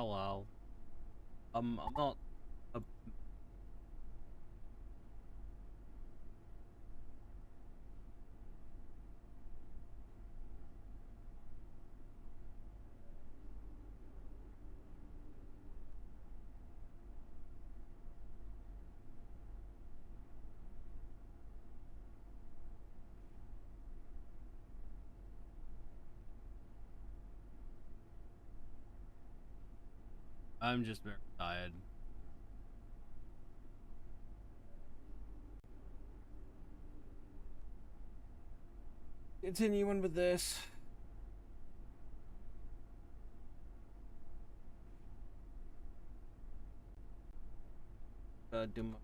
Hello. I'm not. A, I'm just very tired. Continuing with this. Do my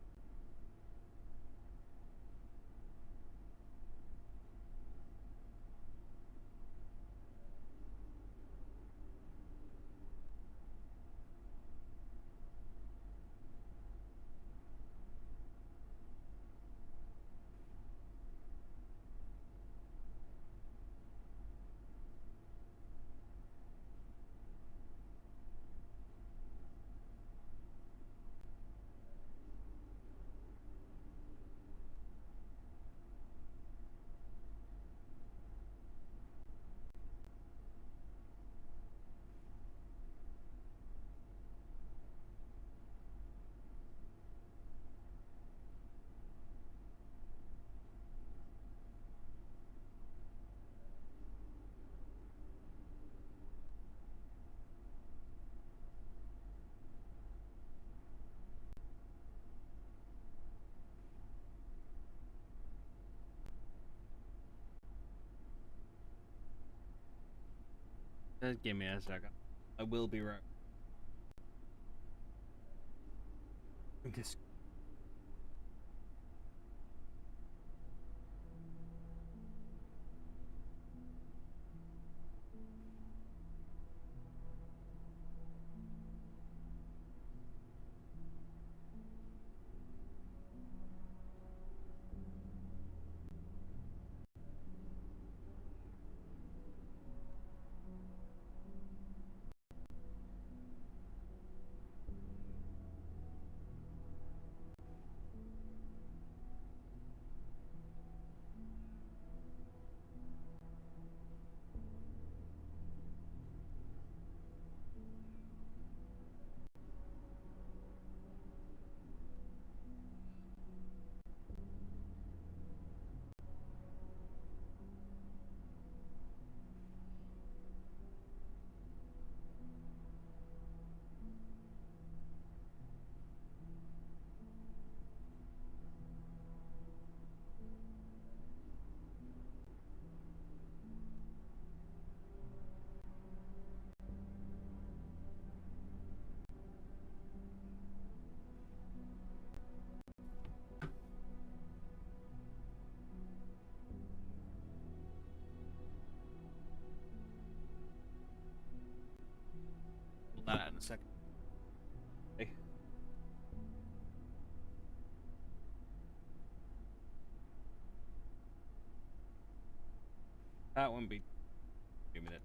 Just give me a second. I will be right. Just pull that out in a second. Okay. That won't be 2 minutes.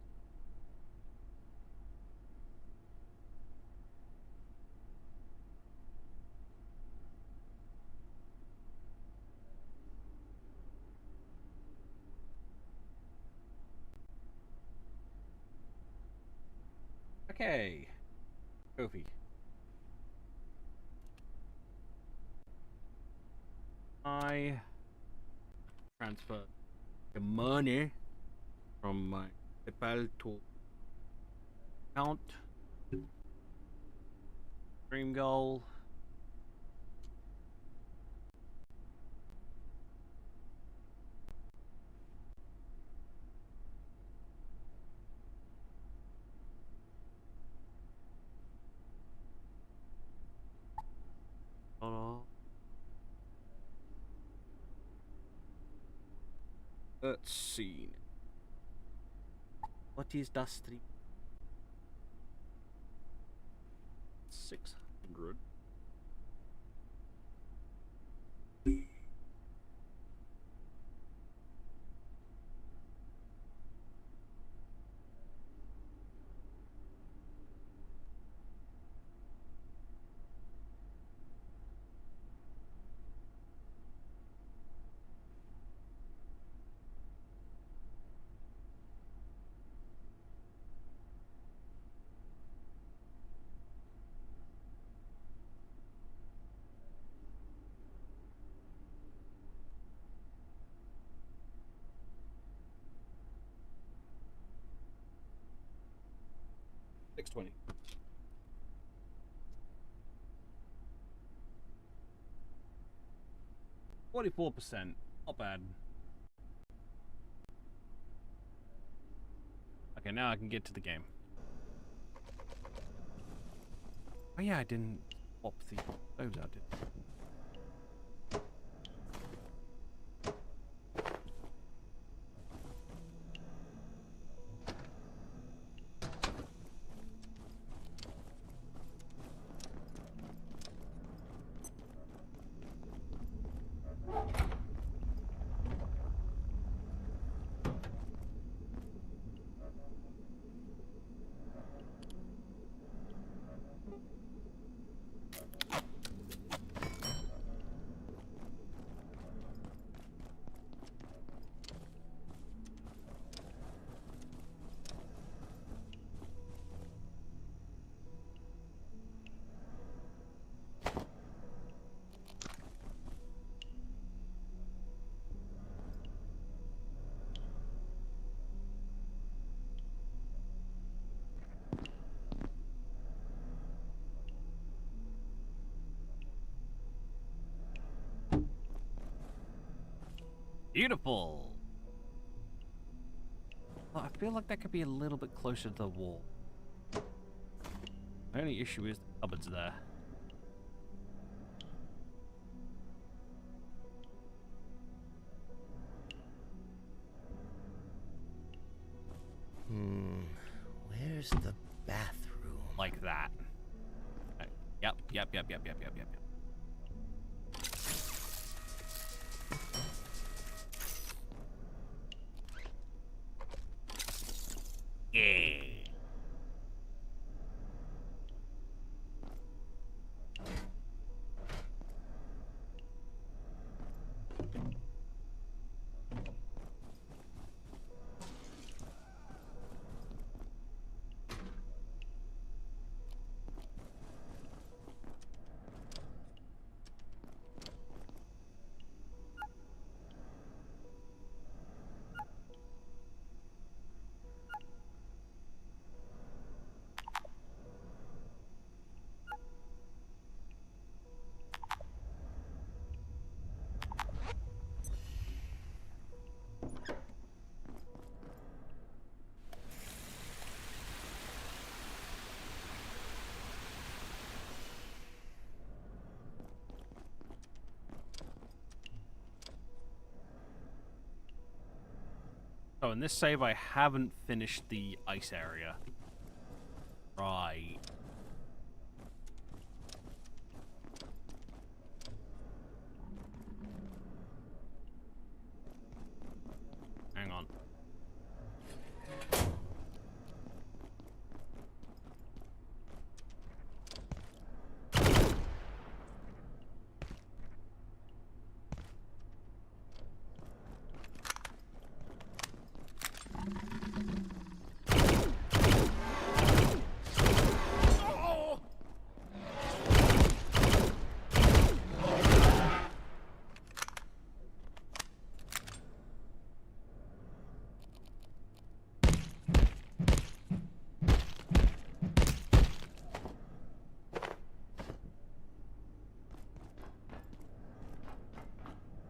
Okay. Kofi. I transfer the money from my PayPal to account. Dream goal. Let's see. What is that stream? 600. 620. %, not bad. Okay, now I can get to the game. Oh yeah, I didn't swap the stoves out, did I? Beautiful. Well, I feel like that could be a little bit closer to the wall. The only issue is the cupboard's there. Where's the bathroom? Like that. Yep. Yeah. So in this save, I haven't finished the ice area. Right. Hang on.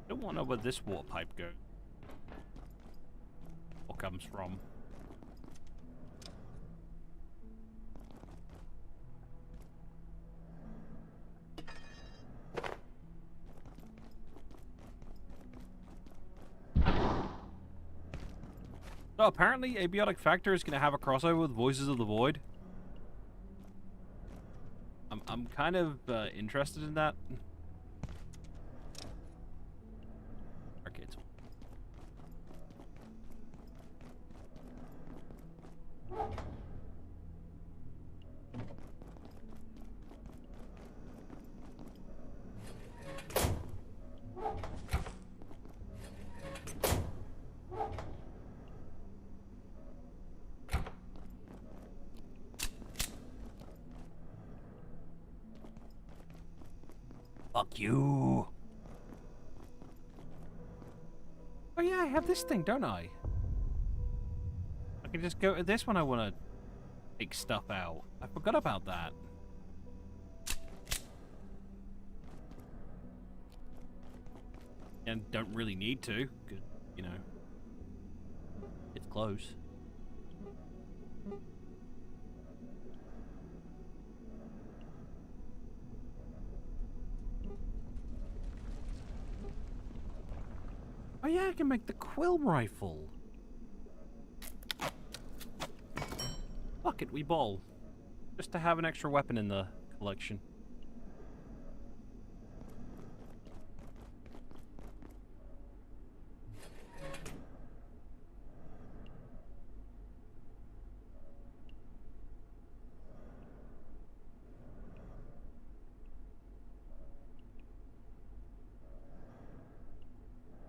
I don't want to know where this water pipe goes. Or comes from. So apparently Abiotic Factor is going to have a crossover with Voices of the Void. I'm kind of interested in that. Arcades. Fuck you. Oh yeah, I have this thing, don't I? I can just go to this when I want to take stuff out. I forgot about that. And don't really need to, 'cause, you know, it's close. Oh yeah, I can make the quill rifle. Fuck it, we ball. Just to have an extra weapon in the collection.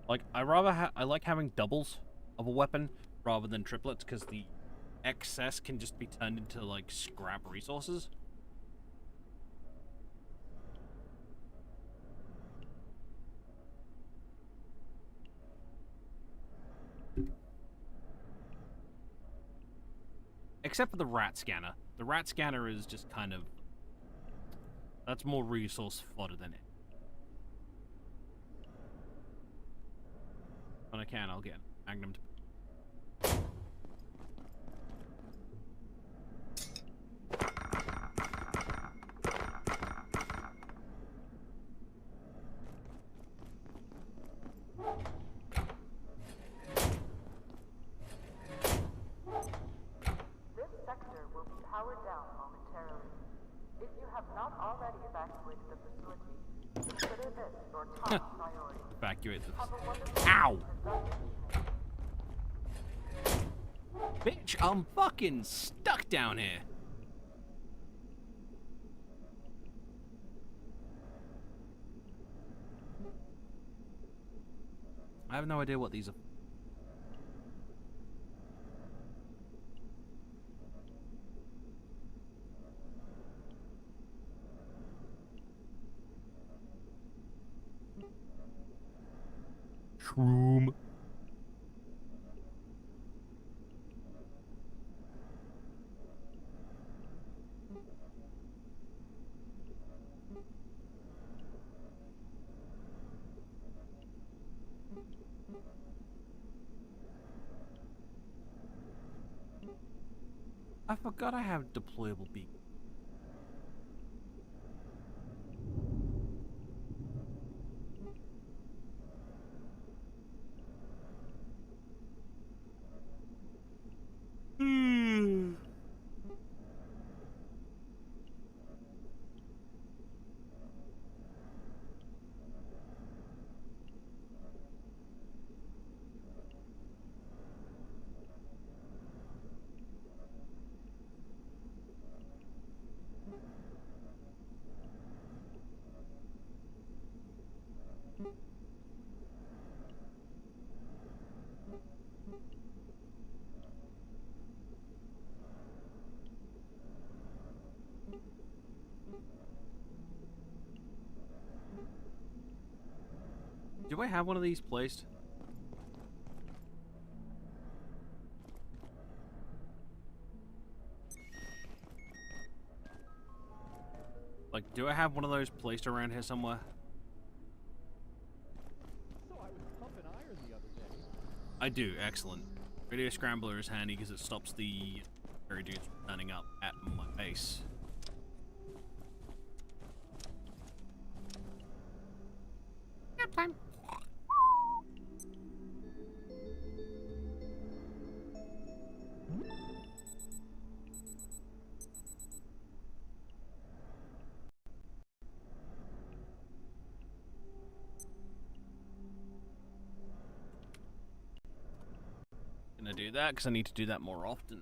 Like, I like having doubles of a weapon rather than triplets, because the excess can just be turned into, like, scrap resources. Except for the rat scanner. The rat scanner is just kind of... That's more resource fodder than it. When I can, I'll get Magnum to... This sector will be powered down momentarily. If you have not already evacuated the facility, consider this your top priority. Evacuate Have this. a wonderful Ow! and productive evening. Bitch, I'm fucking stuck down here. I have no idea what these are. Shroom. I forgot I have deployable beacon. Do I have one of these placed? Like, do I have one of those placed around here somewhere? So I was pumping iron the other day. I do, excellent. Radio Scrambler is handy because it stops the fairy dudes from turning up at my base. Nap time. Gonna do that because I need to do that more often.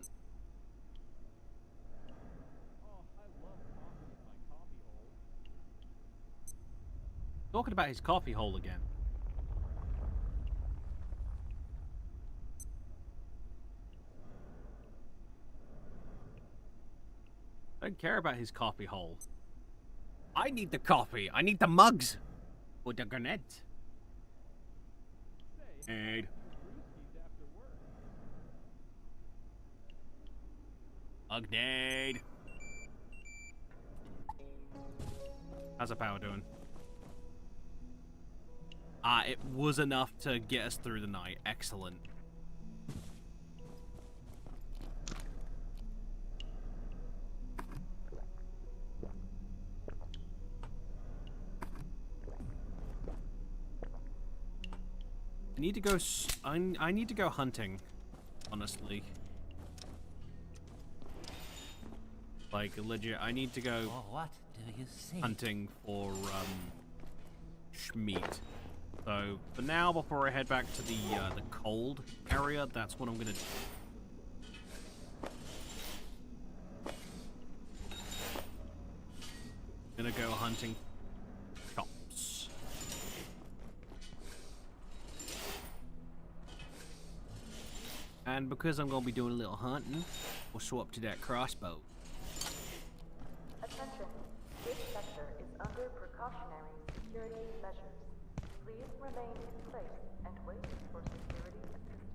Oh, I love coffee in my coffee hole. Talking about his coffee hole again. I don't care about his coffee hole. I need the coffee. I need the mugs. Or the grenades. Say, And brewskis after work. Ugnade. How's the power doing? It was enough to get us through the night. Excellent. I need to go. I need to go hunting, honestly. Like legit, I need to go Oh, what do you see? hunting for Schmeat. So for now, before I head back to the cold area, that's what I'm gonna do. Gonna go hunting chops. And because I'm gonna be doing a little hunting, we'll swap to that crossbow. Attention. This sector is under precautionary security measures. Please remain in place and wait for security assistance.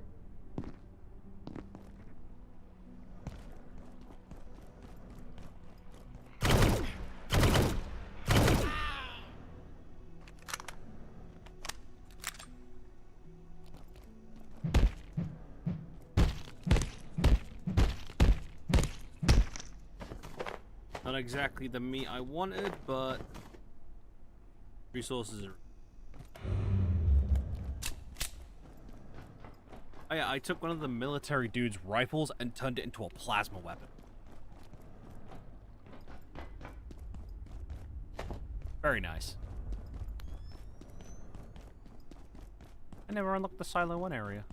Not exactly the meat I wanted, but resources are... Oh yeah, I took one of the military dude's rifles and turned it into a plasma weapon. Very nice. I never unlocked the Silo 1 area.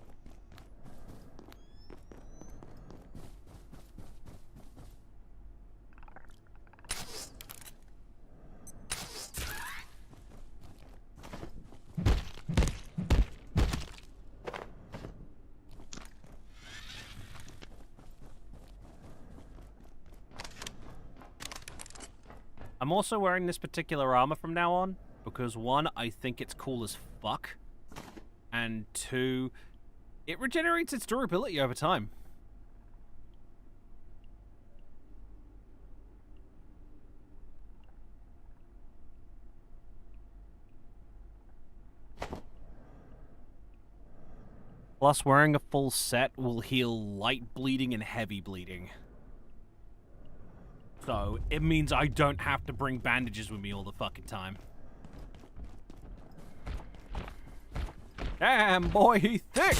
I'm also wearing this particular armor from now on, because one, I think it's cool as fuck, and two, it regenerates its durability over time. Plus, wearing a full set will heal light bleeding and heavy bleeding. So, it means I don't have to bring bandages with me all the fucking time. Damn, boy, he's thick!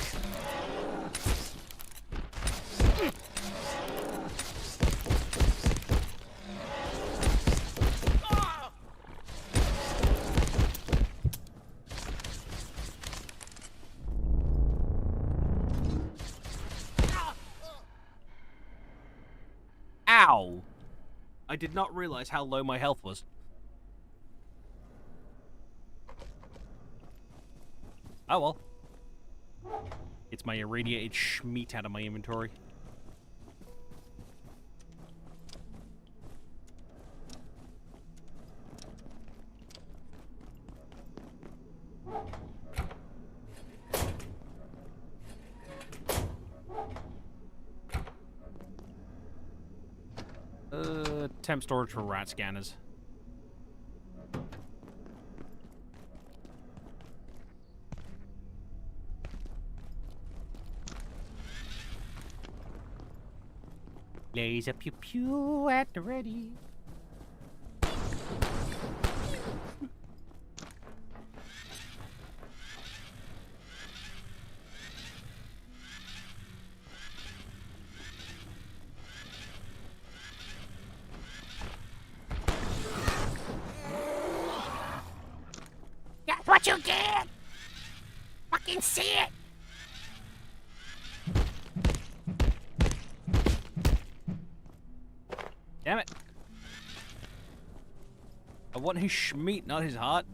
Ow! I did not realize how low my health was. Oh well. It's my irradiated schmeat out of my inventory. Temp storage for rat scanners. Laser pew pew at the ready. That's what you get! Fucking see it! Damn it. I want his schmeat, not his heart.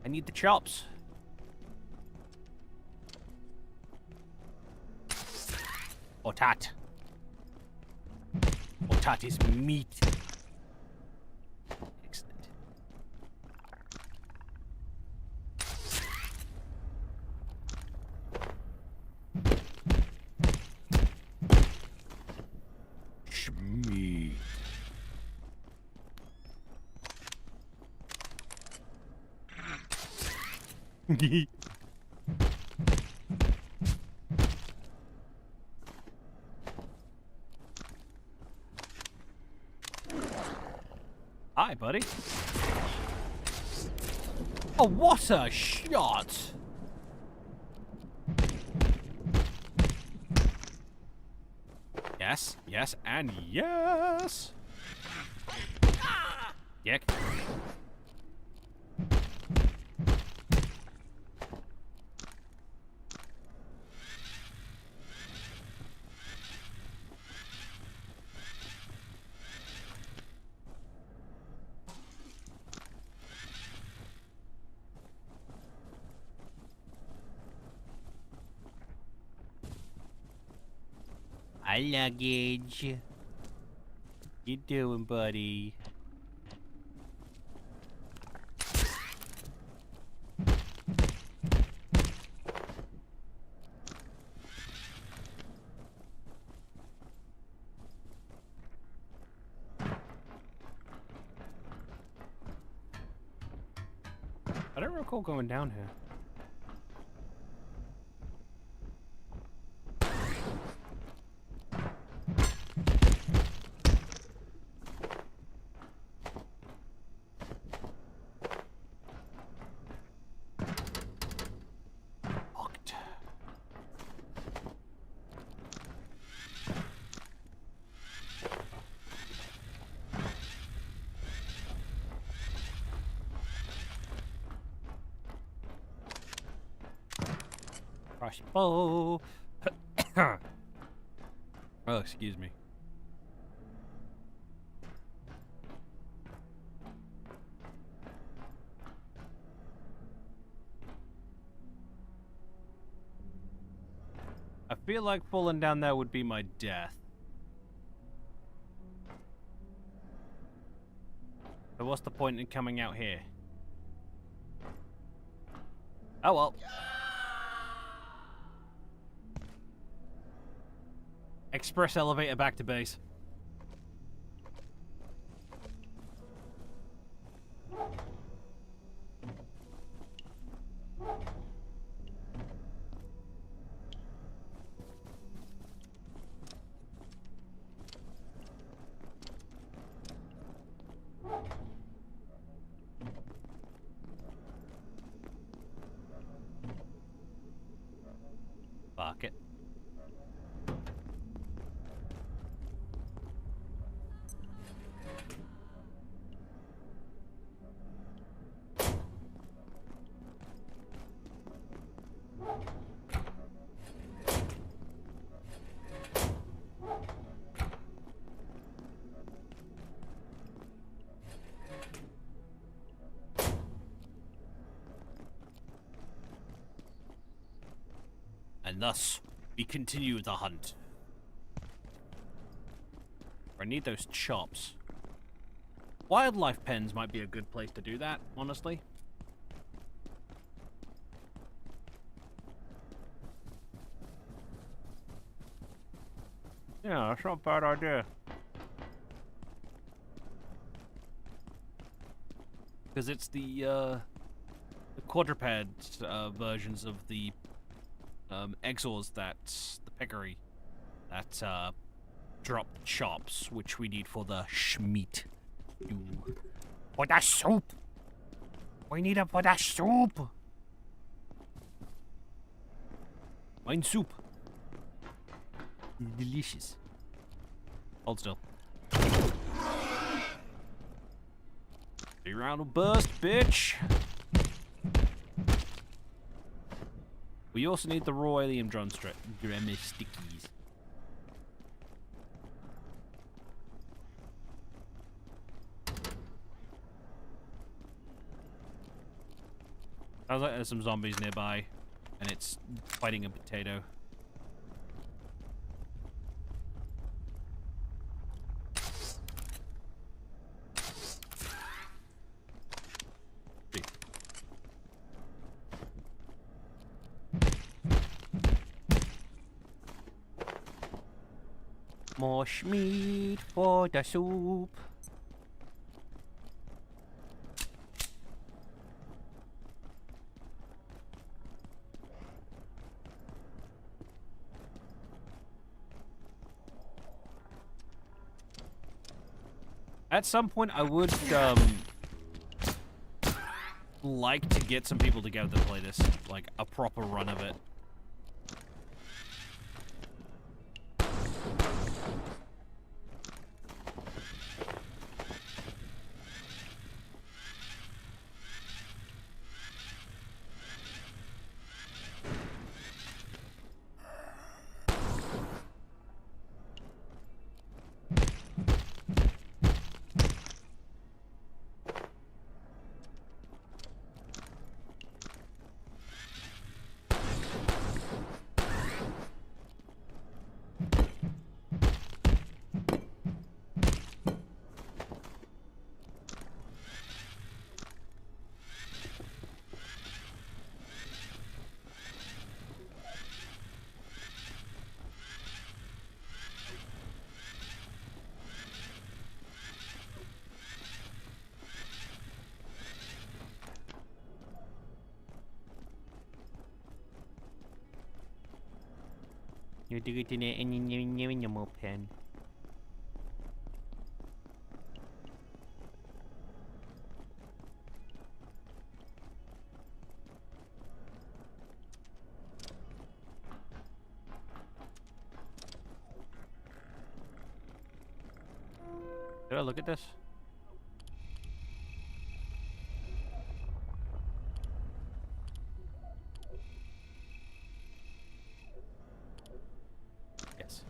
I need the chops. Otat. Otat is meat. Excellent. Hi, buddy. Oh, what a shot! Yes, yes, and yes! Yuck. Hi, luggage. You doing, buddy? I don't recall going down here. Locked. Crossbow. Oh, excuse me. I feel like falling down there would be my death. So what's the point in coming out here? Oh well. Express elevator back to base. Fuck it. And thus, we continue the hunt. I need those chops. Wildlife pens might be a good place to do that, honestly. Yeah, that's not a bad idea. Because it's the quadruped versions of the exors that the peccary that drop chops, which we need for the schmeat. For the soup. We need it for the soup. Mine soup. Delicious. Hold still. 3-round of burst, bitch. We also need the raw alien drum stickies. Sounds like there's some zombies nearby, and it's fighting a potato. More meat for the soup. At some point, I would like to get some people together to play this, like a proper run of it. You do it in a more pen. Did I look at this? Yes.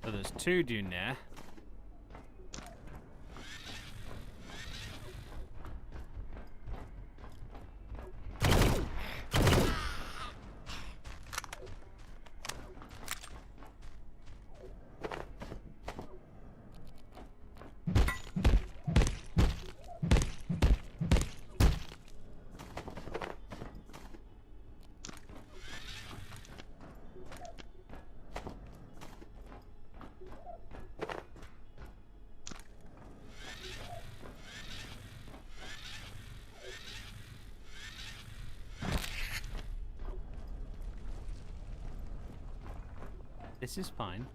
So there's two dune there. This is fine.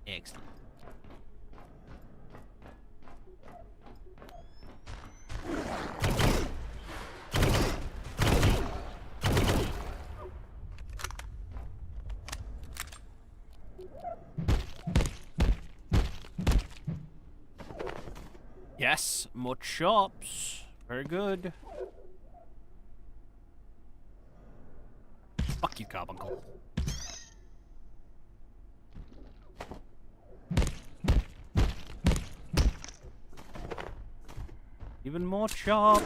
Excellent. Yes, more chops. Very good. Fuck you, Carbuncle. Even more chops.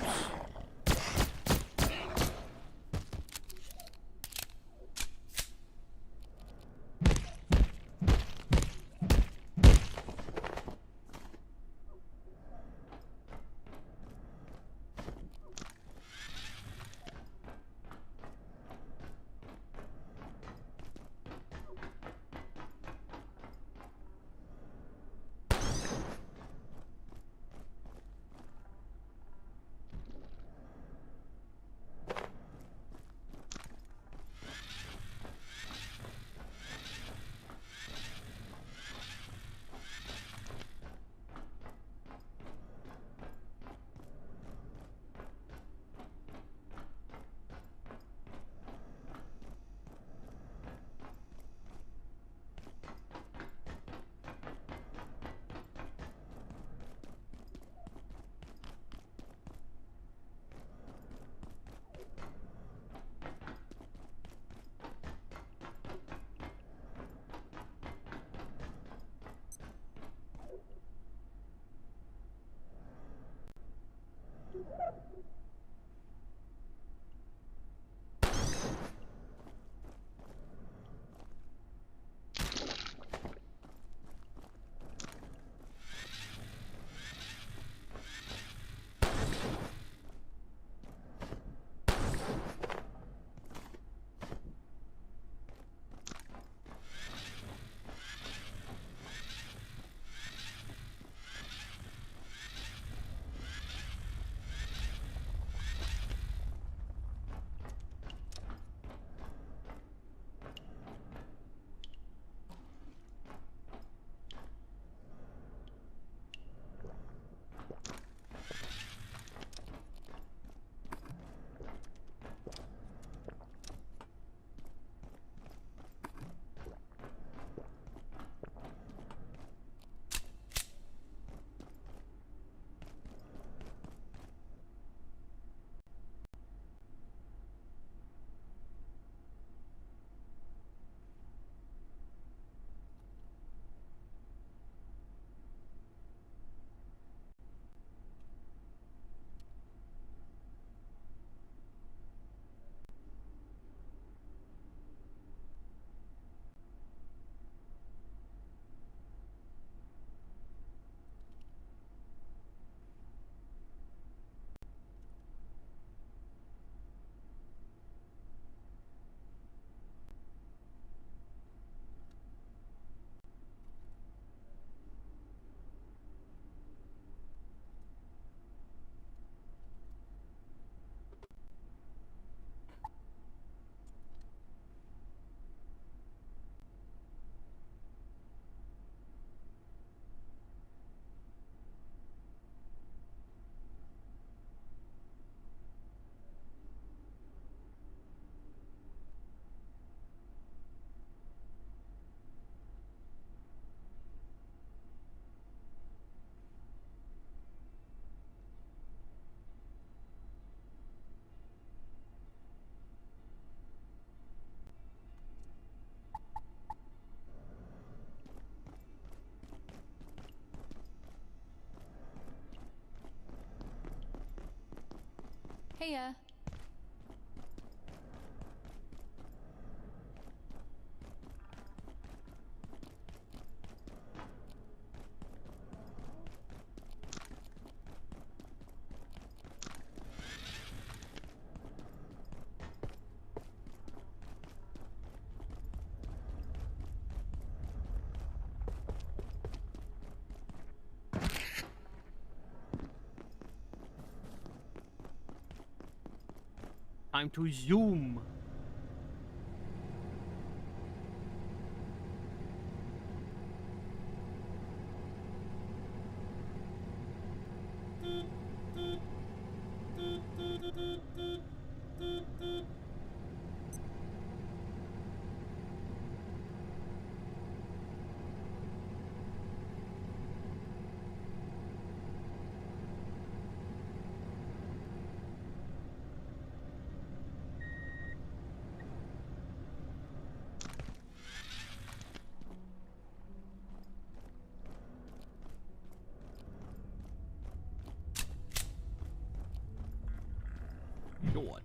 Heya. Time to zoom. God.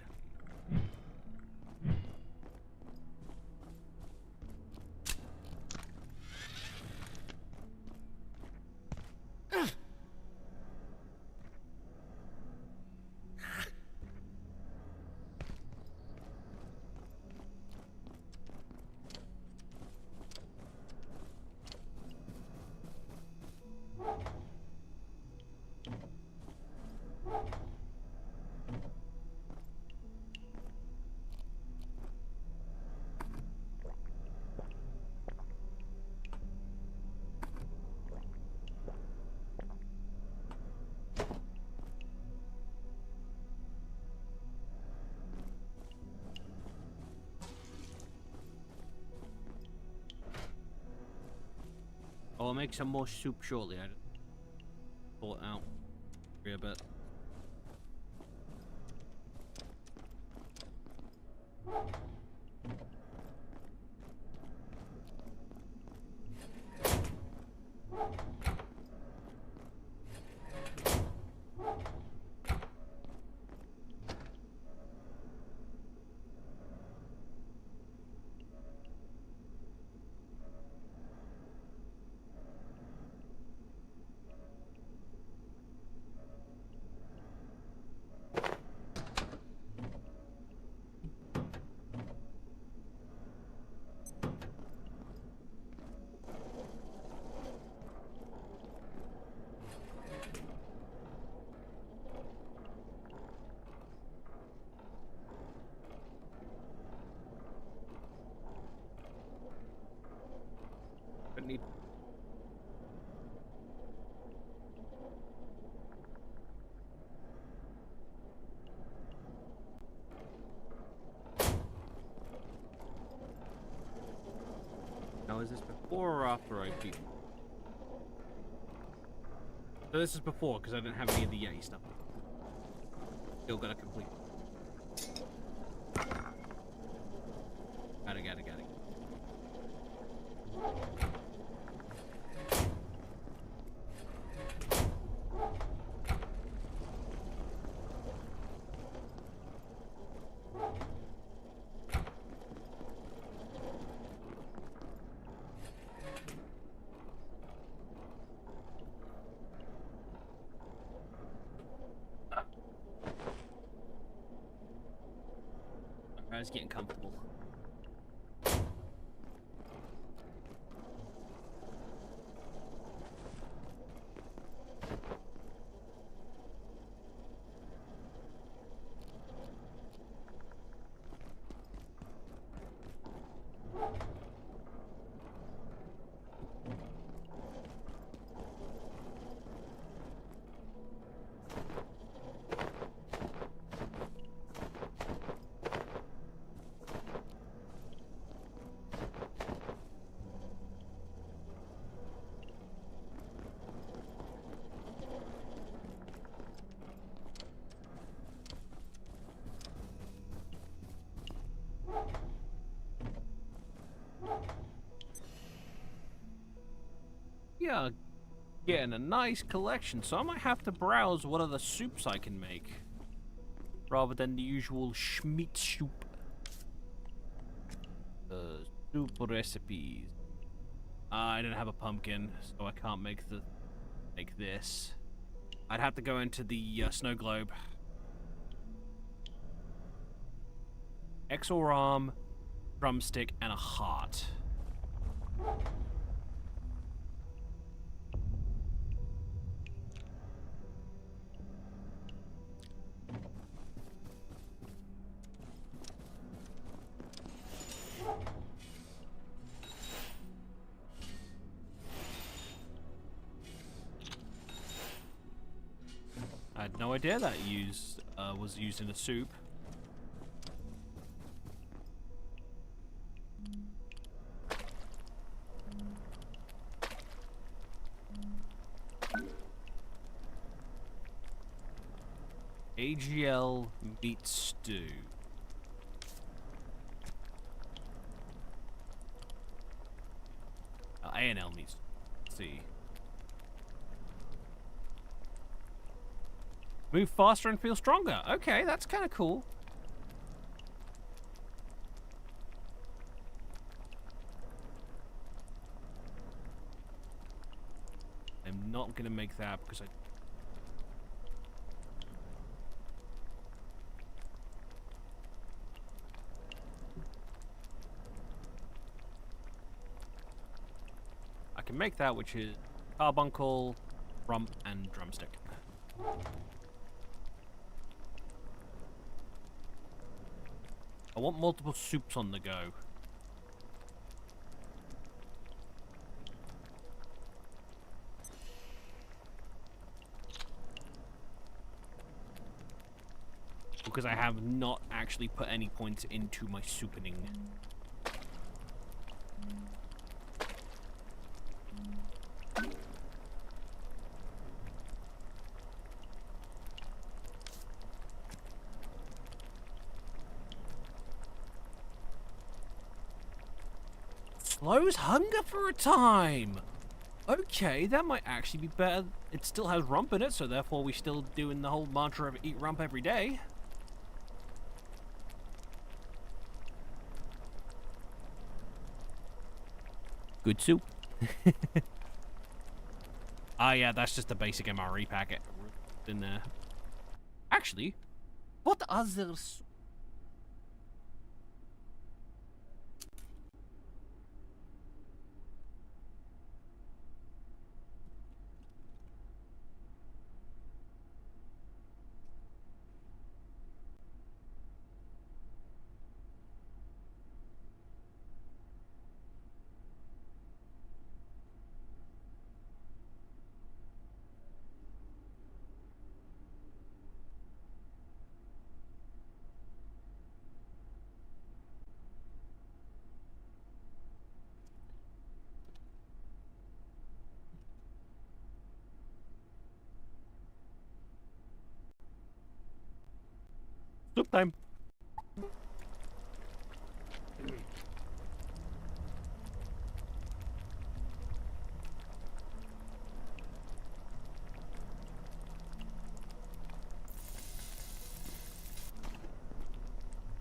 I'll make some more soup shortly. I just pull it out for a bit. But need. Now, is this before or after I keep? So this is before, because I didn't have any of the Yeti stuff. Still gotta complete. Got it. I was getting comfortable. Yeah, getting a nice collection, so I might have to browse what other soups I can make. rather than the usual Schmeat soup. Soup recipes. I don't have a pumpkin, so I can't make this. I'd have to go into the snow globe. Exorarm, drumstick, and a heart. I had no idea that was used in a soup. AGL meat stew. A&L meat stew. Let's see. Move faster and feel stronger. Okay, that's kind of cool. I'm not going to make that because I can make that, which is carbuncle, rump, and drumstick. I want multiple soups on the go. Because I have not actually put any points into my soupening. Slows hunger for a time. Okay, that might actually be better. It still has rump in it, so therefore we're still doing the whole mantra of eat rump every day. Good soup. Ah, yeah, that's just the basic MRE packet in there. Actually, what others? Soup time.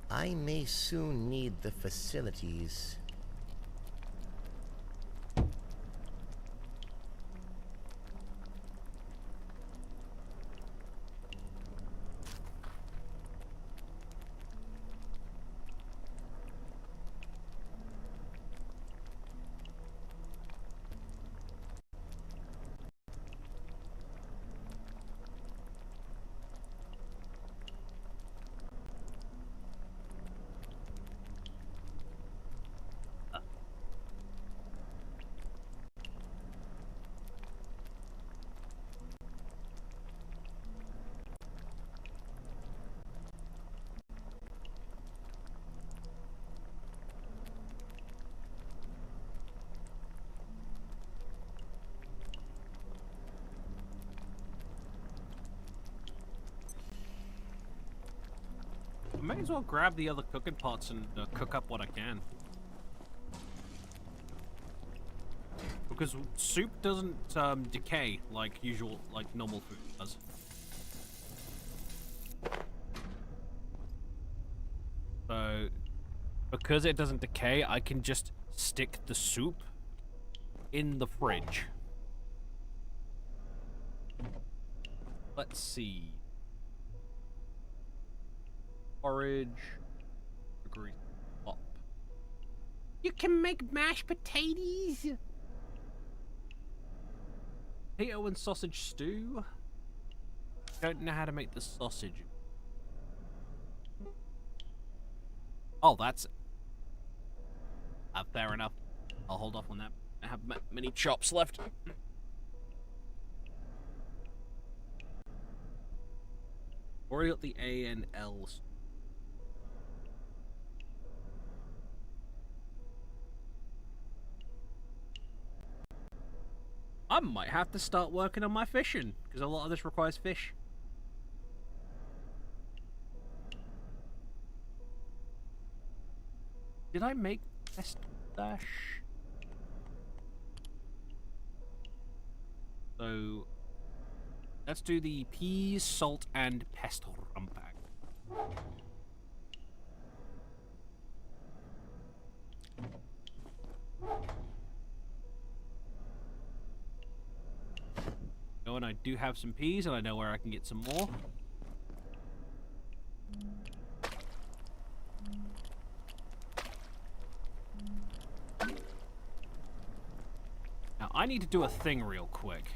I may soon need the facilities. I may as well grab the other cooking pots and cook up what I can. Because soup doesn't decay like normal food does. because it doesn't decay, I can just stick the soup in the fridge. Let's see. Porridge. Agree. Up. You can make mashed potatoes. Potato and sausage stew. Don't know how to make the sausage. Oh, that's fair enough. I'll hold off on that. I have many chops left. Already got the A and L. I might have to start working on my fishing, because a lot of this requires fish. Did I make pesto dash? So let's do the peas, salt, and pesto rumpag. Oh, and I do have some peas, and I know where I can get some more. Now, I need to do a thing real quick.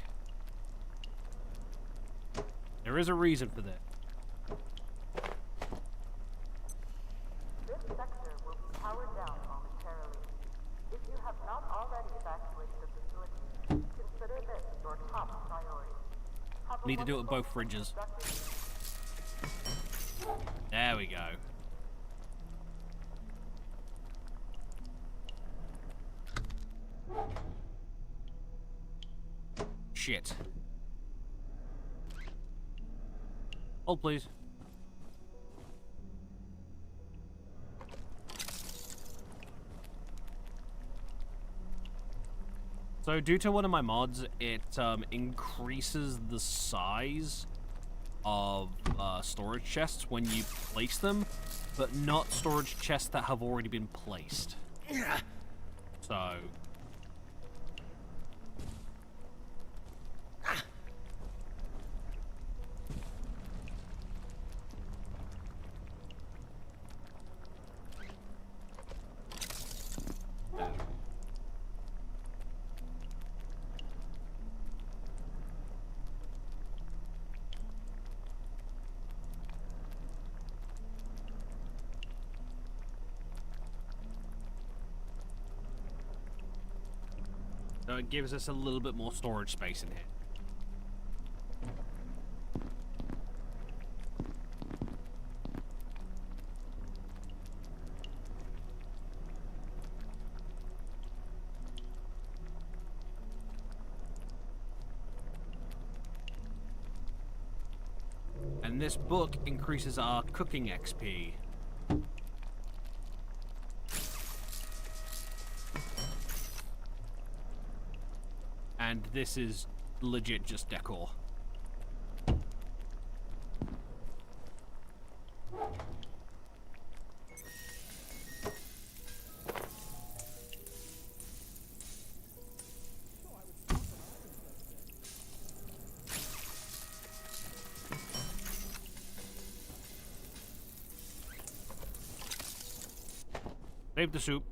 There is a reason for that. This sector will be powered down momentarily. If you have not already evacuated the facility, consider this your top priority. Have a Need to do it with both wonderful fridges. and productive There we go. Shit. Hold, please. So, due to one of my mods, it increases the size of storage chests when you place them, but not storage chests that have already been placed. So... So it gives us a little bit more storage space in here. And this book increases our cooking XP. And this is legit just decor. Save the soup.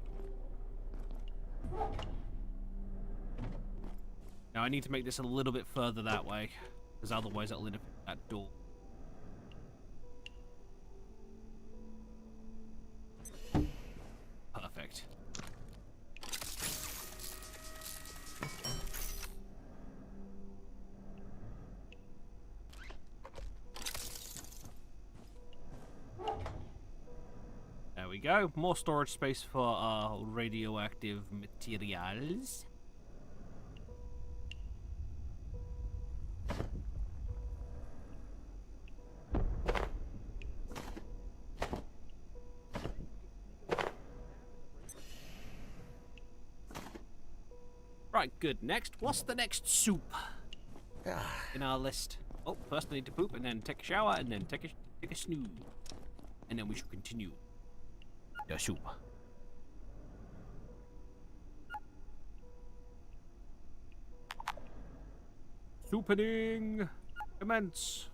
Now I need to make this a little bit further that way, because otherwise it'll interfere with that door. Perfect. There we go. More storage space for our radioactive materials. Right, good. Next, what's the next soup in our list? Oh, first I need to poop, and then take a shower, and then take a snooze. And then we should continue the soup. Soupening! Commence!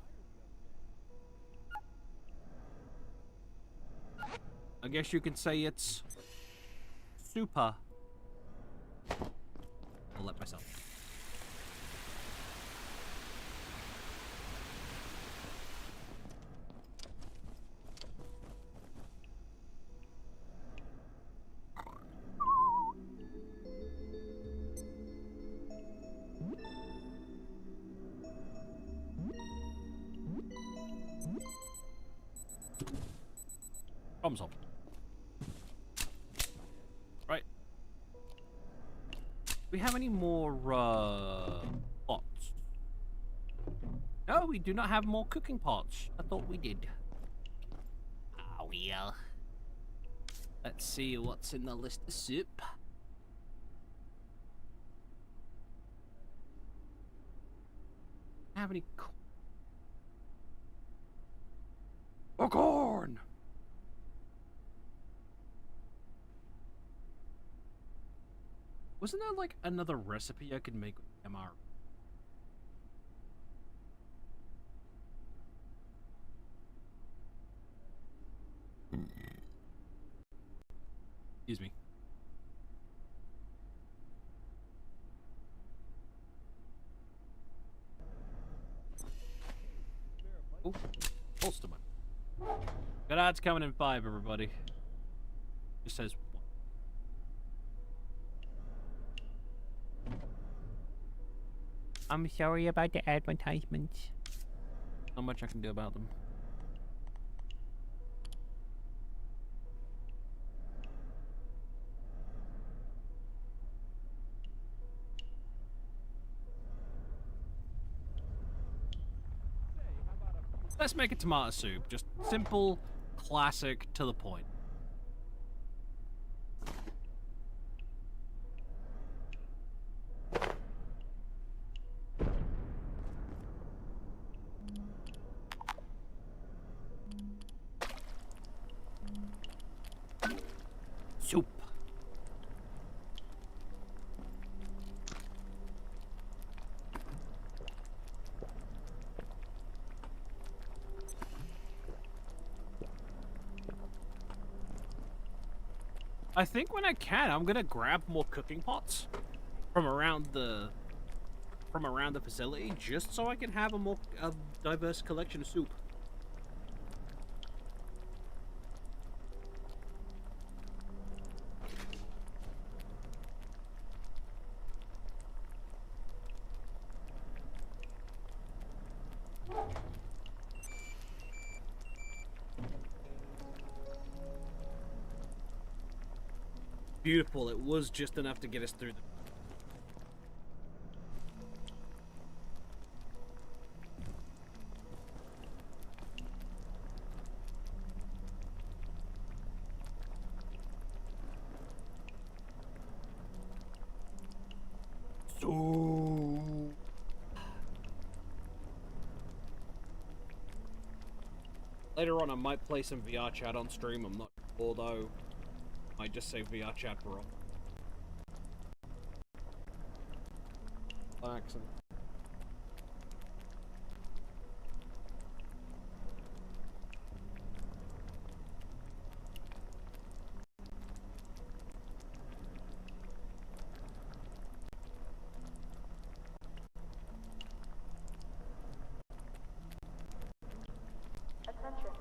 I guess you can say it's super. I'll let myself. Problem solved. Right. Do we have any more, pots? No, we do not have more cooking pots. I thought we did. Ah, well. Let's see what's in the list of soup. Have any corn? Wasn't there like another recipe I could make with MR? Excuse me. Oh, Holsterman. Good odds coming in 5, everybody. Just says 1. I'm sorry about the advertisements. Not much I can do about them. Let's make a tomato soup. Just simple, classic, to the point. Soup. I think when I can, I'm gonna grab more cooking pots from around the facility, just so I can have a diverse collection of soup. Beautiful. It was just enough to get us through the... Later on, I might play some VR chat on stream. I'm not sure, though. I just say VR chat for all. Relaxing. Attention.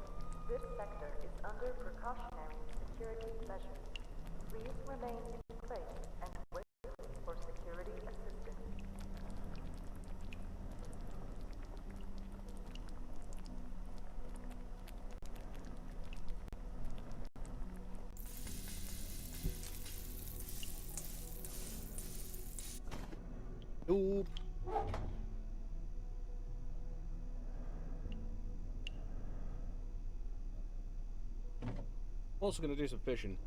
This sector is under precautionary security measures. Please remain in place and wait for security assistance. Nope. Also gonna do some fishing.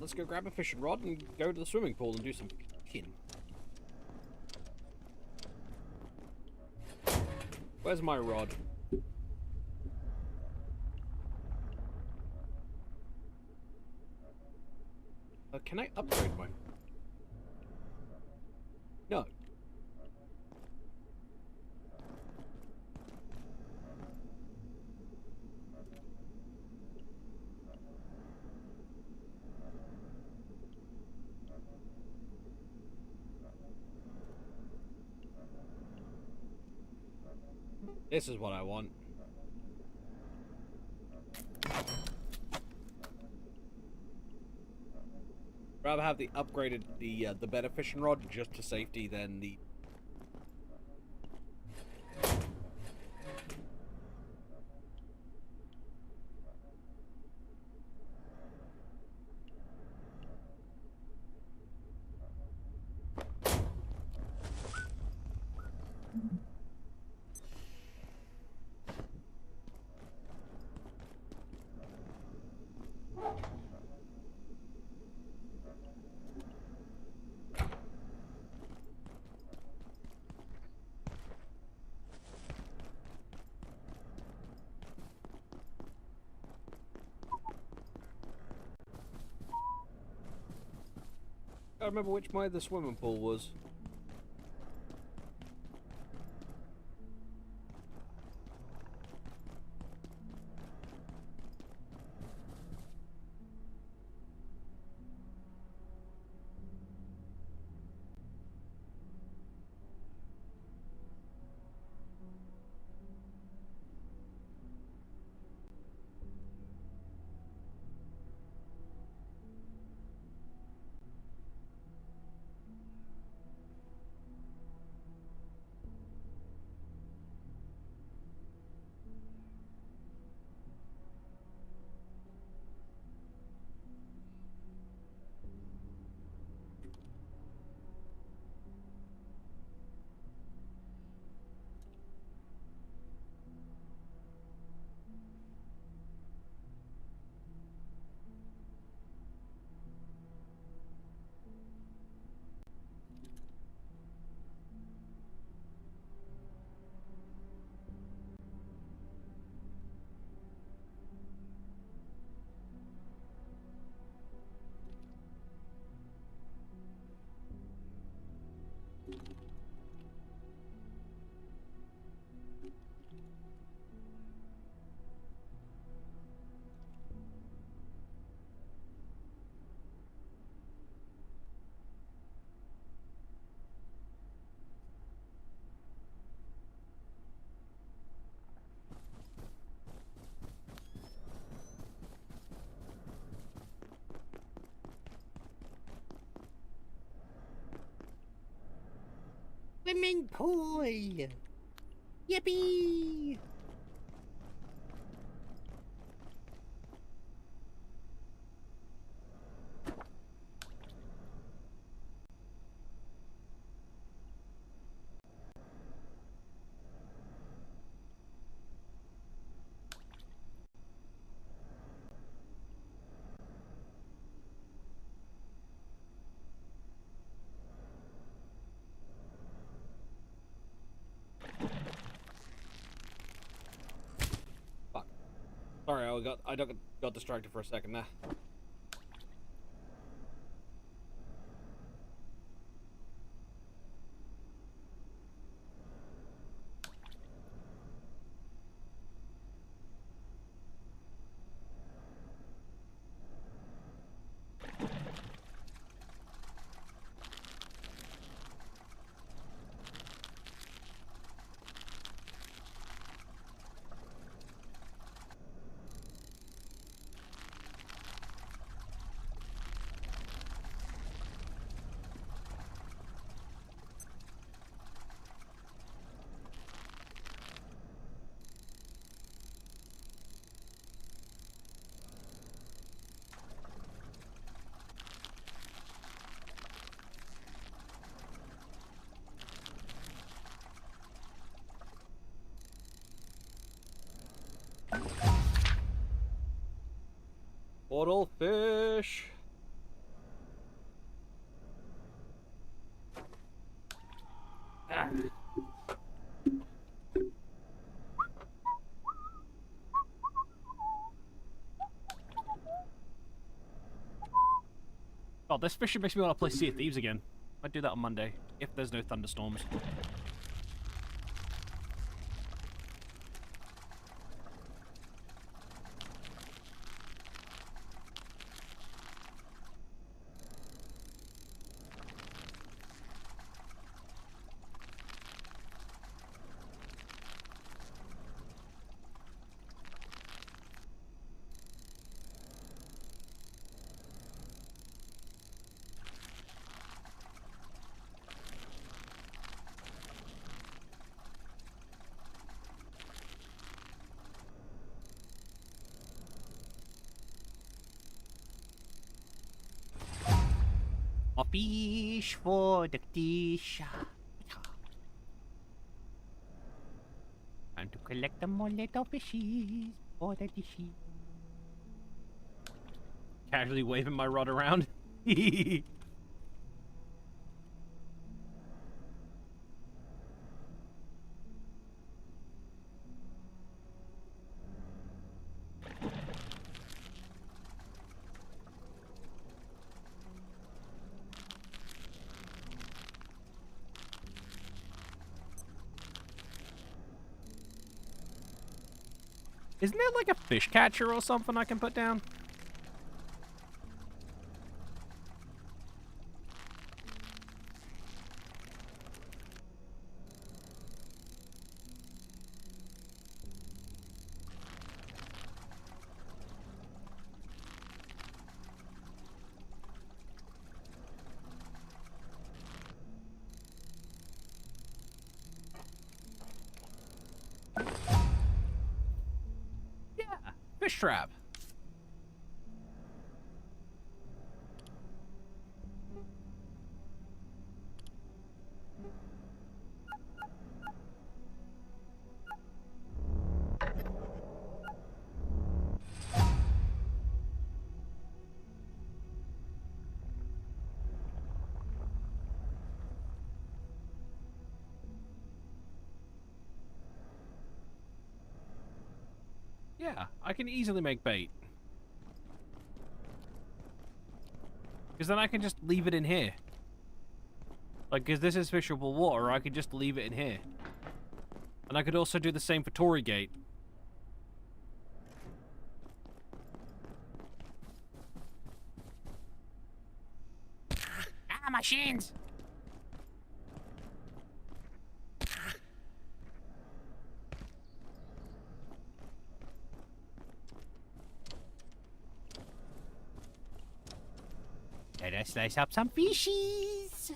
let's go grab a fishing rod and go to the swimming pool and do some fishing. Where's my rod? Can I upgrade my... No. This is what I want. Rather have the upgraded the better fishing rod just to safety than the... I don't remember which way the swimming pool was. Swimming pool! Yippee! Sorry, I got distracted for a second there. Bottle fish. this fishing makes me want to play Sea of Thieves again. Might do that on Monday, if there's no thunderstorms. A fish for the dish. Time to collect the more little fishies for the dishes. Casually waving my rod around. Isn't there like a fish catcher or something I can put down? Fish trap. Yeah, I can easily make bait. Because then I can just leave it in here. Like, because this is fishable water, I could just leave it in here. And I could also do the same for Torii Gate. Ah, my shins! Let us slice up some fishies.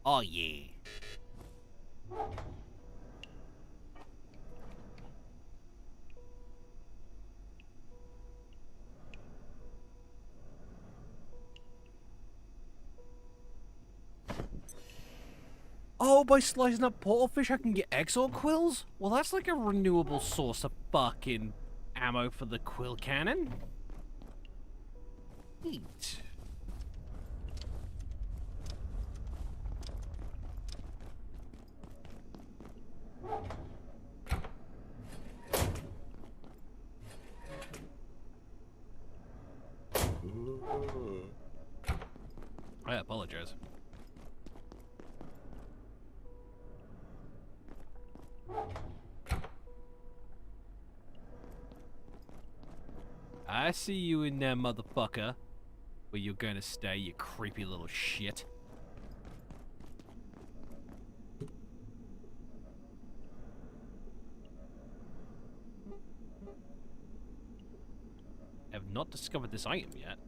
Oh yeah. Oh, by slicing up portalfish I can get exor quills? Well, that's like a renewable source of fucking ammo for the quill cannon. Neat. I apologize. I see you in there, motherfucker. Where you're gonna stay, you creepy little shit. I have not discovered this item yet.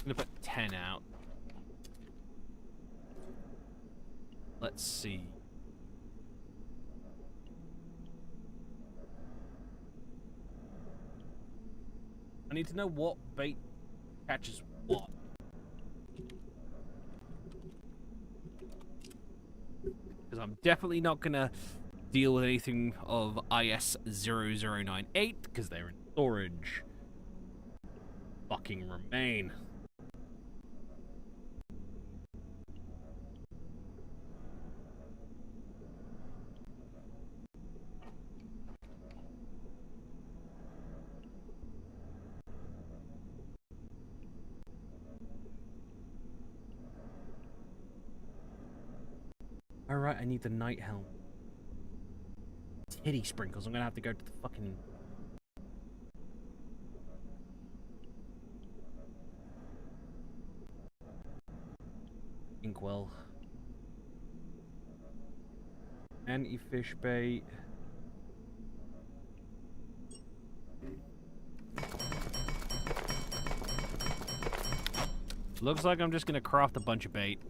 I'm gonna put 10 out. Let's see. I need to know what bait catches what. Because I'm definitely not gonna deal with anything of IS0098 because they're in storage. fucking remain. Alright, I need the night helm. Titty sprinkles. I'm gonna have to go to the fucking... Inkwell. Anti-fish bait. Looks like I'm just gonna craft a bunch of bait.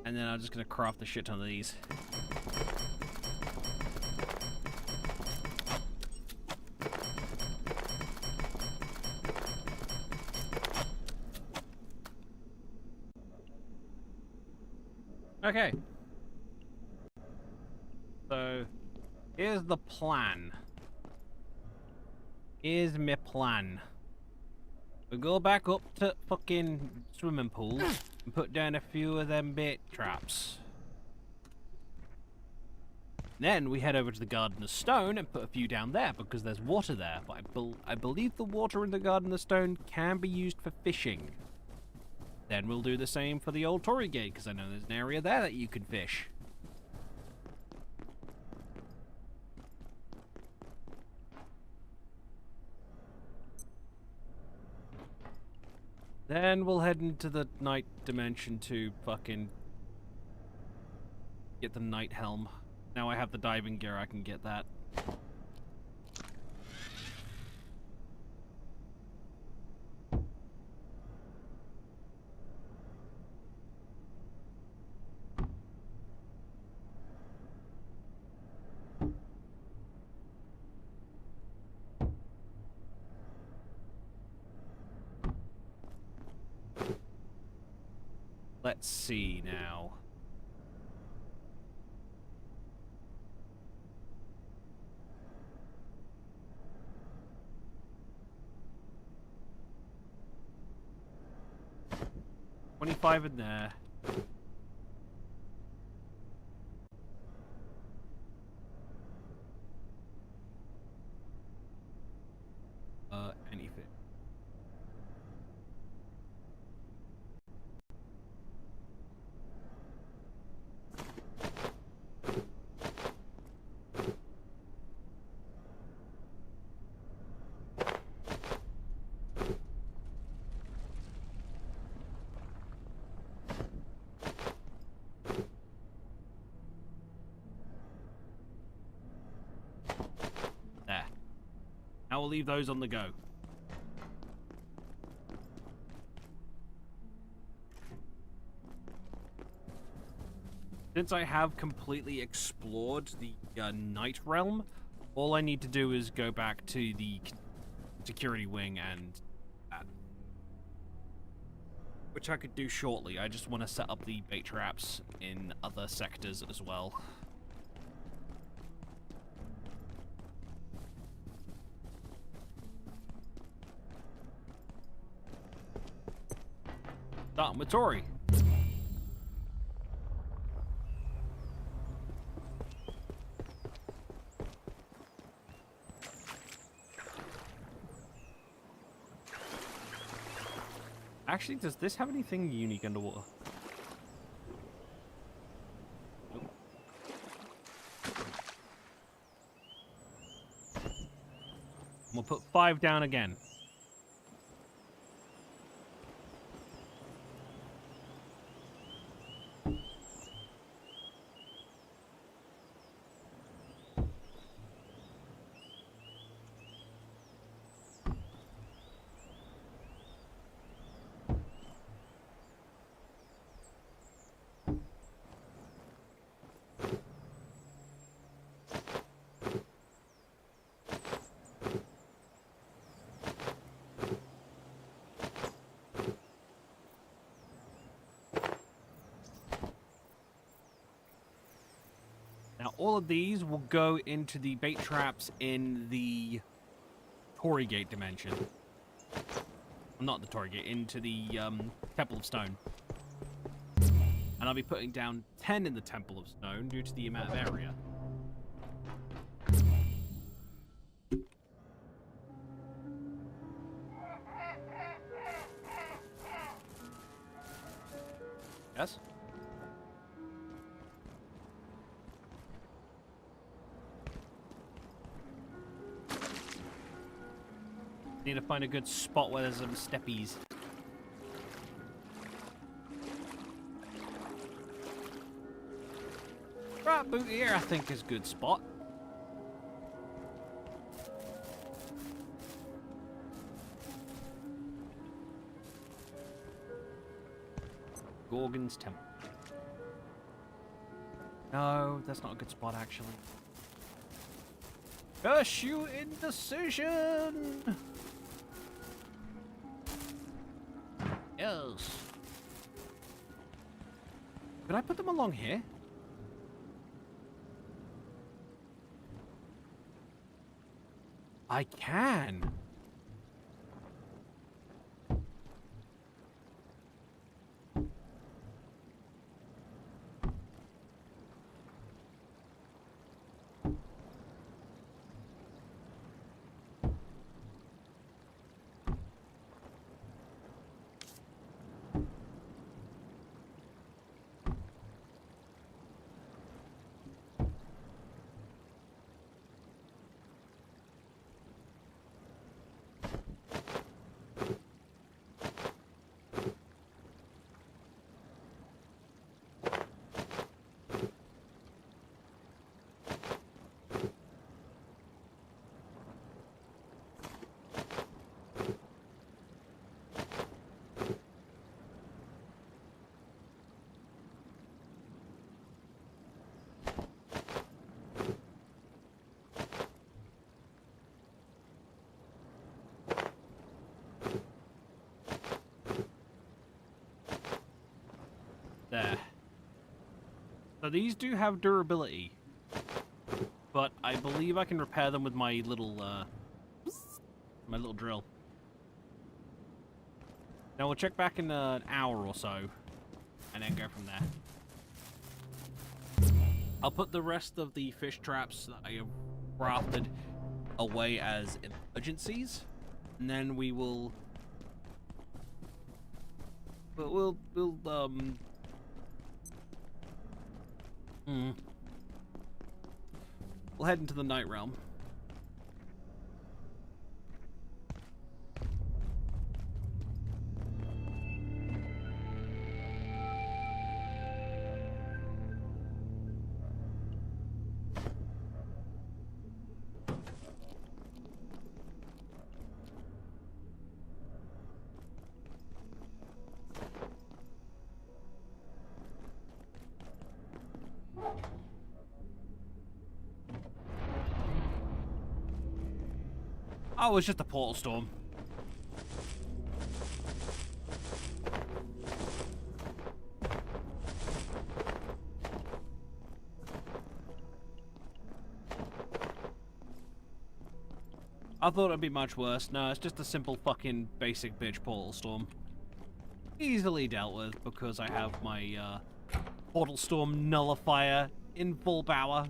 And then I'm just gonna craft a shit ton of these. Okay. So, here's the plan. Here's my plan. We go back up to fucking swimming pool and put down a few of them bait traps. Then we head over to the Garden of Stone and put a few down there because there's water there. But I believe the water in the Garden of Stone can be used for fishing. Then we'll do the same for the old Torii Gate because I know there's an area there that you can fish. Then we'll head into the night dimension to fucking get the night helm. Now I have the diving gear, I can get that. Let's see now. $25 in there. Anything. There. Now we'll leave those on the go. Since I have completely explored the Night Realm, all I need to do is go back to the security wing and that. Which I could do shortly. I just want to set up the bait traps in other sectors as well. Starting with Torii. Actually, does this have anything unique underwater? Nope. We'll put 5 down again. all of these will go into the bait traps in the Torii Gate dimension. Not the Torii Gate, into the Temple of Stone. And I'll be putting down 10 in the Temple of Stone due to the amount of area. Yes? Need to find a good spot where there's some steppies. Right about here, I think, is a good spot. Gorgon's Temple. No, that's not a good spot, actually. Curse you, indecision! Yes. Could I put them along here? I can. There. So these do have durability, but I believe I can repair them with my little drill. Now we'll check back in an hour or so, and then go from there. I'll put the rest of the fish traps that I have crafted away as emergencies, and then we will. We'll head into the Night Realm. Oh, it's just a portal storm. I thought it'd be much worse. No, it's just a simple fucking basic bitch portal storm. Easily dealt with because I have my portal storm nullifier in full power.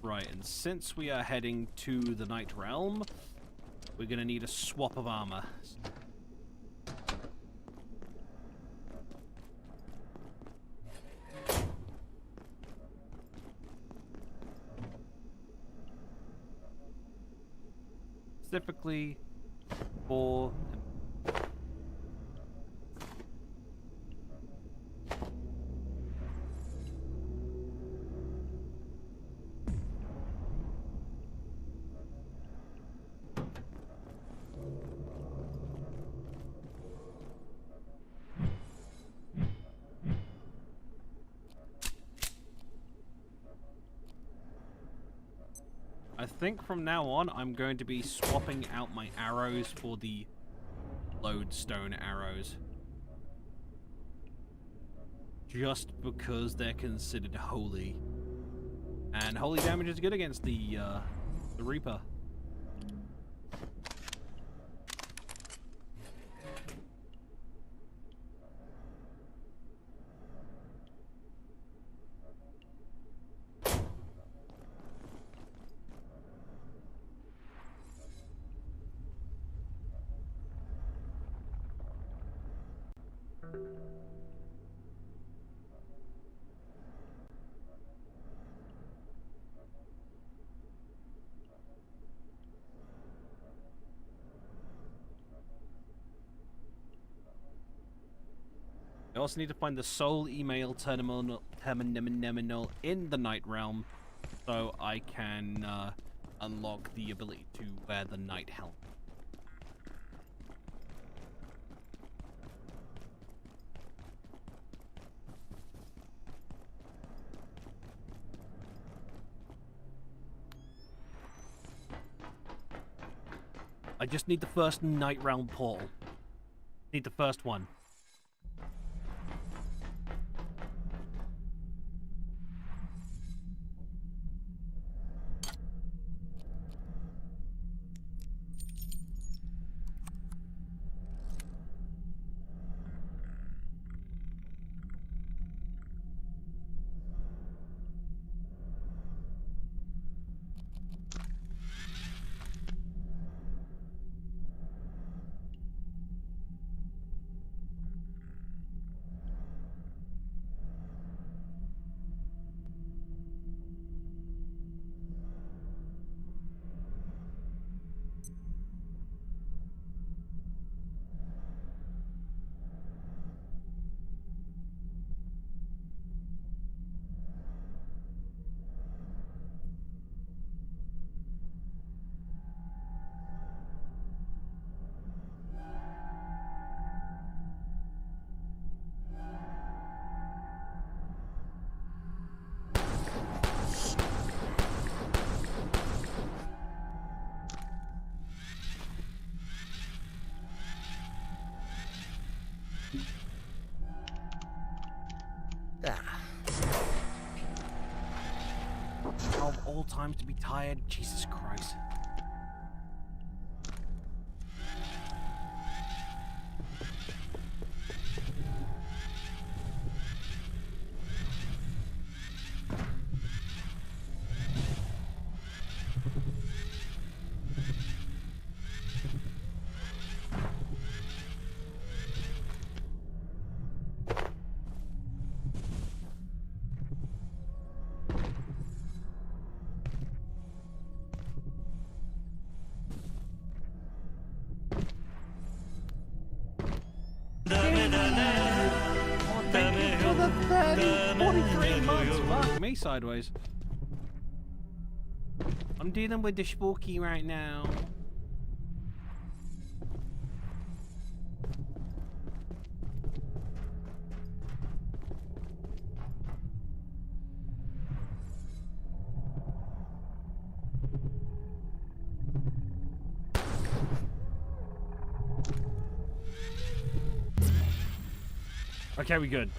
Right, and since we are heading to the Night Realm, we're gonna need a swap of armor. Specifically for I think from now on, I'm going to be swapping out my arrows for the lodestone arrows. Just because they're considered holy. And holy damage is good against the Reaper. I also need to find the soul email terminal in the Night Realm, so I can unlock the ability to wear the Night Helm. I just need the first Night Realm portal. Need the first one. Of all times to be tired, Jesus Christ. Thank you for the 43 months. Fuck me sideways. I'm dealing with the spooky right now. Okay, we good.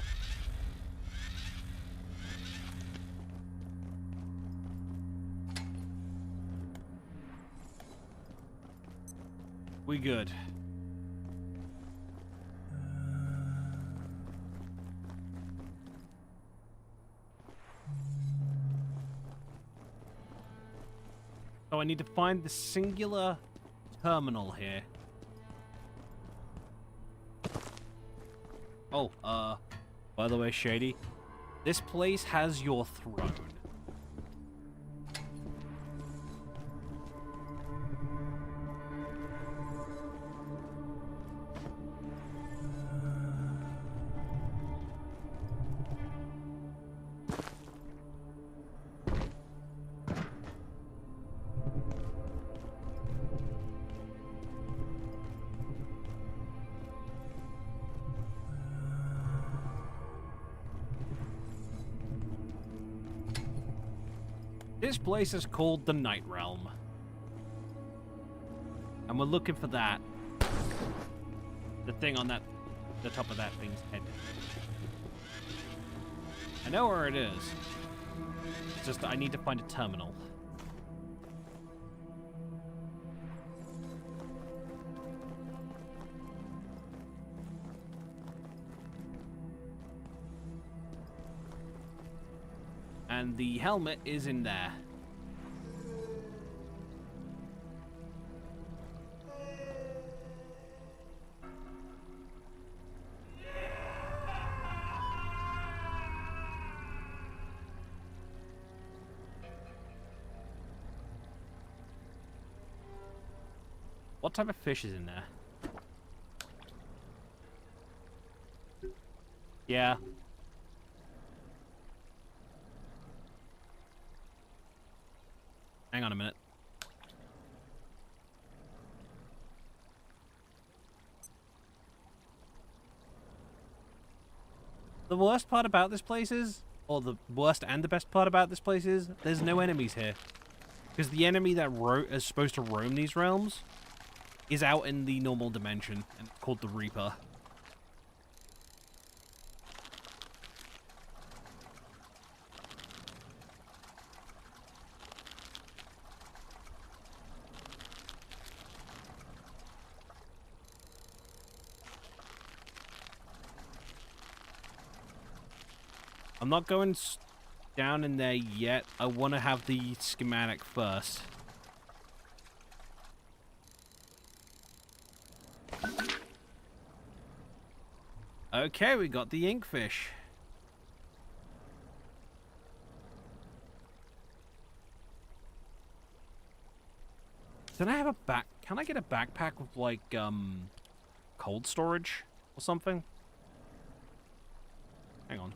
We good. So I need to find the singular terminal here. Oh, by the way, Shady, this place has your throne. This place is called the Night Realm. And we're looking for that. The thing on the top of that thing's head. I know where it is. It's just that I need to find a terminal. And the helmet is in there. What type of fish is in there? Yeah. Hang on a minute. The worst part about this place is, or the worst and the best part about this place is, there's no enemies here. Because the enemy that is supposed to roam these realms is out in the normal dimension, and called the Reaper. I'm not going down in there yet. I want to have the schematic first. Okay, we got the Inkfish. Can I have a can I get a backpack with like cold storage or something? Hang on.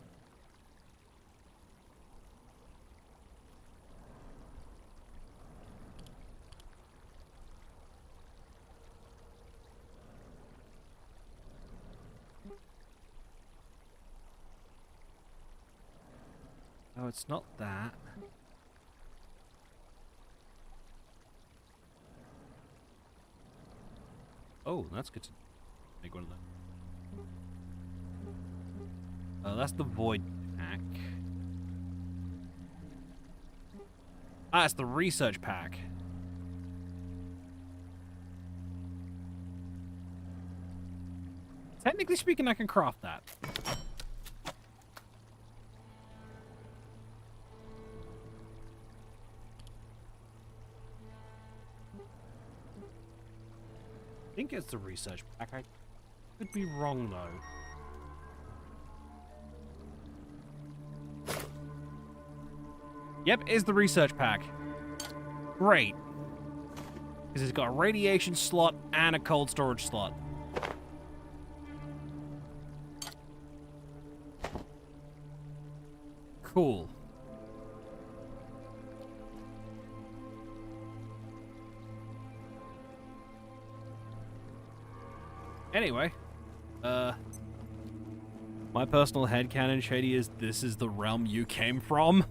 Oh, it's not that. Oh, that's good to make one of them. Oh, that's the void pack. Ah, it's the research pack. Technically speaking, I can craft that. I think it's the research pack. I could be wrong, though. Yep, it's the research pack. Great. Because it's got a radiation slot and a cold storage slot. Cool. Anyway, my personal headcanon, Shady, is this is the realm you came from.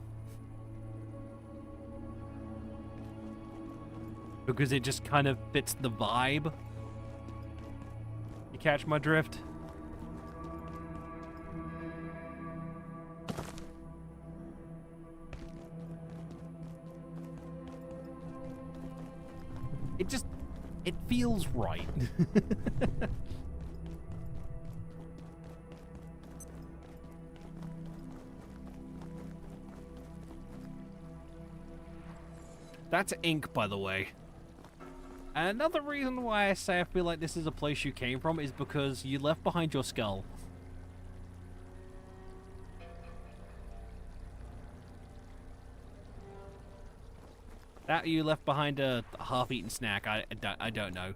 Because it just kind of fits the vibe. You catch my drift? It feels right. That's ink, by the way. Another reason why I say I feel like this is a place you came from is because you left behind your skull. That you left behind a half-eaten snack, I don't know.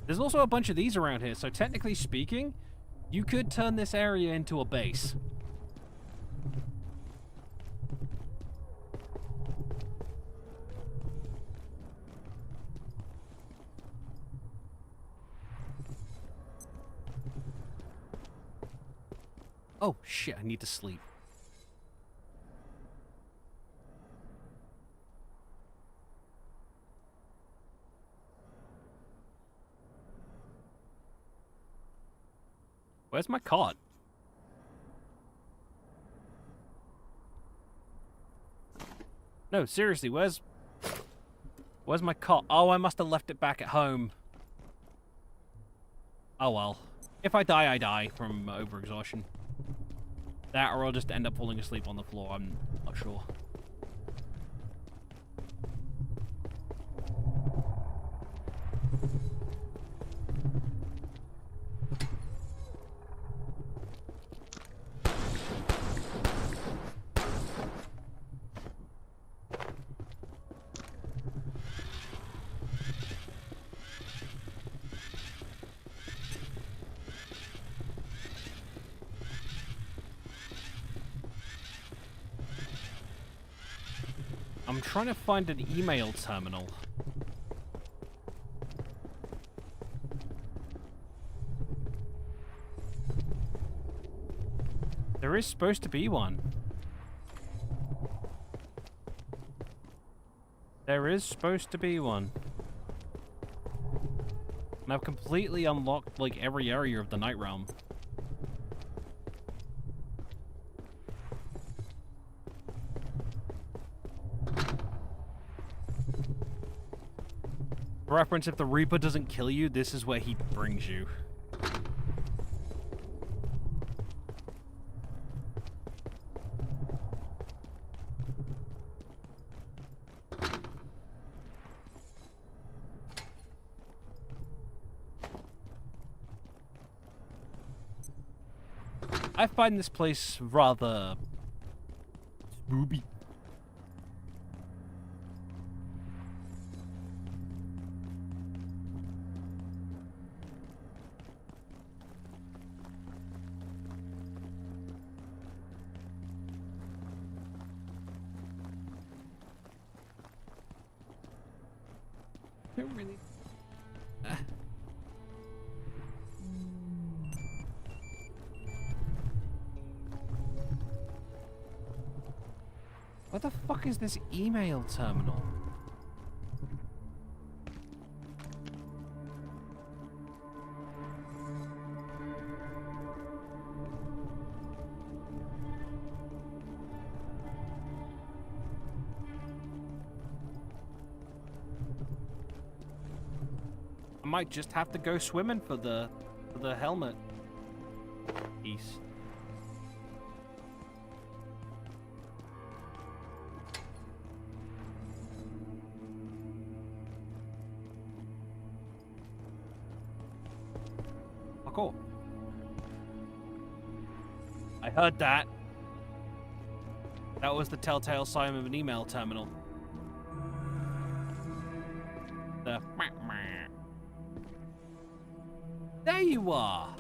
There's also a bunch of these around here, so technically speaking, you could turn this area into a base. Oh, shit, I need to sleep. Where's my cot? No, seriously, where's my cot? Oh, I must have left it back at home. Oh well. If I die, I die from overexhaustion. That, or I'll just end up falling asleep on the floor. I'm not sure. I'm trying to find an email terminal. There is supposed to be one. There is supposed to be one. And I've completely unlocked, like, every area of the Night Realm. For reference, if the Reaper doesn't kill you, this is where he brings you. I find this place rather spooky. Really? What the fuck is this email terminal? I might just have to go swimming for the helmet piece. Oh, cool. I heard that. That was the telltale sign of an email terminal. The There you are!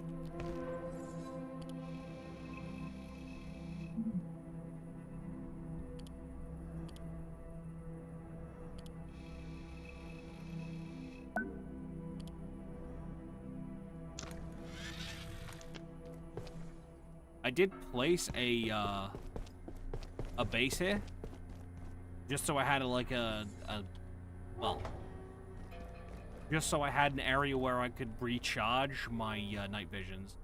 I did place a base here, just so I had well, just so I had an area where I could recharge my night visions.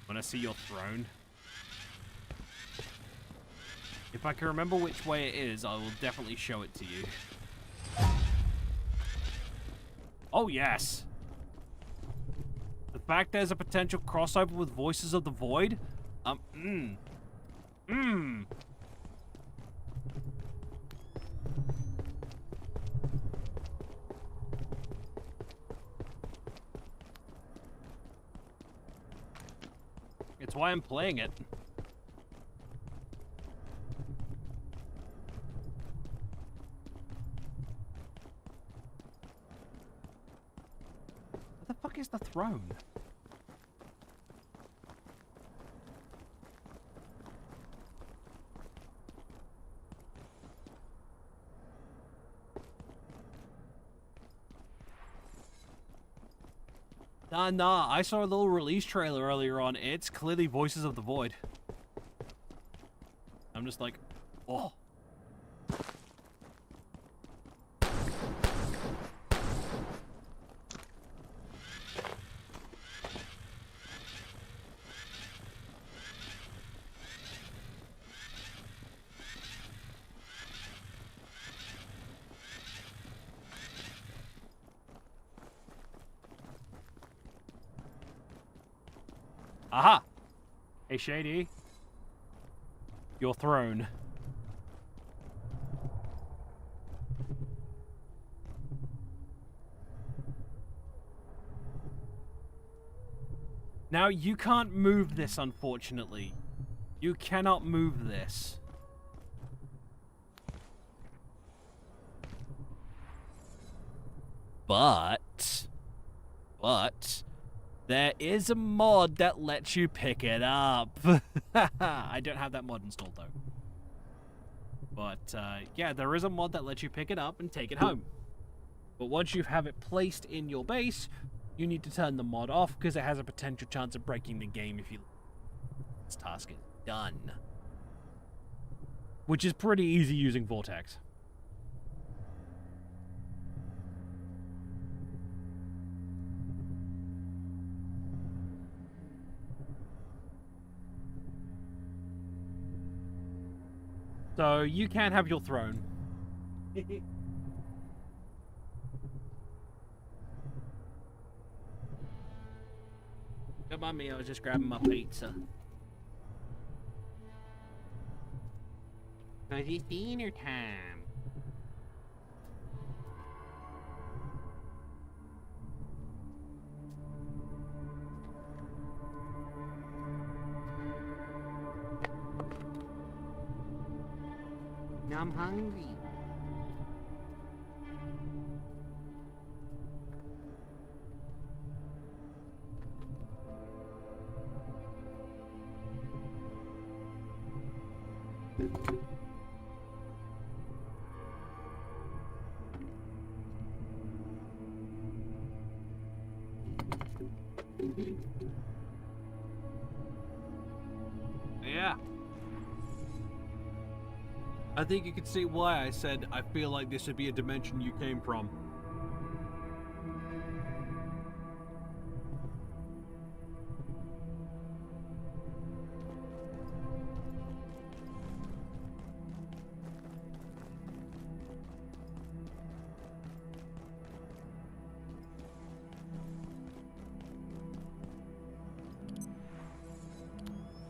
Wanna see your throne? If I can remember which way it is, I will definitely show it to you. Oh, yes! The fact there's a potential crossover with Voices of the Void? That's why I'm playing it. What the fuck is the throne? Nah, I saw a little release trailer earlier on. It's clearly Voices of the Void. I'm just like, oh. Aha! Hey, Shady. Your throne. Now, you can't move this, unfortunately. You cannot move this. But... there is a mod that lets you pick it up. I don't have that mod installed, though. But, yeah, there is a mod that lets you pick it up and take it home. But once you have it placed in your base, you need to turn the mod off because it has a potential chance of breaking the game if you... This task is done. Which is pretty easy using Vortex. So, you can have your throne. Don't mind me, I was just grabbing my pizza. Cause it's dinner time. Now I'm hungry. Yeah. I think you can see why I said I feel like this would be a dimension you came from.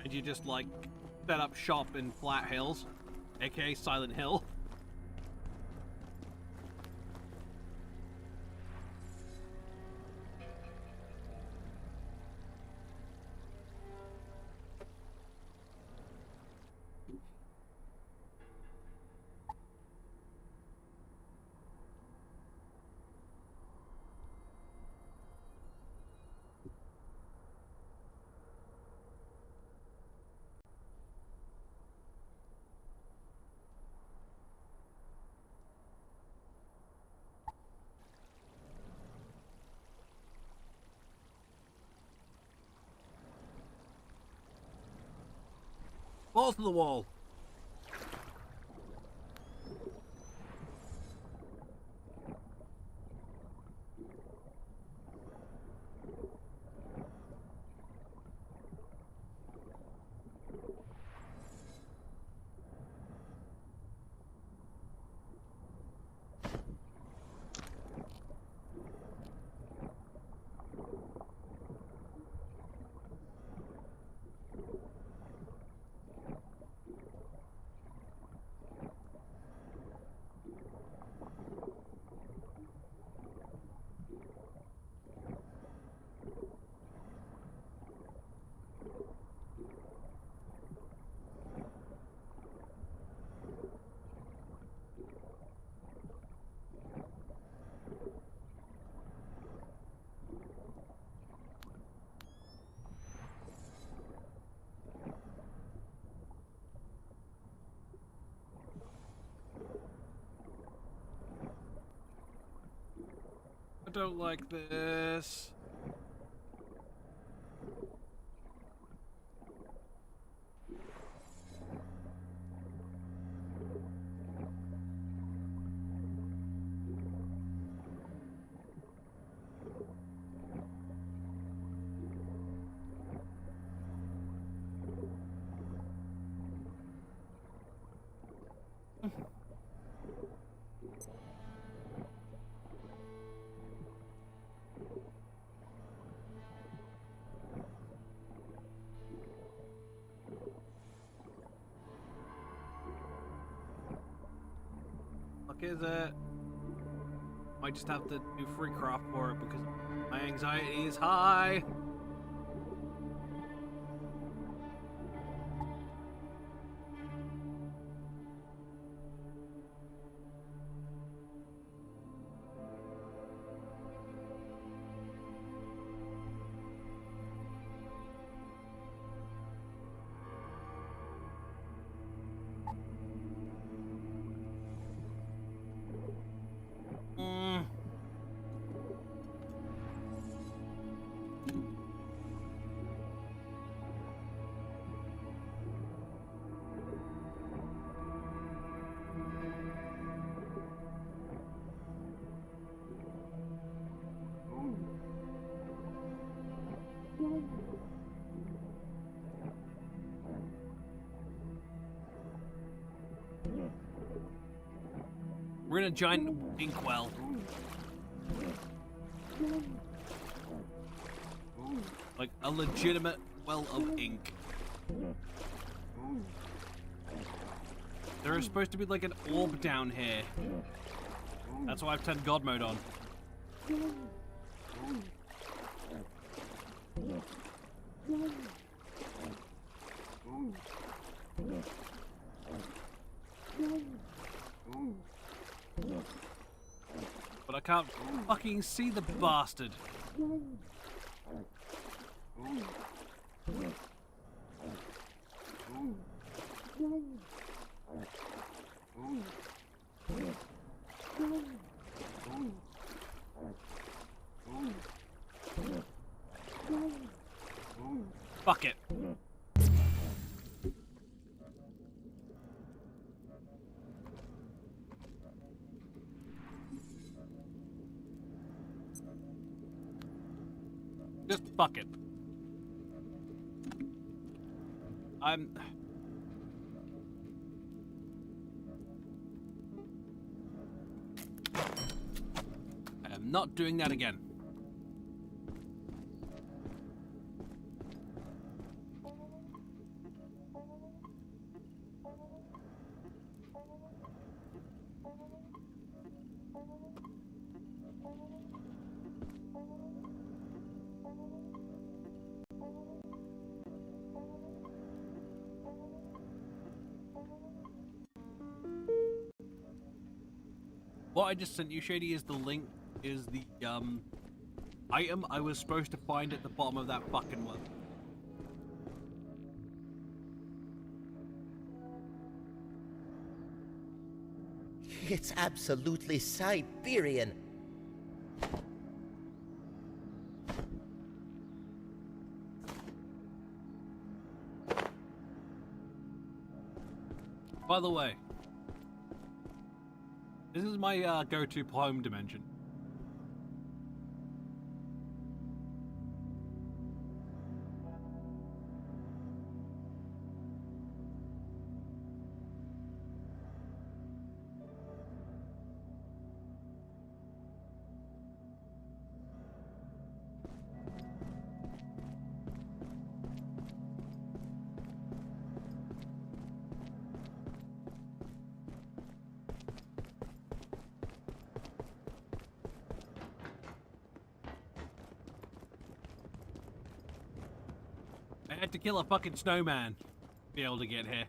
And you just like set up shop in Flat Hills, aka Silent Hill. Balls to the wall. don't like this. Fuck is it? Might just have to do free craft for it because my anxiety is high. We're in a giant ink well. Like a legitimate well of ink. There is supposed to be like an orb down here. That's why I've turned God mode on. But I can't fucking see the bastard. Fuck it. Just fuck it. I am not doing that again. What I just sent you, Shady, is the link, is the, item I was supposed to find at the bottom of that fucking one. It's absolutely Siberian. By the way, this is my go-to home dimension. I had to kill a fucking snowman to be able to get here.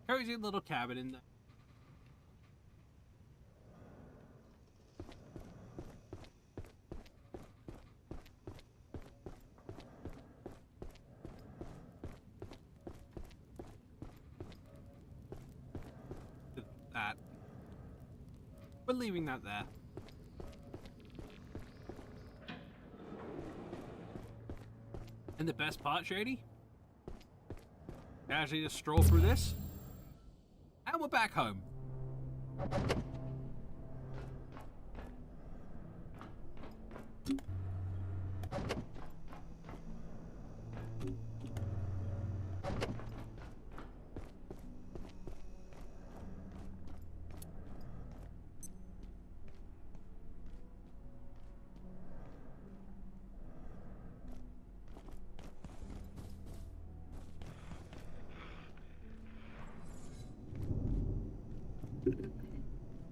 Cozy little cabin in there. That. We're leaving that there. And the best part, Shady? Casually just stroll through this. And we're back home.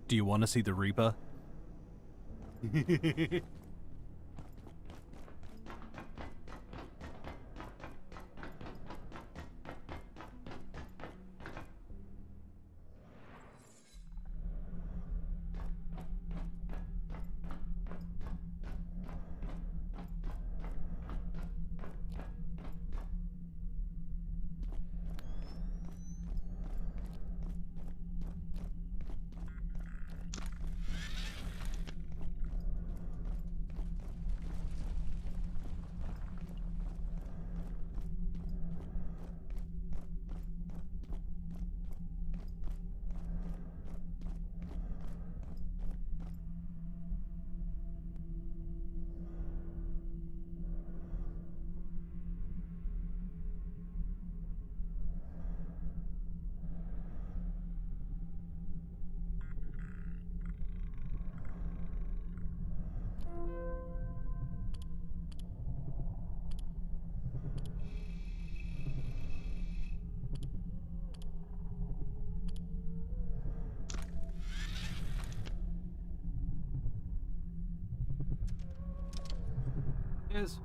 Do you want to see the Reaper? Yes.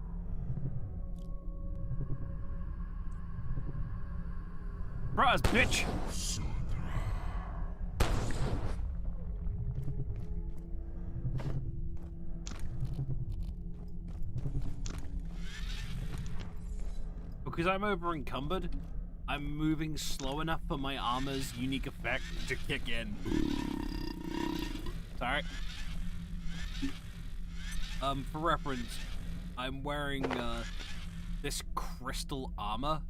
Surprise, bitch! Because I'm over encumbered, I'm moving slow enough for my armor's unique effect to kick in. Sorry. For reference, I'm wearing this crystal armor,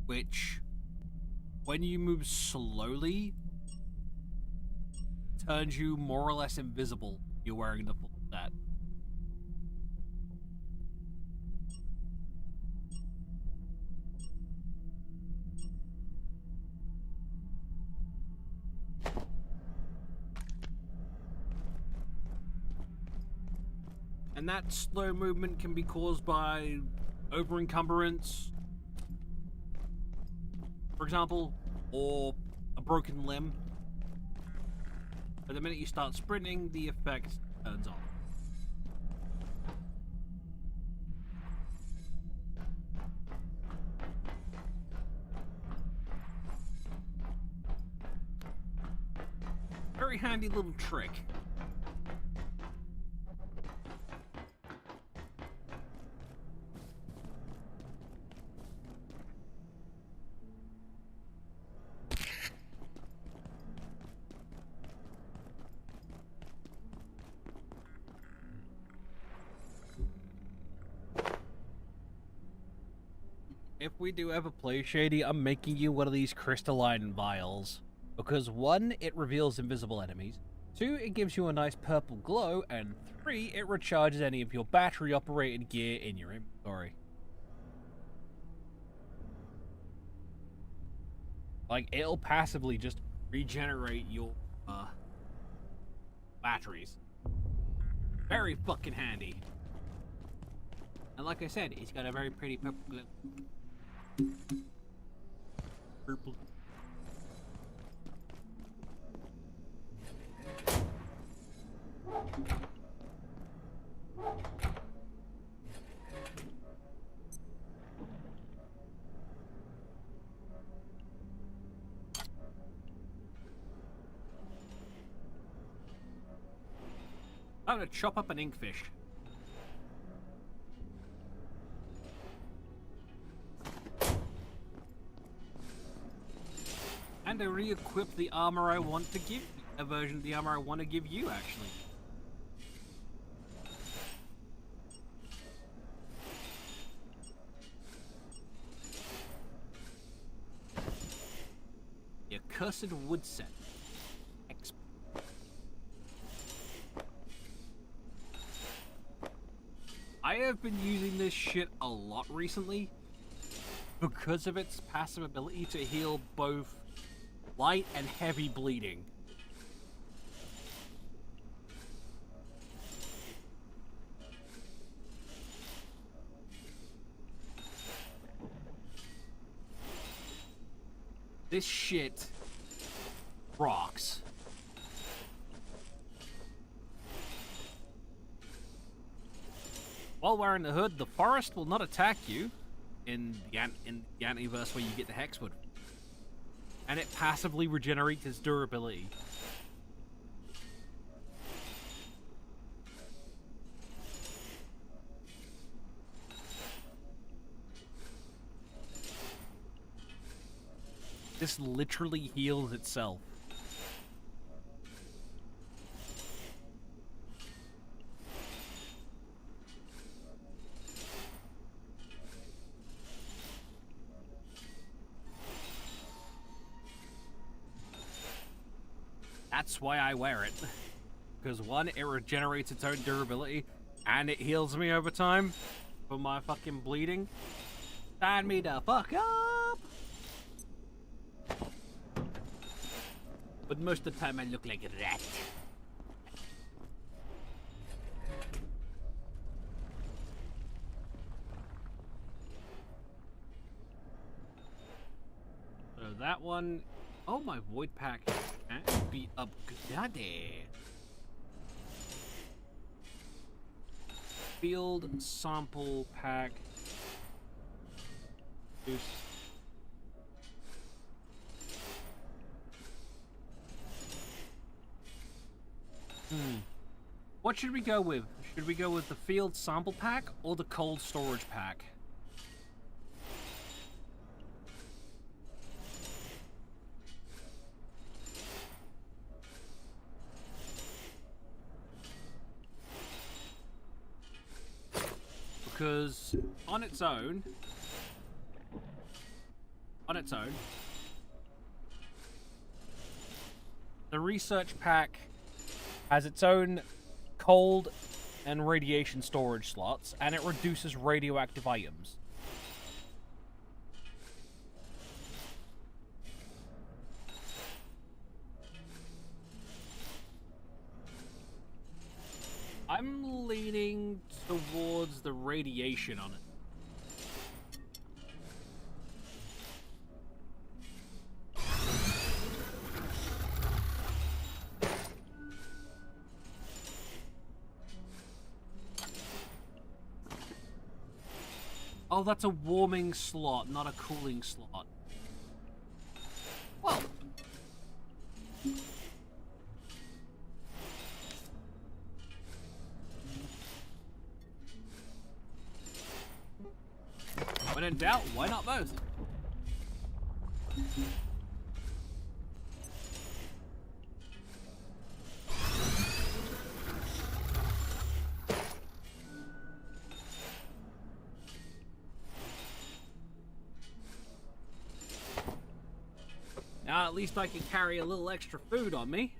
which, when you move slowly, turns you more or less invisible. You're wearing the full set. And that slow movement can be caused by over encumbrance, for example, or a broken limb. But the minute you start sprinting, the effect turns off. Very handy little trick. If we do ever play Shady, I'm making you one of these crystalline vials. Because 1, it reveals invisible enemies. 2, it gives you a nice purple glow. And 3, it recharges any of your battery-operated gear in your inventory. Like, it'll passively just regenerate your, batteries. Very fucking handy. And like I said, it's got a very pretty purple glow. Purple. Time to chop up an inkfish. And to re-equip the armor I want to give, a version of the armor I want to give you, actually. The accursed wood set. I have been using this shit a lot recently because of its passive ability to heal both light and heavy bleeding. This shit rocks. While wearing the hood, the forest will not attack you in the Antiverse where you get the Hexwood. And it passively regenerates its durability. This literally heals itself. That's why I wear it. Because one, it regenerates its own durability, and it heals me over time for my fucking bleeding. Sign me the fuck up! But most of the time I look like a rat. So that one... Oh, my void pack can't be upgraded. Field sample pack. Oops. What should we go with? Should we go with the field sample pack or the cold storage pack? Because on its own, the research pack has its own cold and radiation storage slots, and it reduces radioactive items. I'm leaning towards the radiation on it. Oh, that's a warming slot, not a cooling slot. Well. When in doubt, why not both? Now at least I can carry a little extra food on me.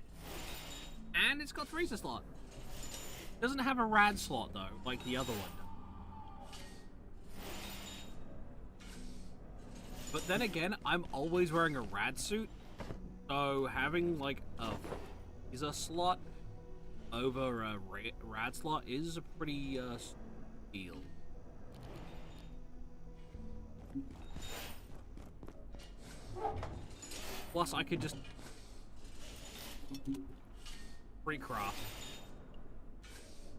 And it's got freezer slot. Doesn't have a rad slot though, like the other one. But then again, I'm always wearing a rad suit, so having like a freezer slot over a rad slot is a pretty deal. Plus, I could just recraft.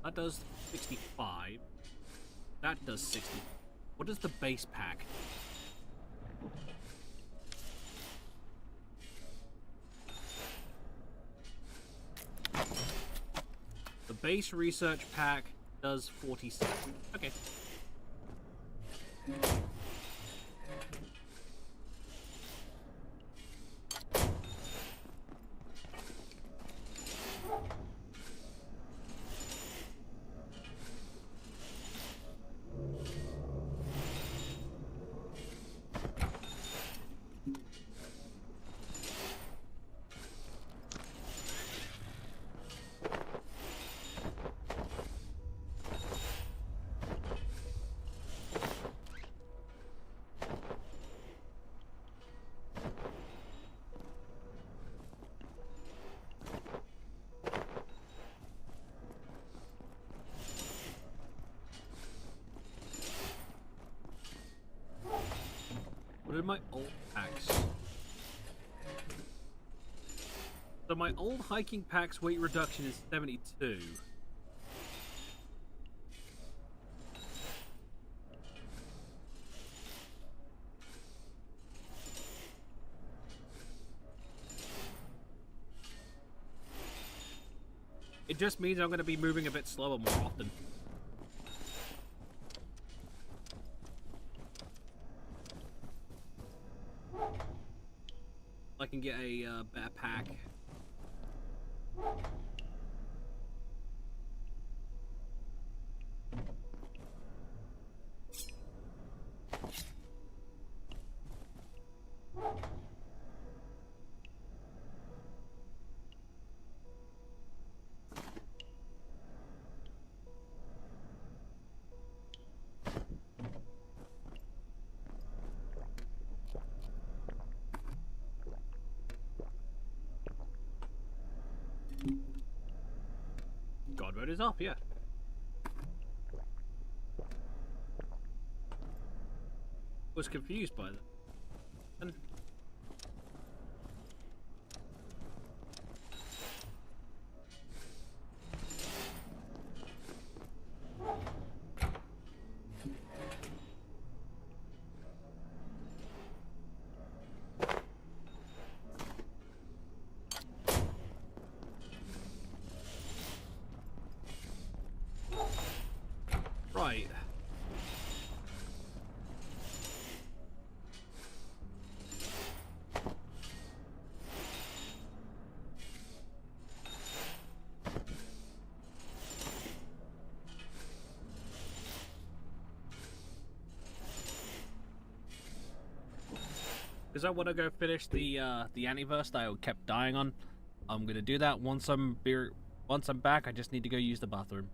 That does 65. That does 60. What does the base pack? The base research pack does 47. Okay. What are my old packs? So my old hiking pack's weight reduction is 72. It just means I'm going to be moving a bit slower more often. I can get a better pack. God mode is off, yeah. Was confused by that. And right. Because I want to go finish the antiverse that I kept dying on. I'm gonna do that once I'm back. I just need to go use the bathroom.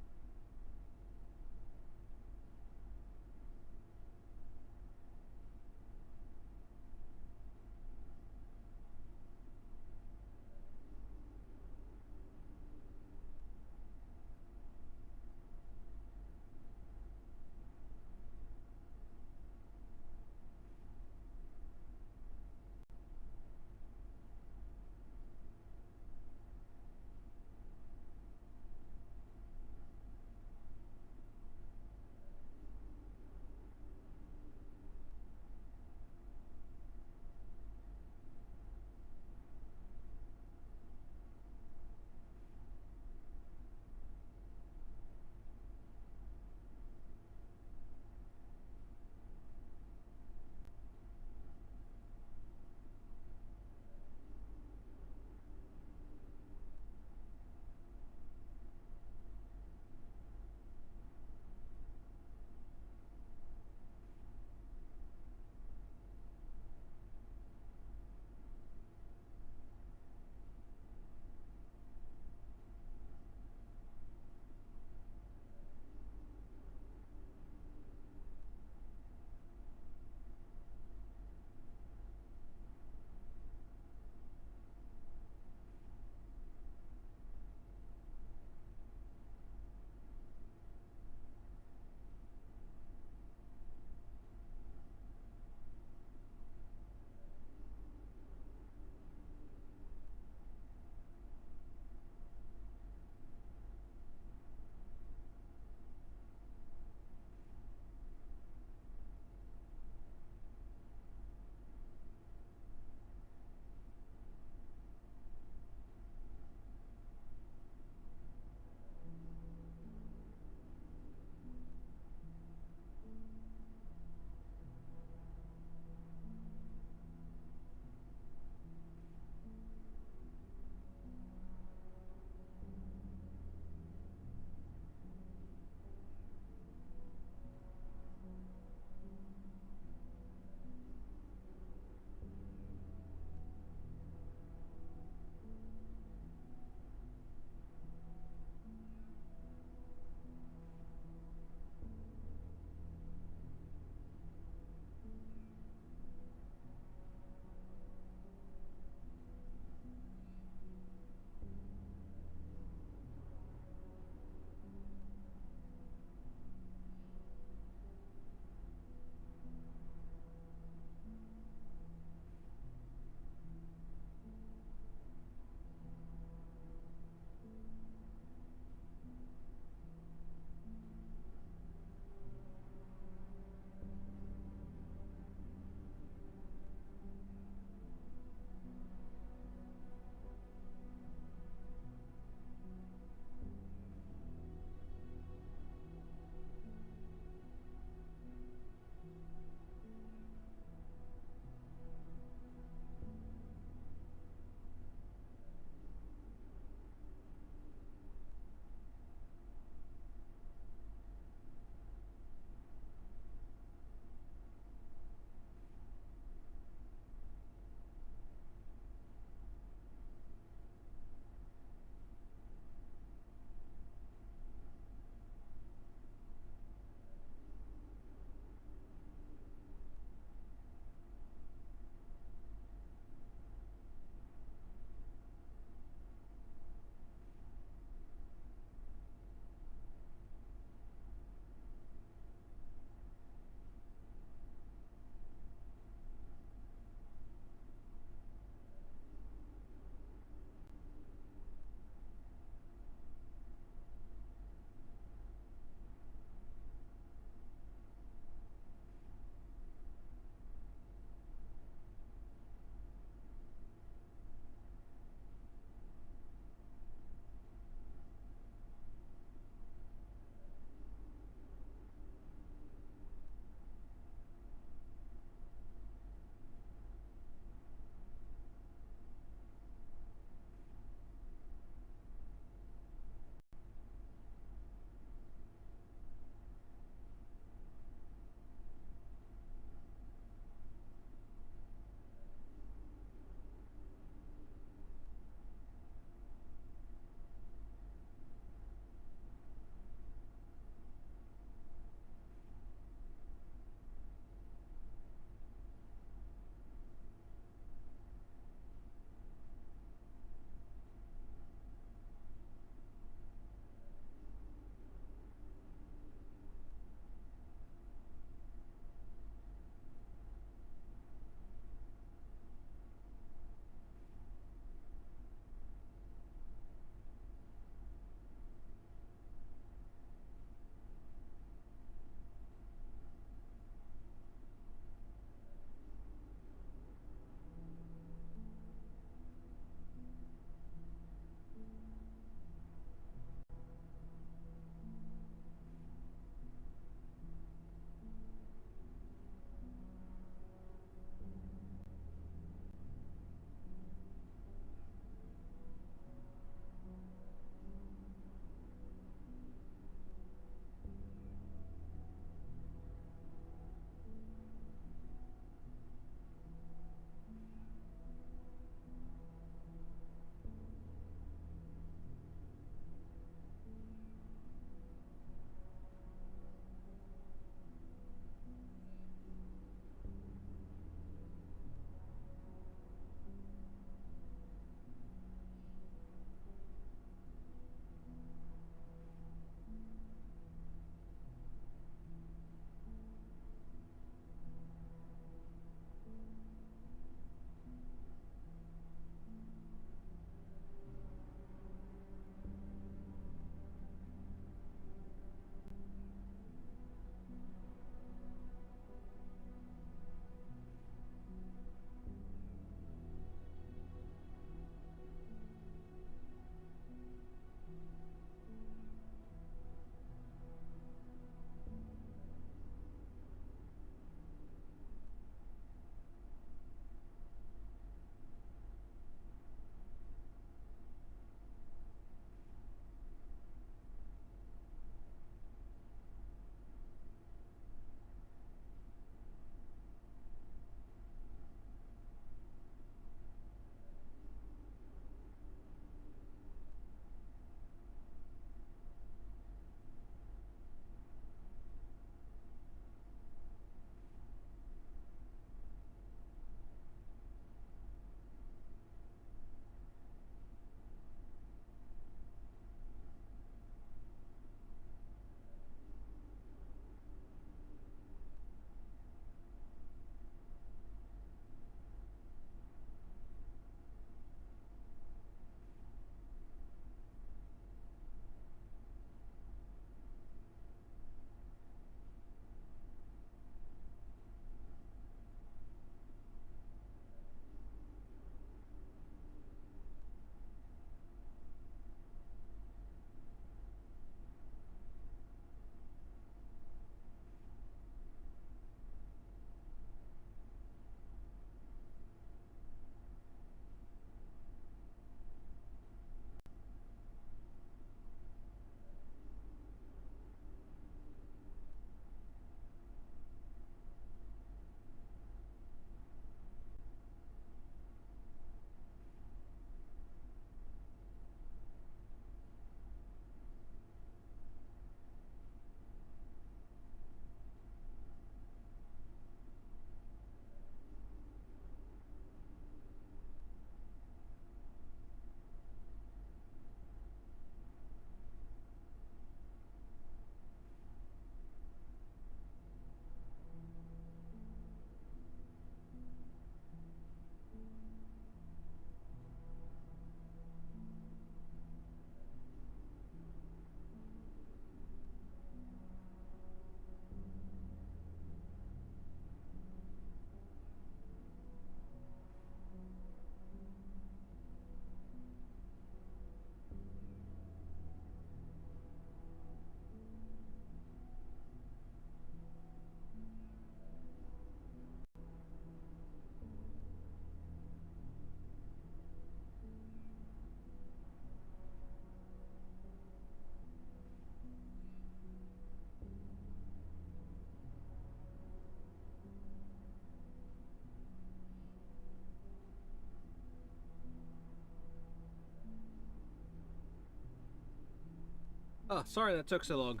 Oh, sorry that took so long.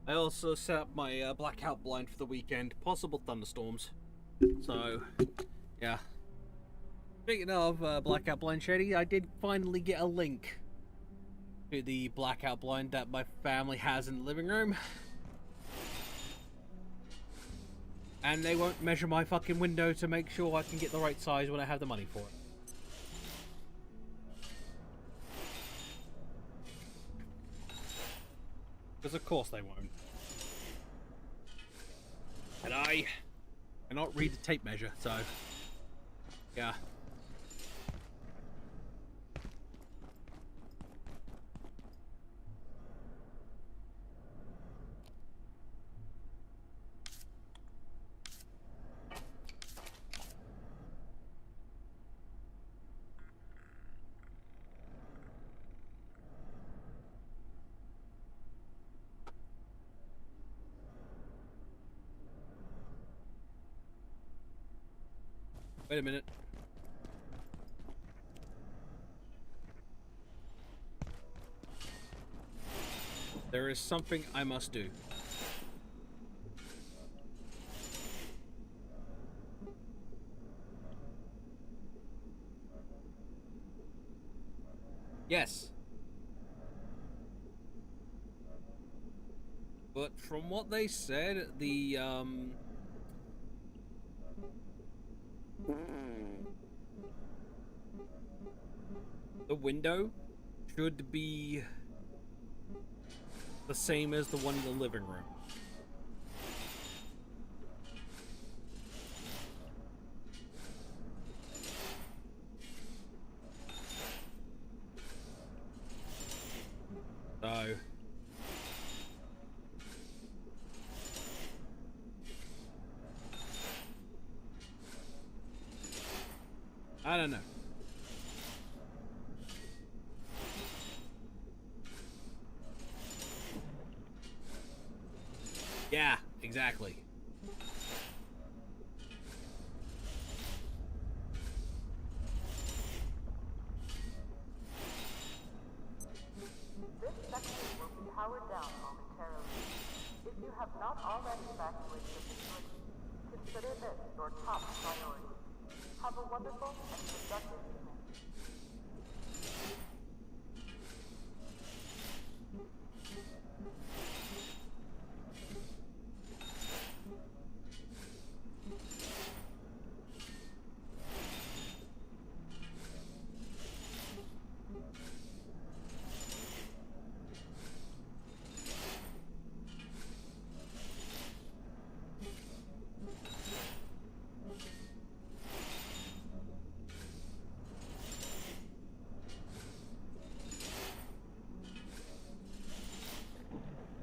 I also set up my blackout blind for the weekend. Possible thunderstorms. So, yeah. Speaking of blackout blind, Shady, I did finally get a link to the blackout blind that my family has in the living room. And they won't measure my fucking window to make sure I can get the right size when I have the money for it. Because of course they won't. And I cannot read the tape measure, so yeah. Wait a minute. There is something I must do. Yes. But from what they said, the window should be the same as the one in the living room. So I don't know. Yeah, exactly. This section will be powered down momentarily. If you have not already evacuated the facility, consider this your top priority. Have a wonderful and productive evening.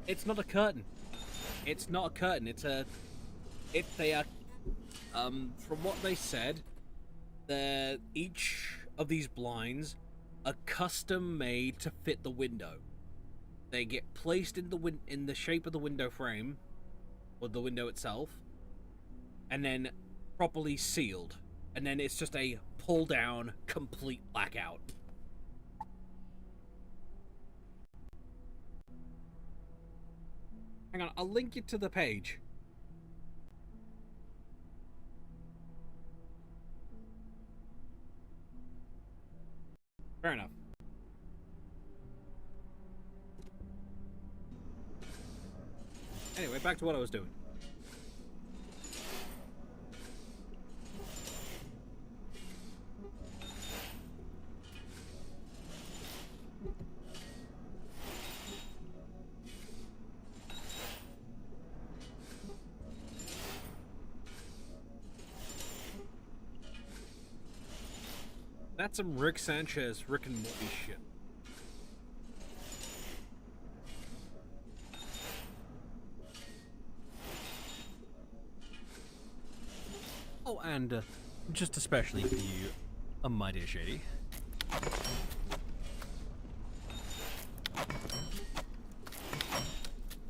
It's not a curtain. It's not a curtain. They are, from what they said, each of these blinds are custom made to fit the window. They get placed in the shape of the window frame, or the window itself, and then properly sealed. And then it's just a pull down, complete blackout. Hang on, I'll link you to the page. Fair enough. Anyway, back to what I was doing. That's some Rick Sanchez, Rick and Morty shit. Oh, and just especially for you, my dear Shady.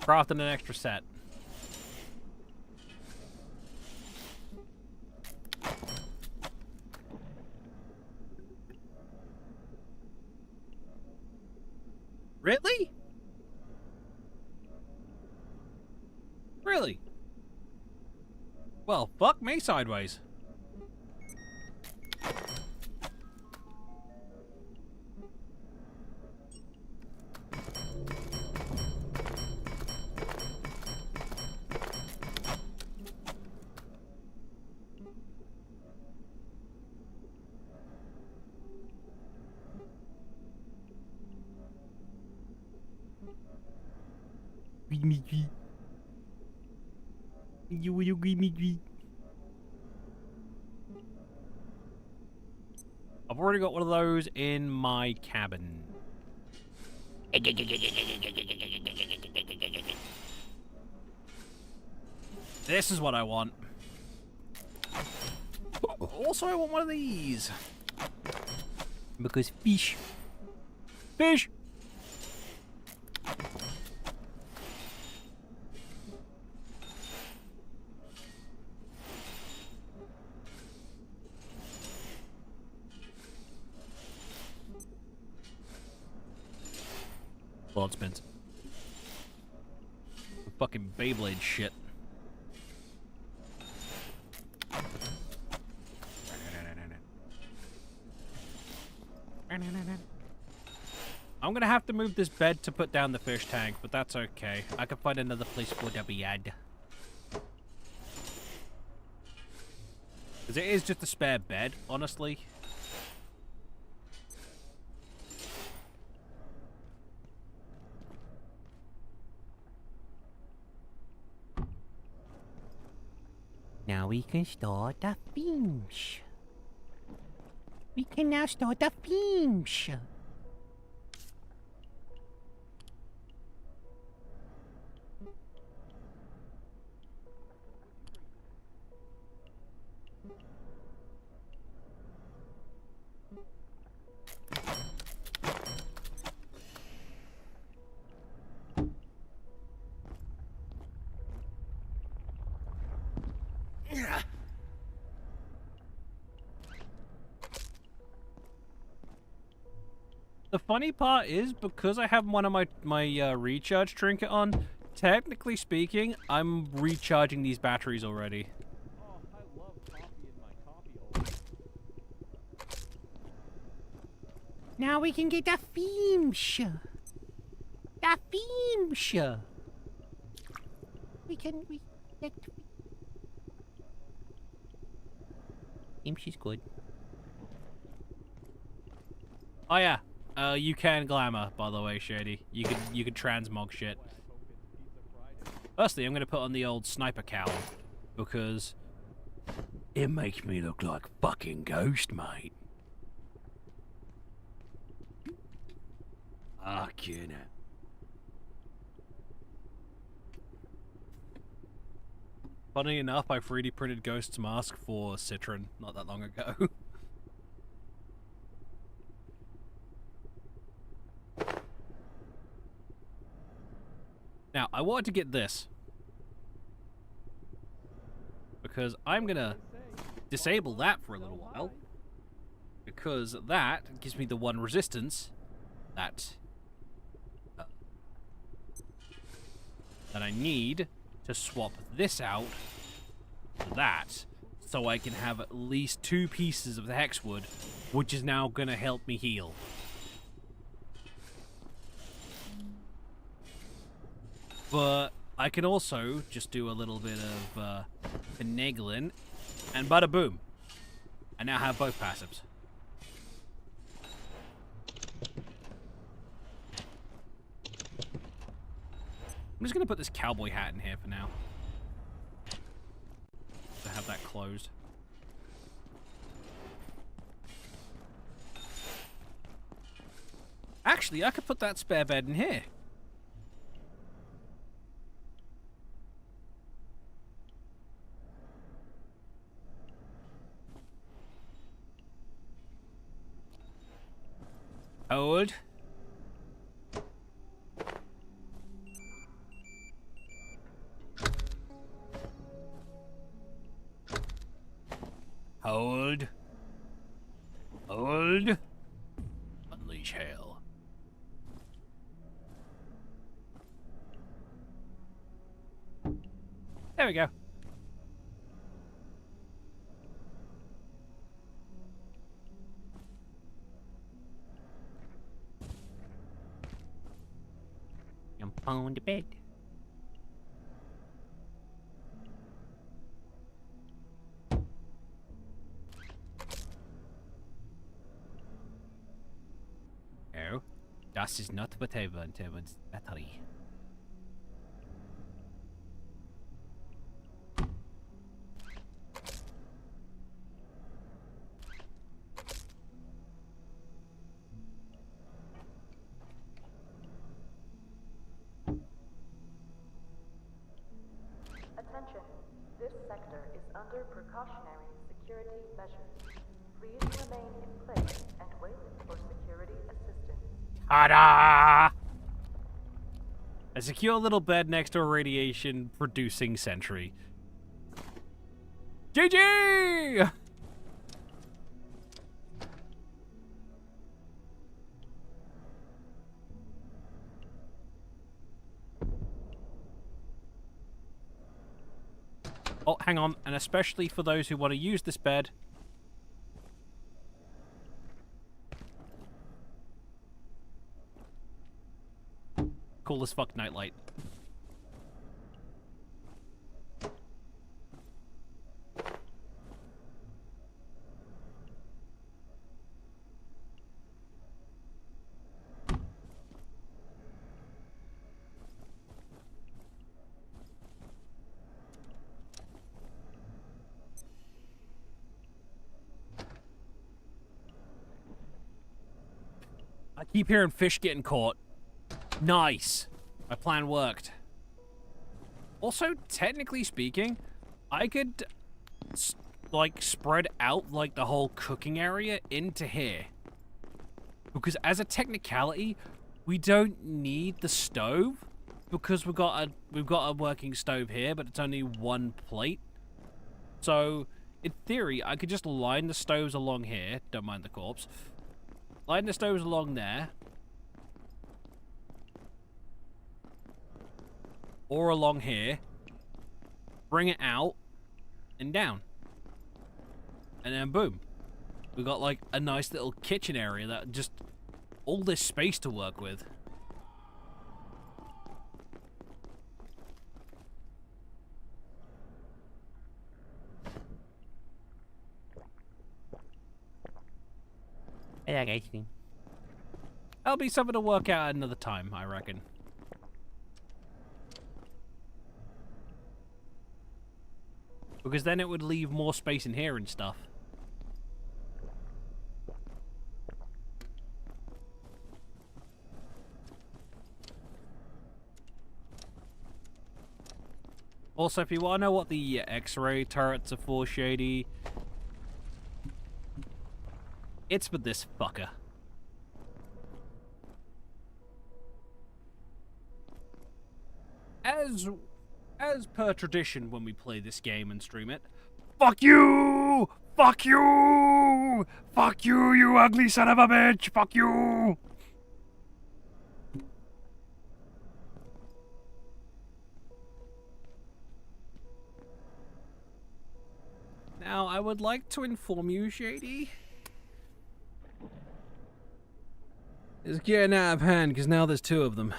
Crafting an extra set. Really? Really? Well, fuck me sideways. I've already got one of those in my cabin. This is what I want. Also, I want one of these. Because fish. Fish! Blood spins. Fucking Beyblade shit. I'm gonna have to move this bed to put down the fish tank, but that's okay. I can find another place for the bed. Because it is just a spare bed, honestly. Now we can start the films. We can now start the films. The funny part is, because I have one of my recharge trinket on, technically speaking, I'm recharging these batteries already. Oh, I love coffee in my coffee holder. Now we can get the films. The films. We get... Films is good. Oh yeah, you can glamour, by the way, Shady. You can transmog shit. Firstly, I'm gonna put on the old sniper cowl because it makes me look like fucking Ghost, mate. Fucking it. Funny enough, I 3D printed Ghost's mask for Citron not that long ago. Now, I wanted to get this. Because I'm gonna disable that for a little while. Because that gives me the one resistance that I need to swap this out for that, so I can have at least 2 pieces of the hexwood, which is now gonna help me heal. But I can also just do a little bit of finagling, and bada boom, I now have both passives. I'm just gonna put this cowboy hat in here for now. To have that closed. Actually, I could put that spare bed in here. Hold. Hold. Hold. Unleash hell. There we go. Jump on the bed. Oh, das ist not what I want. I want battery. Attention. This sector is under precautionary security measures. Please remain in place and wait for security assistance. Ta-da! A secure little bed next to a radiation-producing sentry. GG! Oh, hang on. And especially for those who want to use this bed. Cool as fuck nightlight. I keep hearing fish getting caught. Nice. My plan worked. Also, technically speaking, I could, like, spread out, like, the whole cooking area into here. Because as a technicality, we don't need the stove. Because we've got a working stove here, but it's only one plate. So, in theory, I could just line the stoves along here. Don't mind the corpse. Line the stoves along there. Or along here. Bring it out. And down. And then boom. We've got like a nice little kitchen area that just... all this space to work with. I like ice cream. That'll be something to work out another time, I reckon. Because then it would leave more space in here and stuff. Also, if you want to know what the X-ray turrets are for, Shady, it's with this fucker. As per tradition when we play this game and stream it, fuck you! Fuck you! Fuck you, you ugly son of a bitch! Fuck you! Now, I would like to inform you, Shady. It's getting out of hand because now there's two of them.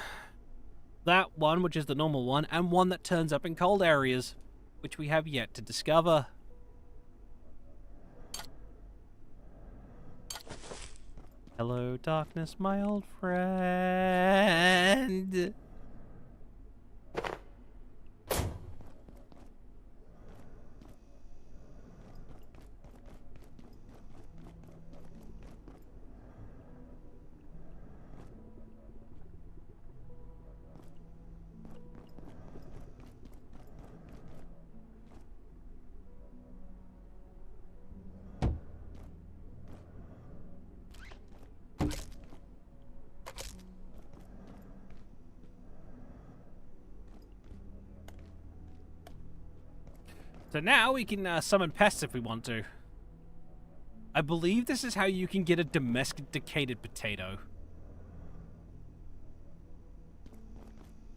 That one, which is the normal one, and one that turns up in cold areas, which we have yet to discover. Hello, darkness, my old friend. So now we can summon pests if we want to. I believe this is how you can get a domesticated potato.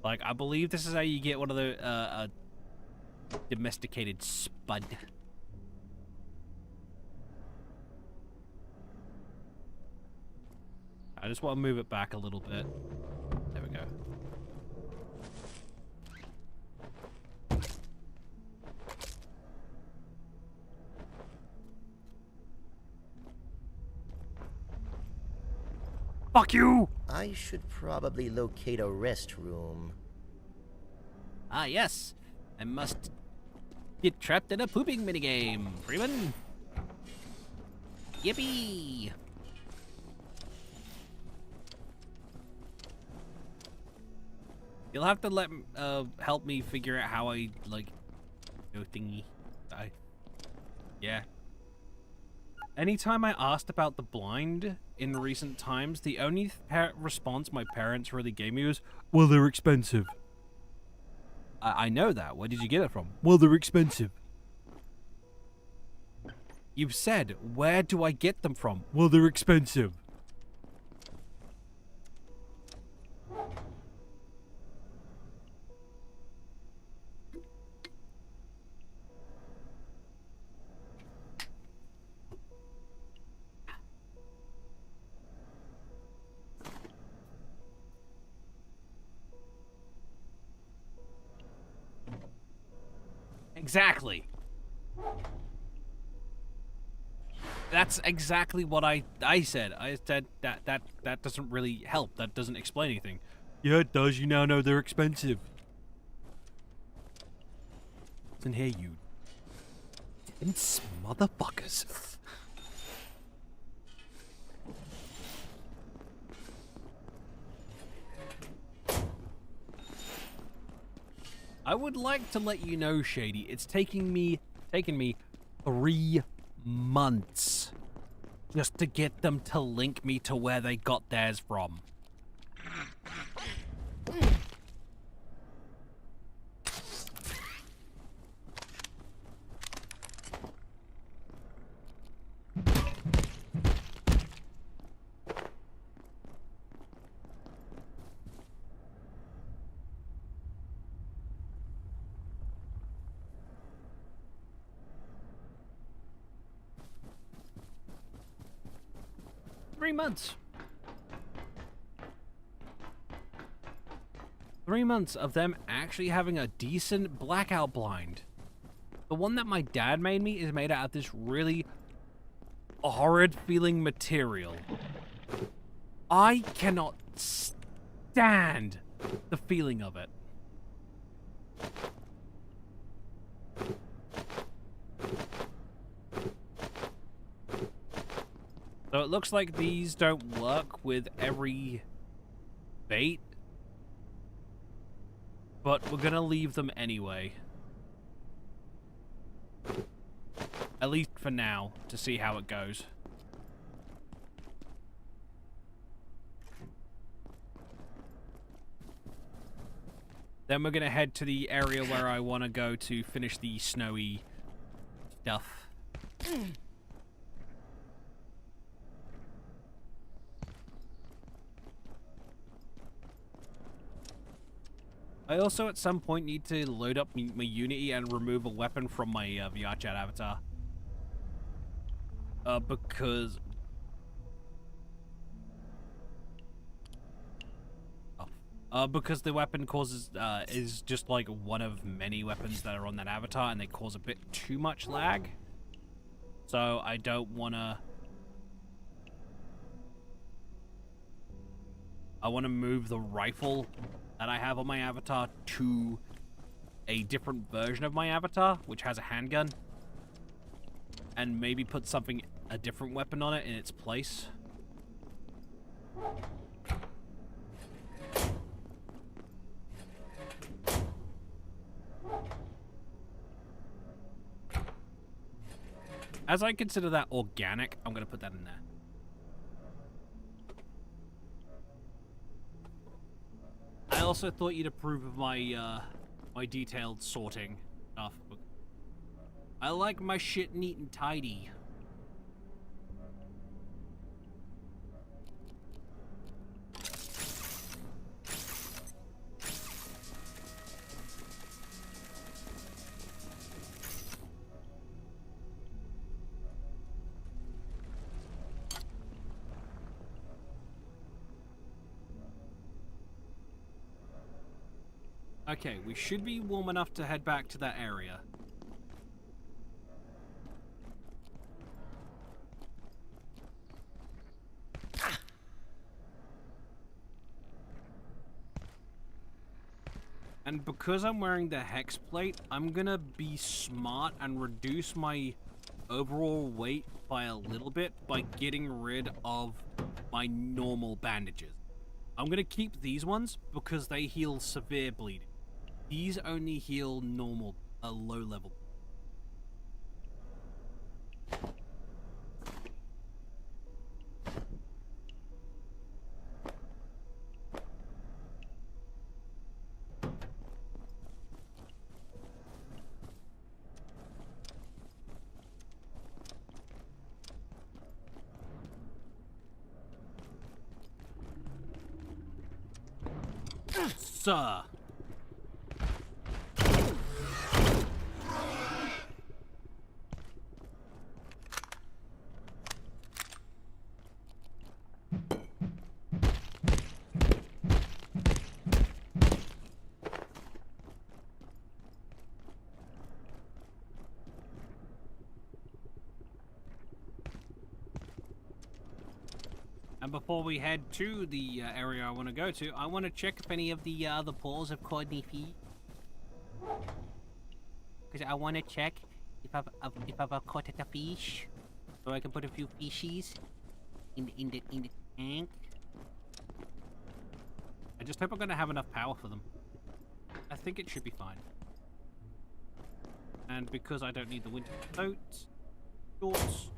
Like, I believe this is how you get one of the, domesticated spud. I just want to move it back a little bit. There we go. Fuck you! I should probably locate a restroom. Ah, yes. I must get trapped in a pooping minigame, Freeman. Yippee! You'll have to help me figure out how I, like, go thingy. Yeah. Anytime I asked about the blind in recent times, the only response my parents really gave me was, well, they're expensive. I know that. Where did you get it from? Well, they're expensive. You've said, where do I get them from? Well, they're expensive. Exactly. That's exactly what I said. I said that doesn't really help. That doesn't explain anything. Yeah, it does. You now know they're expensive. Listen here, you dense motherfuckers. I would like to let you know, Shady, it's taken me 3 months just to get them to link me to where they got theirs from. Months. 3 months of them actually having a decent blackout blind. The one that my dad made me is made out of this really horrid feeling material. I cannot stand the feeling of it. So it looks like these don't work with every bait, but we're gonna leave them anyway. At least for now, to see how it goes. Then we're gonna head to the area where I want to go to finish the snowy stuff. I also, at some point, need to load up my Unity and remove a weapon from my VR chat avatar. Because... because the weapon causes, is just like one of many weapons that are on that avatar, and they cause a bit too much lag. So I don't wanna... I wanna move the rifle that I have on my avatar to a different version of my avatar, which has a handgun, and maybe put a different weapon on it in its place. As I consider that organic, I'm gonna put that in there. I also thought you'd approve of my, my detailed sorting stuff. I like my shit neat and tidy. Okay, we should be warm enough to head back to that area. And because I'm wearing the hex plate, I'm gonna be smart and reduce my overall weight by a little bit by getting rid of my normal bandages. I'm gonna keep these ones because they heal severe bleeding. These only heal normal, low level. Sir. And before we head to the area I want to go to, I want to check if any of the other pools have caught any fish. Because I want to check if I've caught a fish, so I can put a few fishies in the tank. I just hope I'm gonna have enough power for them. I think it should be fine. And because I don't need the winter coat, shorts.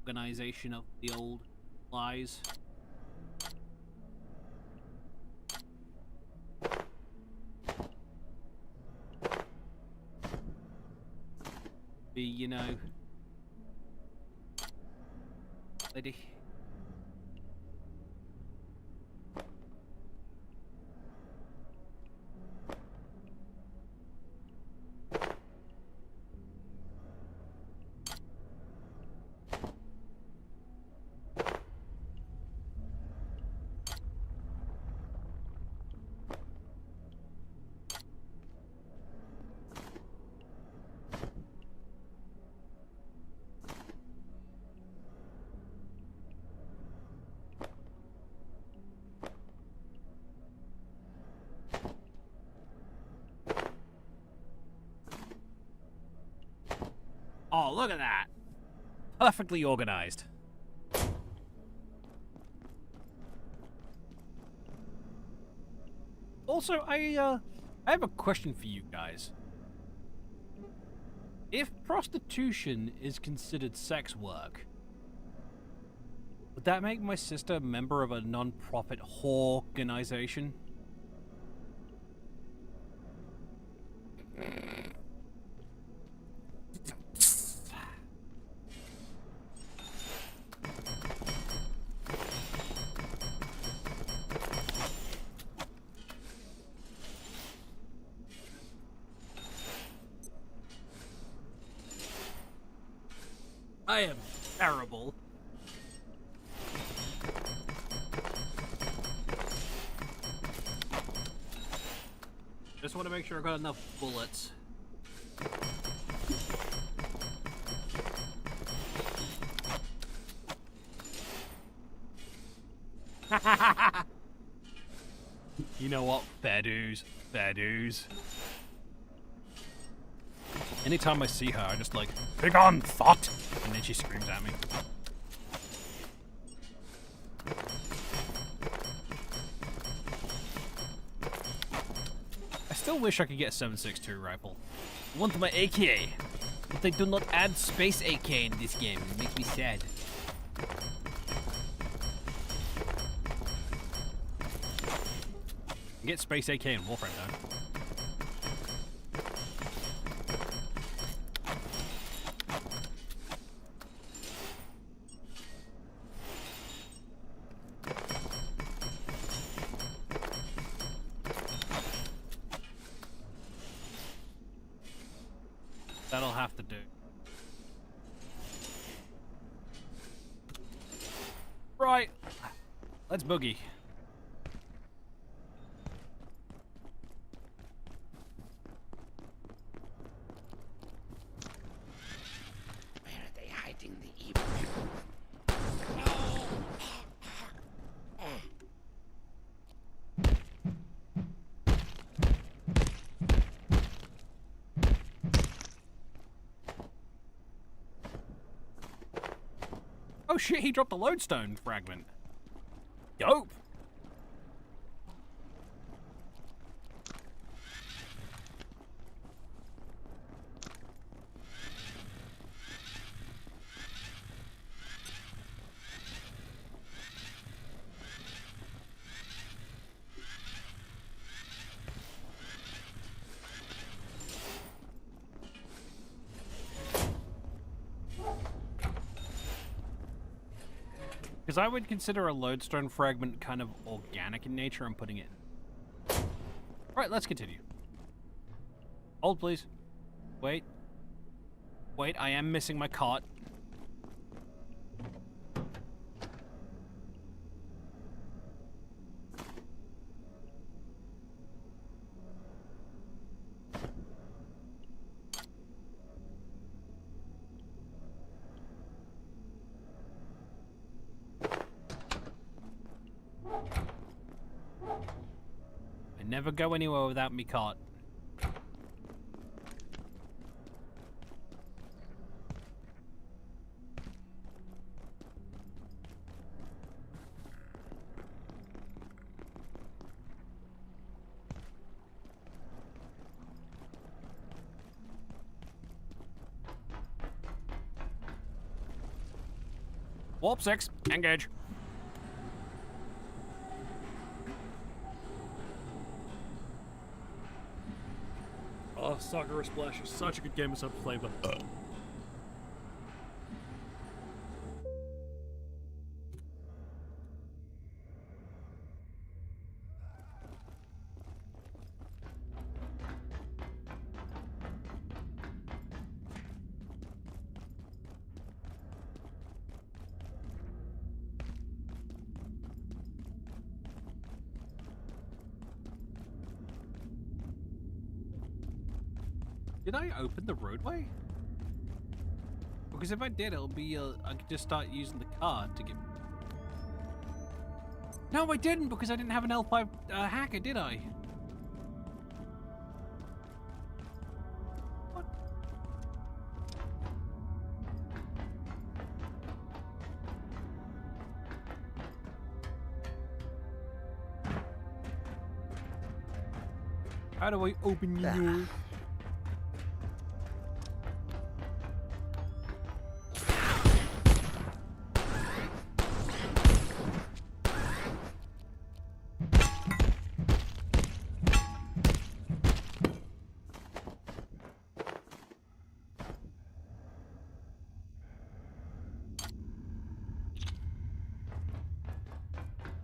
Organization of the old lies. Be, you know, lady. Oh, look at that! Perfectly organized. Also, I have a question for you guys. If prostitution is considered sex work, would that make my sister a member of a non-profit whore organization? I am terrible. Just want to make sure I got enough bullets. You know what? Fair dues. Fair dues. Anytime I see her, I just like, "Big on, thought!" And then she screams at me. I still wish I could get a 7.62 rifle. I want my AK, but they do not add space AK in this game. It makes me sad. Get space AK in Warframe though. That'll have to do. Right. Let's boogie. Where are they hiding the evil? Oh shit, he dropped a lodestone fragment. Dope. Because I would consider a lodestone fragment kind of organic in nature. I'm putting it in. Alright, let's continue. Hold, please. Wait. Wait, I am missing my cart. I never go anywhere without me cart. Warp 6, engage. Oh, Sakura Splash is such a good game of sub flavor. Did I open the roadway? Because if I did, it'll be, I could just start using the card to get... No, I didn't, because I didn't have an L5 hacker, did I? What? How do I open yours?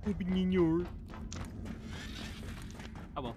Opening yours. Oh well.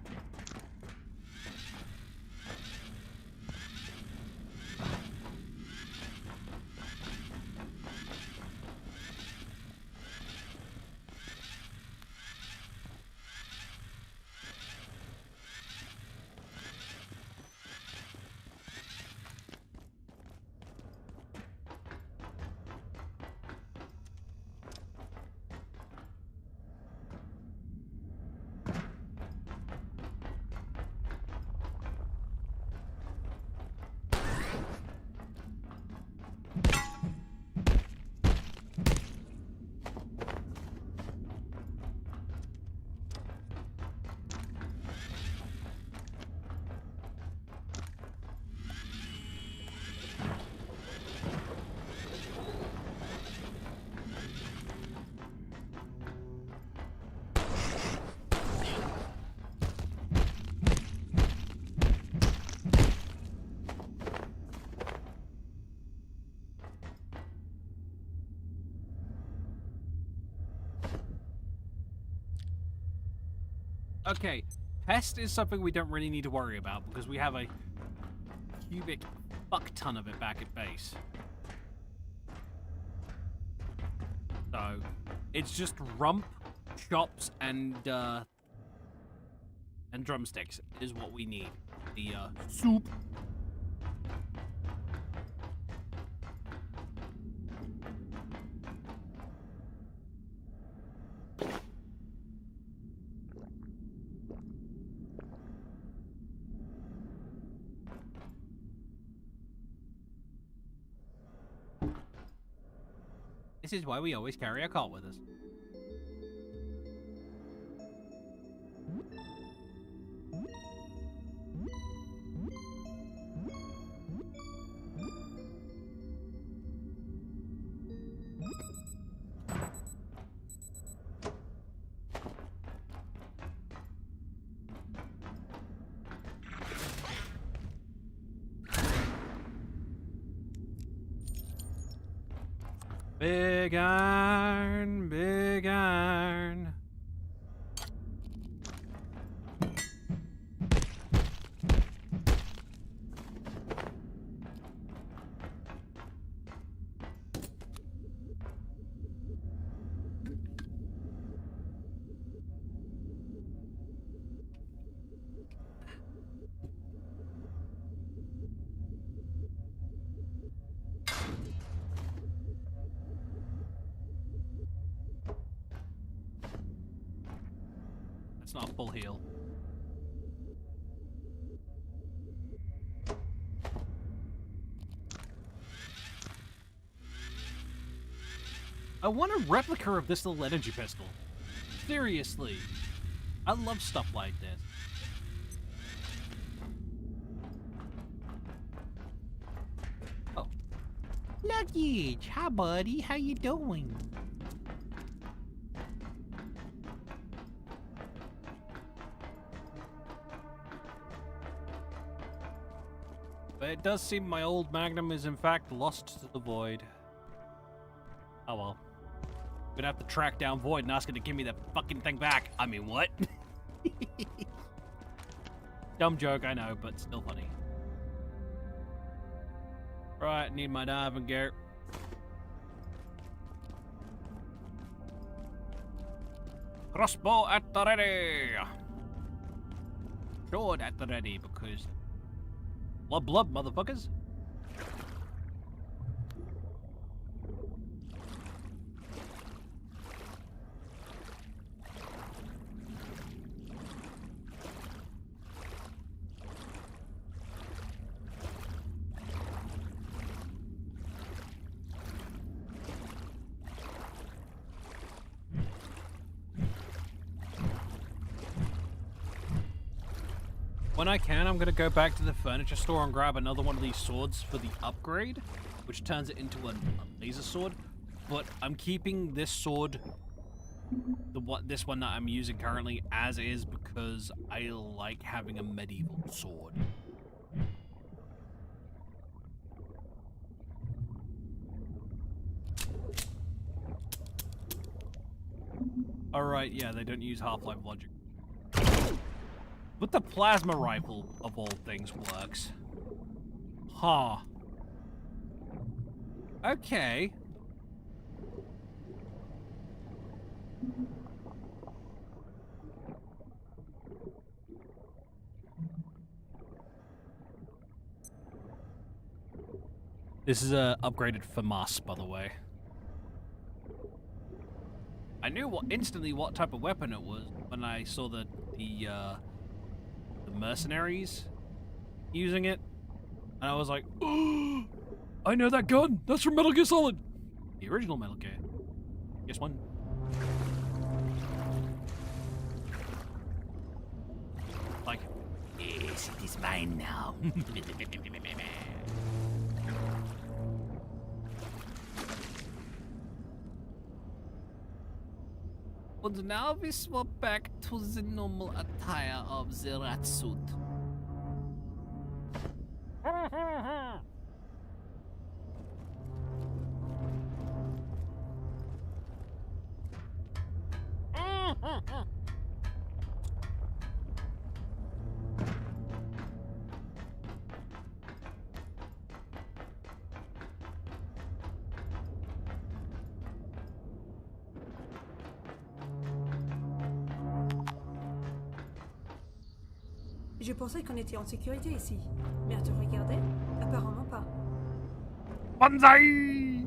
Okay, pest is something we don't really need to worry about because we have a cubic fuck ton of it back at base. So, it's just rump, chops, and drumsticks is what we need. The soup. This is why we always carry a cart with us. Big iron, big iron. That's not a full heal. I want a replica of this little energy pistol. Seriously. I love stuff like this. Oh. Luggage. Hi, buddy. How you doing? But it does seem my old Magnum is in fact lost to the void. Oh well. Gonna have to track down Void and ask him to give me that fucking thing back. I mean, what? Dumb joke, I know, but still funny. Right, need my diving gear. Crossbow at the ready! Sword at the ready, because... Blub, motherfuckers. When I can, I'm going to go back to the furniture store and grab another one of these swords for the upgrade, which turns it into a laser sword. But I'm keeping this sword, this one that I'm using currently, as is because I like having a medieval sword. Alright, yeah, they don't use Half-Life logic. But the plasma rifle, of all things, works. Huh. Okay. This is upgraded FAMAS, by the way. I knew instantly what type of weapon it was when I saw the mercenaries using it, and I was like, oh, I know that gun. That's from Metal Gear Solid, the original Metal Gear. Guess one. Like, yes, it is mine now. And now we swap back to the normal attire of the rat suit. Je pensais qu'on était en sécurité ici. Mais à te regarder, apparemment pas. Banzai!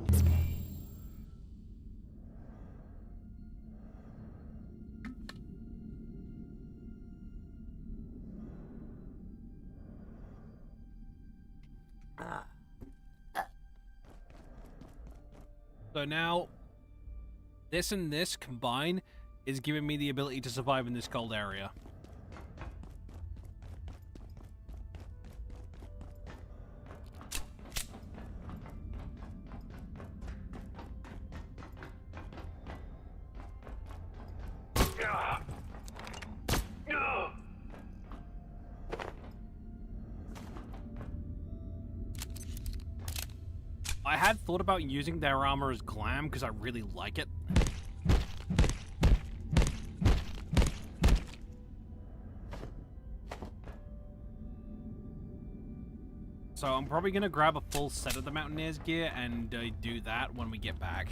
So now, this and this combine is giving me the ability to survive in this cold area. I had thought about using their armor as glam because I really like it. So I'm probably going to grab a full set of the Mountaineer's gear and do that when we get back.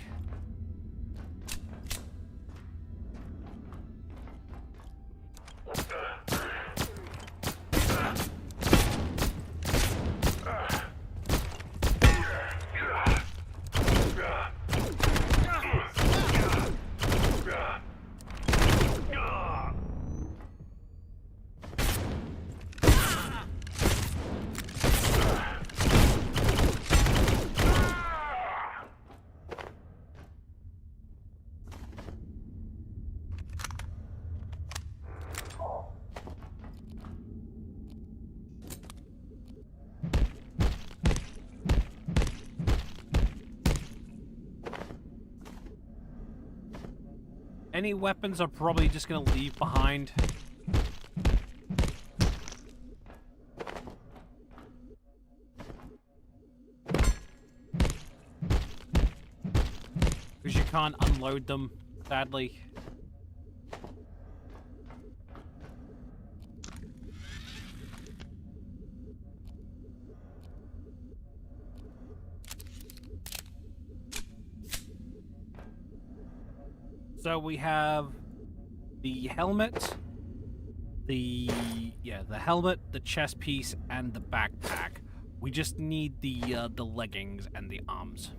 Any weapons are probably just going to leave behind. Because you can't unload them, sadly. So we have the helmet, the helmet, the chest piece, and the backpack. We just need the leggings and the arms.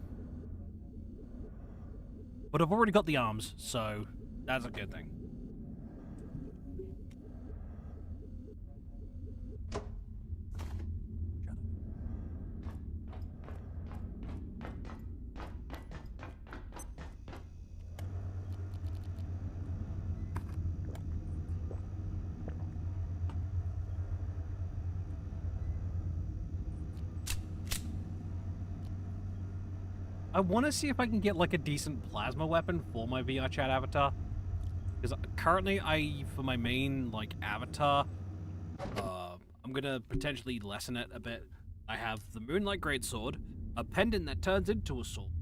But I've already got the arms, so that's a good thing. I want to see if I can get like a decent plasma weapon for my VR chat avatar. Because currently for my main like avatar, I'm gonna potentially lessen it a bit. I have the Moonlight Greatsword, a pendant that turns into a sword,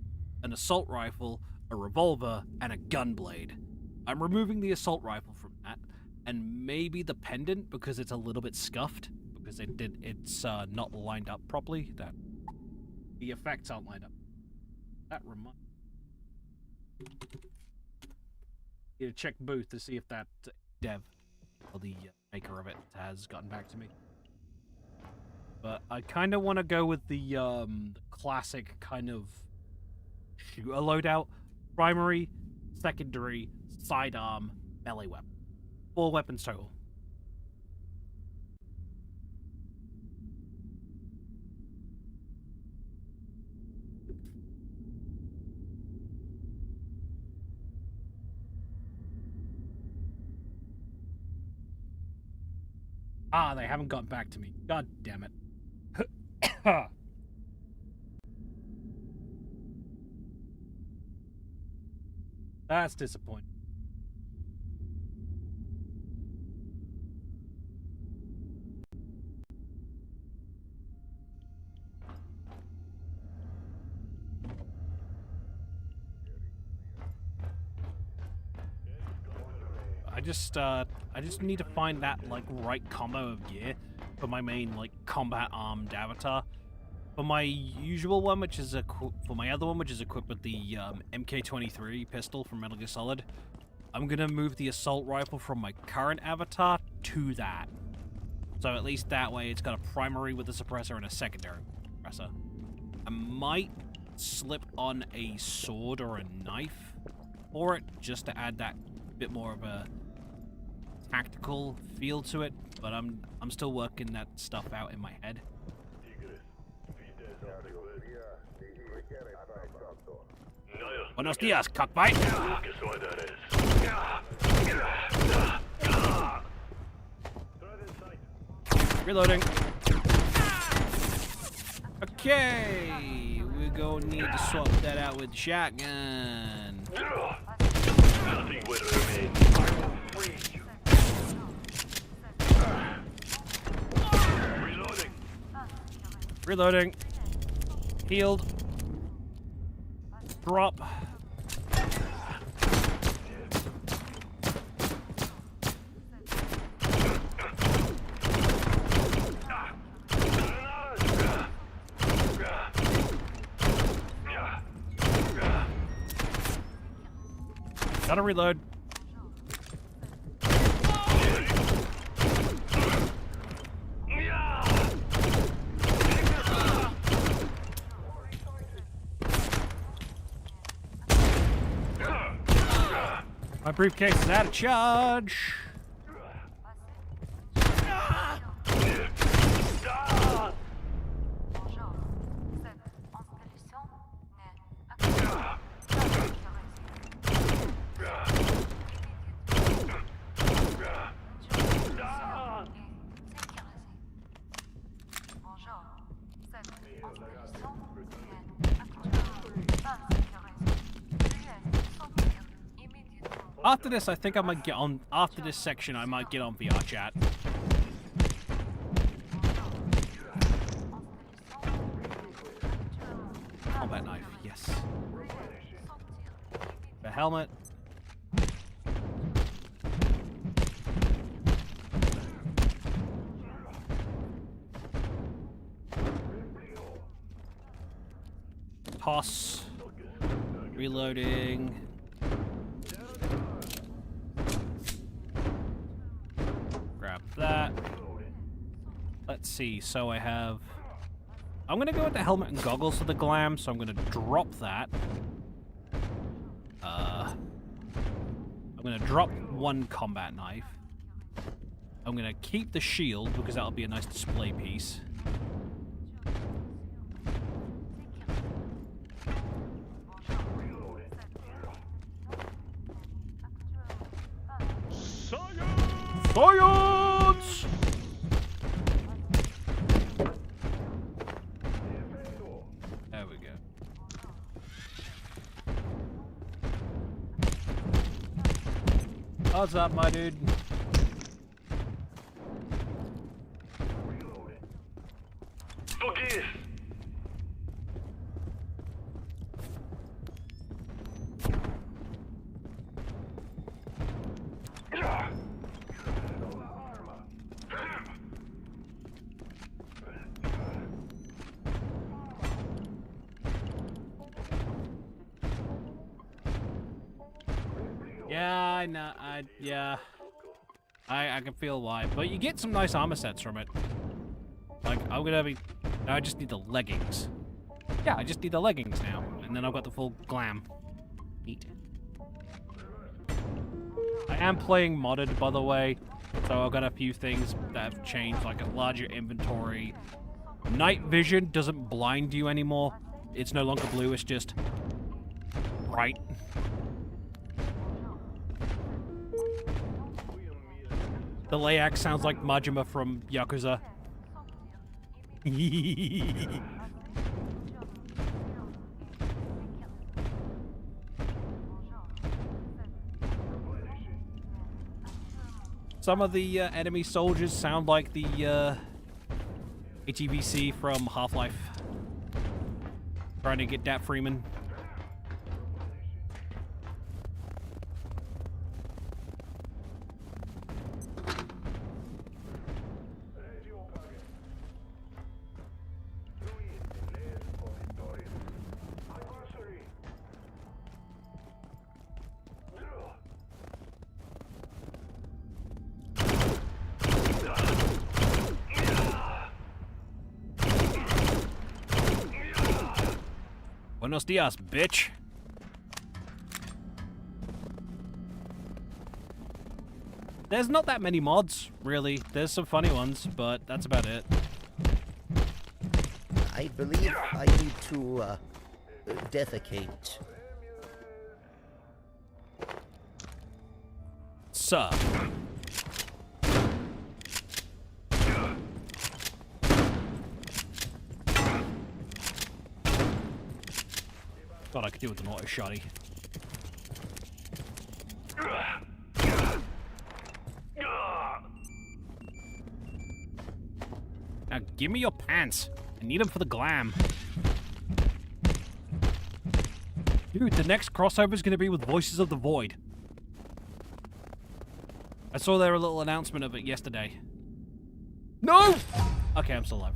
an assault rifle, a revolver, and a gunblade. I'm removing the assault rifle from that, and maybe the pendant because it's a little bit scuffed because it's not lined up properly. That the effects aren't lined up. That reminds me to check Booth to see if that dev, or the maker of it, has gotten back to me. But I kind of want to go with the classic kind of shooter loadout. Primary, secondary, sidearm, melee weapon. 4 weapons total. Ah, they haven't gotten back to me. God damn it. That's disappointing. I just need to find that like right combo of gear for my main like combat armed avatar. For my usual one, which is for my other one, which is equipped with the MK23 pistol from Metal Gear Solid, I'm gonna move the assault rifle from my current avatar to that. So at least that way it's got a primary with a suppressor and a secondary suppressor. I might slip on a sword or a knife for it, just to add that bit more of a tactical feel to it, but I'm still working that stuff out in my head. Buenos dias, cockbite! Reloading. Okay, we're gonna need to swap that out with the shotgun. Nothing will remain. I will freeze you. Reloading. Reloading. Healed. Drop. Gotta reload. My briefcase is out of charge. After this, I think I might get on. After this section, I might get on VR chat. Combat knife, yes. The helmet. Toss. Reloading. Grab that. Let's see, so I have... I'm gonna go with the helmet and goggles for the glam, so I'm gonna drop that. I'm gonna drop one combat knife. I'm gonna keep the shield, because that'll be a nice display piece. Science! There we go. What's up, my dude? Forgive. Yeah, I know. I can feel why, but you get some nice armor sets from it. Like, I'm gonna be... I just need the leggings. Yeah, I just need the leggings now, and then I've got the full glam. Neat. I am playing modded, by the way, so I've got a few things that have changed, like a larger inventory. Night vision doesn't blind you anymore. It's no longer blue, it's just... bright. The Layak sounds like Majima from Yakuza. Some of the enemy soldiers sound like the HEVC from Half-Life. Trying to get Dat Freeman. Buenos dias, bitch. There's not that many mods, really. There's some funny ones, but that's about it. I believe I need to, defecate. Sir. Thought I could do with an auto shotty. Now give me your pants. I need them for the glam. Dude, the next crossover is going to be with Voices of the Void. I saw their little announcement of it yesterday. No! Okay, I'm still alive.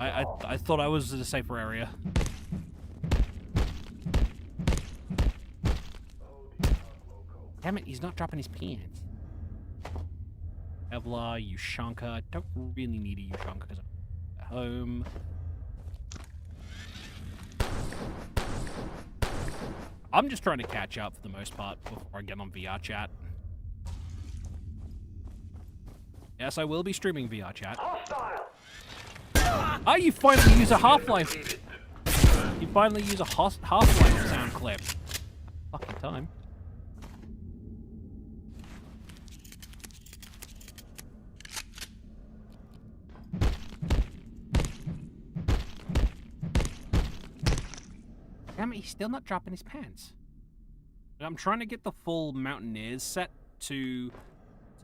I thought I was in a safer area. Damn it, he's not dropping his pants. Evla, Ushanka. I don't really need a Ushanka because I'm at home. I'm just trying to catch up for the most part before I get on VR chat. Yes, I will be streaming VR chat. Ah, you finally use a Half-Life. You finally use a Half-Life sound clip. Fucking time. Damn it, he's still not dropping his pants. I'm trying to get the full Mountaineers set to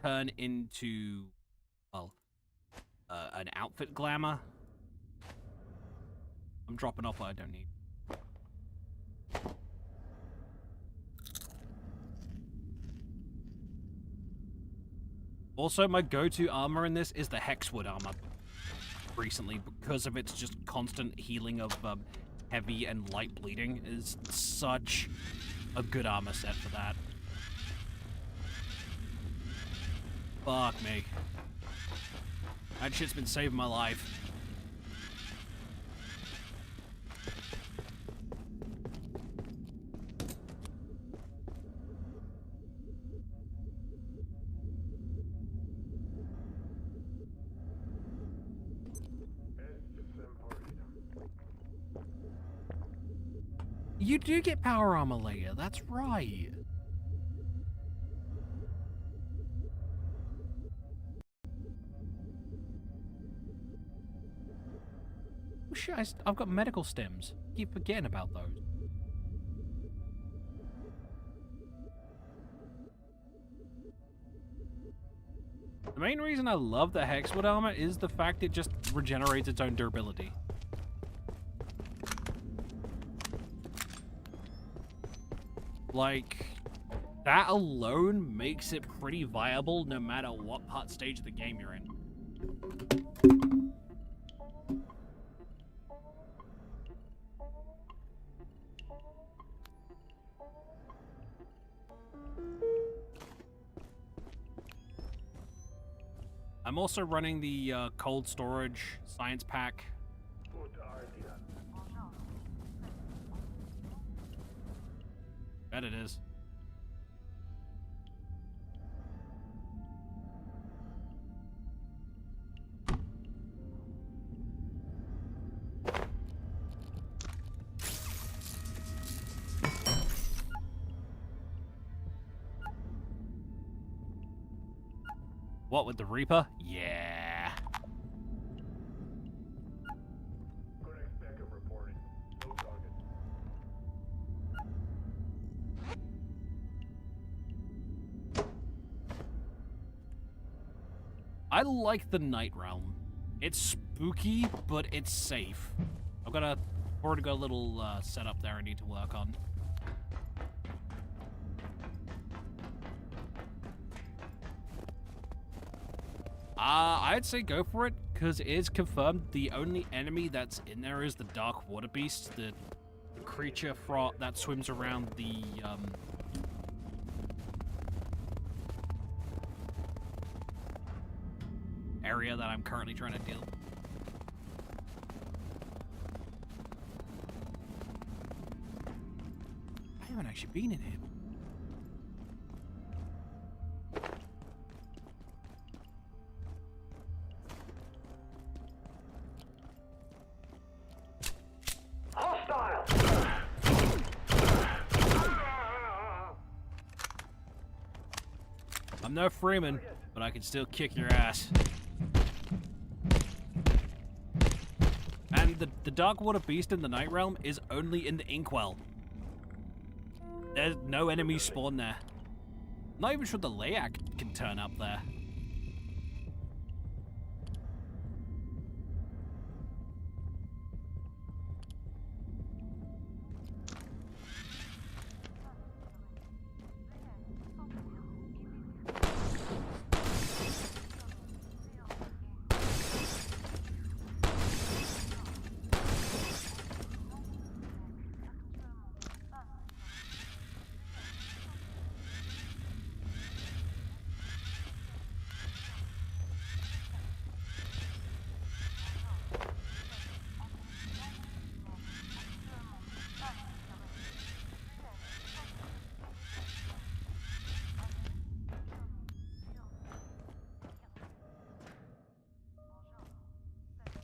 turn into, well, an outfit glamour. I'm dropping off what I don't need. Also, my go-to armor in this is the Hexwood armor. Recently, because of its just constant healing of heavy and light bleeding, is such a good armor set for that. Fuck me. That shit's been saving my life. You do get power armor later, that's right. Oh shit, I've got medical stems. Keep forgetting about those. The main reason I love the Hexwood armor is the fact it just regenerates its own durability. Like, that alone makes it pretty viable no matter what part stage of the game you're in. I'm also running the cold storage science pack. Bet it is. What, with the Reaper? Yeah. I like the Night Realm. It's spooky, but it's safe. I've already got a little setup there I need to work on. I'd say go for it, because it is confirmed the only enemy that's in there is the Dark Water Beast, the creature that swims around the, area that I'm currently trying to deal. haven't actually been in here. Hostile! I'm no Freeman, but I can still kick your ass. And the Darkwater Beast in the Night Realm is only in the Inkwell. There's no enemies spawn there. Not even sure the Layak can turn up there.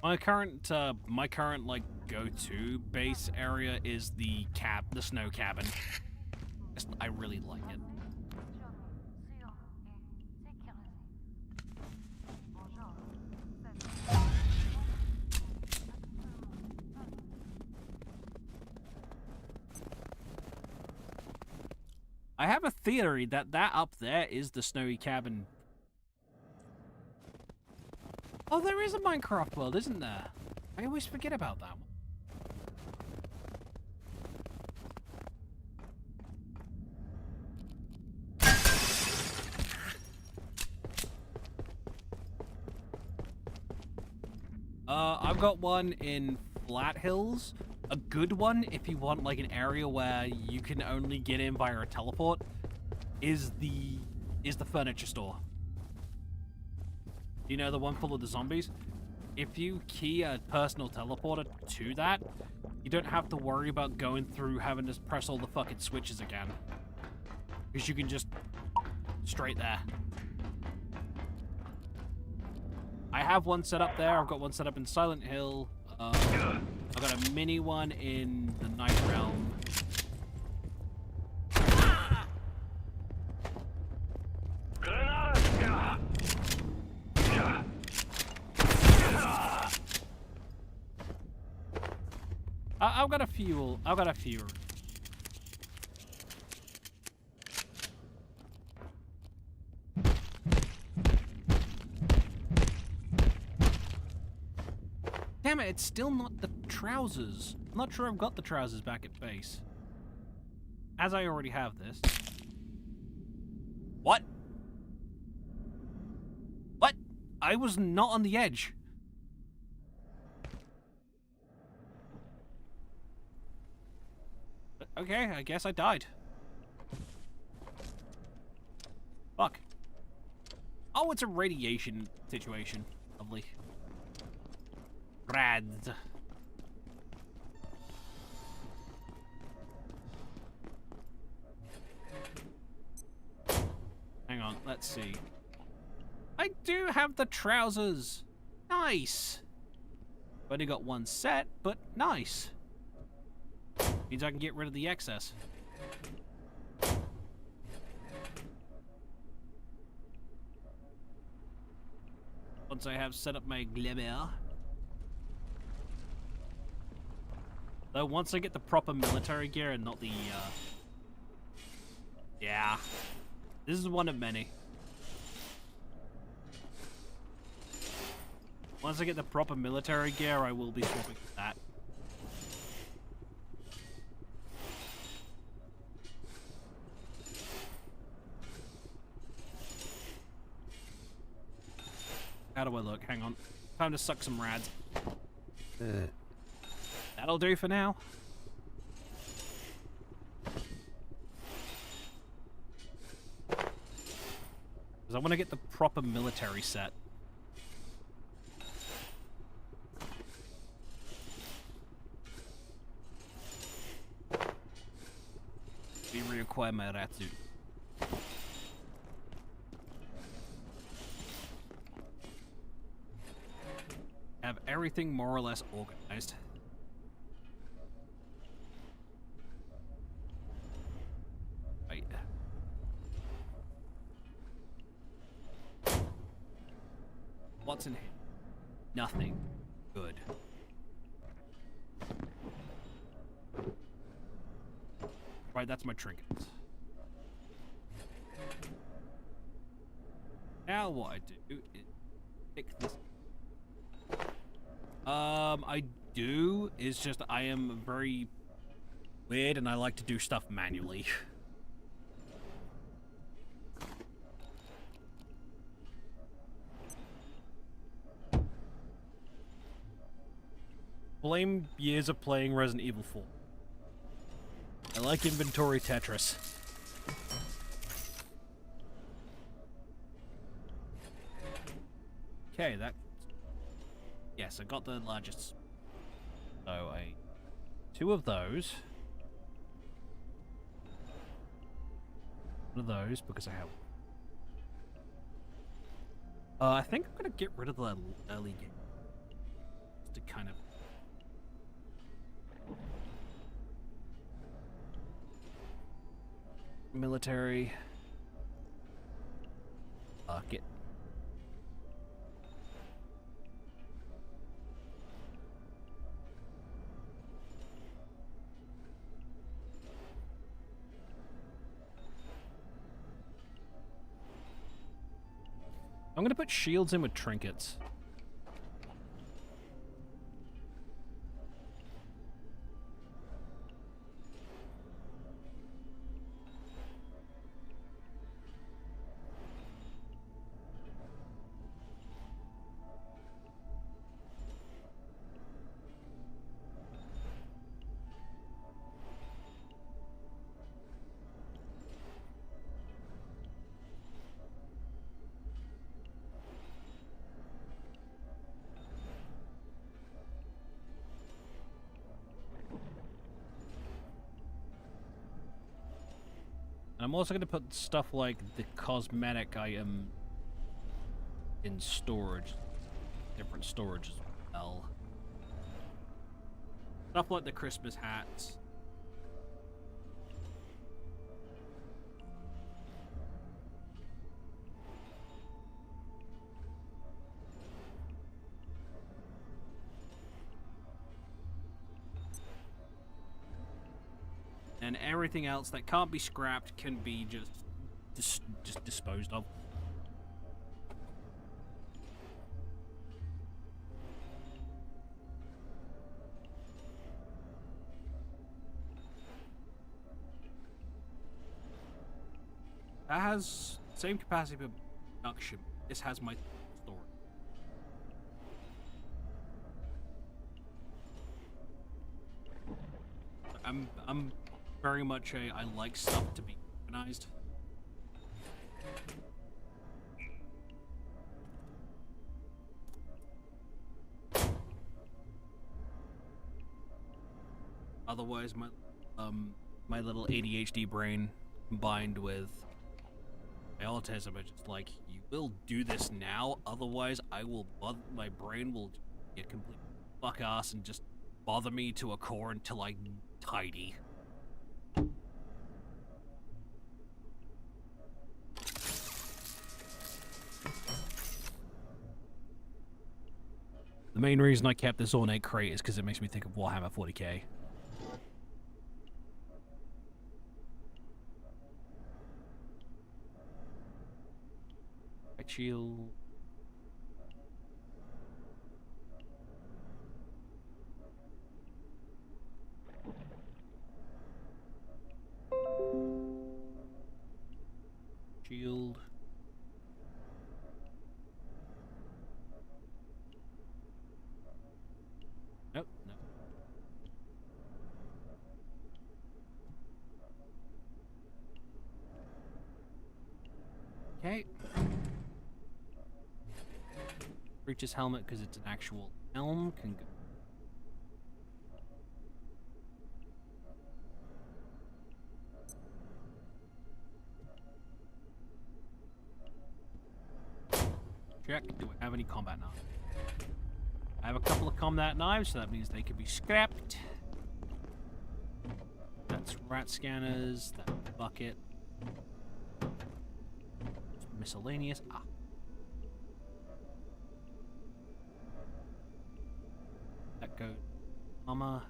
My current like go-to base area is the snow cabin. I really like it. I have a theory that up there is the snowy cabin. Oh, there is a Minecraft world, isn't there? I always forget about that one. I've got one in Flat Hills. A good one, if you want like an area where you can only get in via a teleport, is the furniture store. You know, the one full of the zombies? If you key a personal teleporter to that, you don't have to worry about going through having to press all the fucking switches again. Because you can just straight there. I have one set up there. I've got one set up in Silent Hill. I've got a mini one in the Night Realm. I've got a few. I've got a few. Damn it, it's still not the trousers. I'm not sure I've got the trousers back at base. As I already have this. What? What? I was not on the edge. Okay, I guess I died. Fuck. Oh, it's a radiation situation. Lovely. Rad. Hang on, let's see. I do have the trousers. Nice. I've only got one set, but nice. Means I can get rid of the excess. Once I have set up my glamour. Though once I get the proper military gear and not the, yeah. This is one of many. Once I get the proper military gear, I will be swapping to that. How do I look? Hang on. Time to suck some rads. That'll do for now. Because I want to get the proper military set. Koemeratsu. Have everything more or less organized. Right. What's in here? Nothing. Good. Right, that's my trinkets. Now what I do is pick this. I do. It's just I am very weird and I like to do stuff manually. Blame years of playing Resident Evil 4. I like inventory Tetris. Okay, that... Yes, I got the largest. So, two of those. One of those, because I have... I think I'm gonna get rid of the early game. Just to kind of... Military. Fuck it. I'm gonna put shields in with trinkets. And I'm also going to put stuff like the cosmetic item in storage. Different storage as well. Stuff like the Christmas hats. And everything else that can't be scrapped can be just disposed of. That has same capacity for production. This has my storage. I'm very much I like stuff to be organized. Otherwise, my little ADHD brain combined with my autism is just like, you will do this now, otherwise my brain will get complete fuck ass and just bother me to a core until I tidy. The main reason I kept this ornate crate is because it makes me think of Warhammer 40k. Shield. Shield. Nope, no. Okay. Breach's helmet, because it's an actual helm, can go. check. Do I have any combat knives? I have a couple of combat knives, so that means they could be scrapped. That's rat scanners. That bucket. Miscellaneous. Ah. That goes. Armor.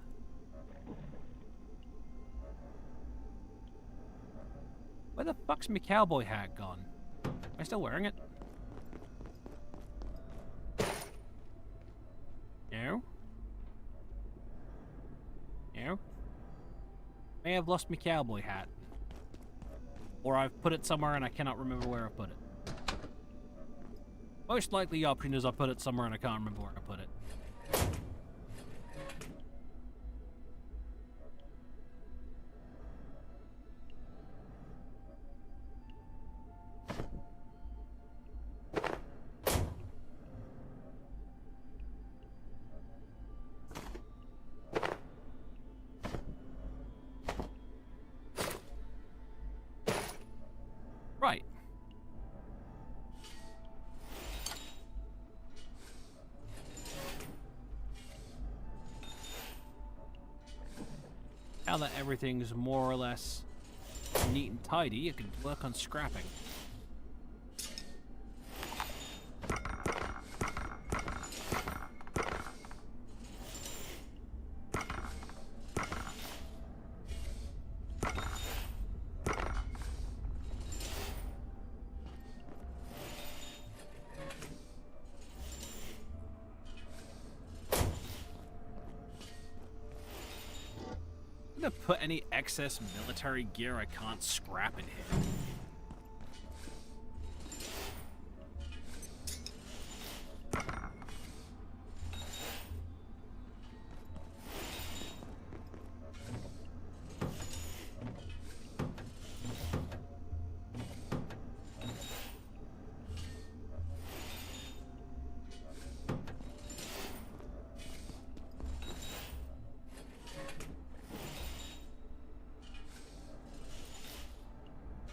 Where the fuck's my cowboy hat gone? Am I still wearing it? No? No? May have lost my cowboy hat. Or I've put it somewhere and I cannot remember where I put it. Most likely option is I put it somewhere and I can't remember where I put it. Right. Now that everything's more or less neat and tidy, you can work on scrapping. I'm gonna put any excess military gear I can't scrap in here.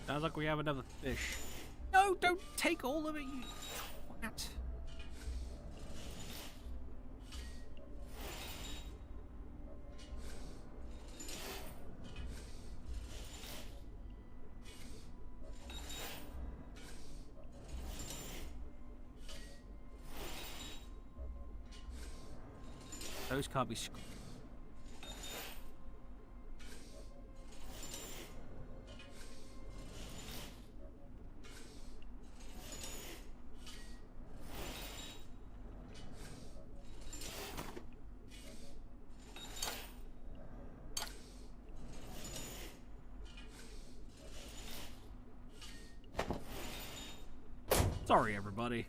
Sounds like we have another fish. No, don't take all of it, you twat. Those can't be screwed. Sorry, everybody.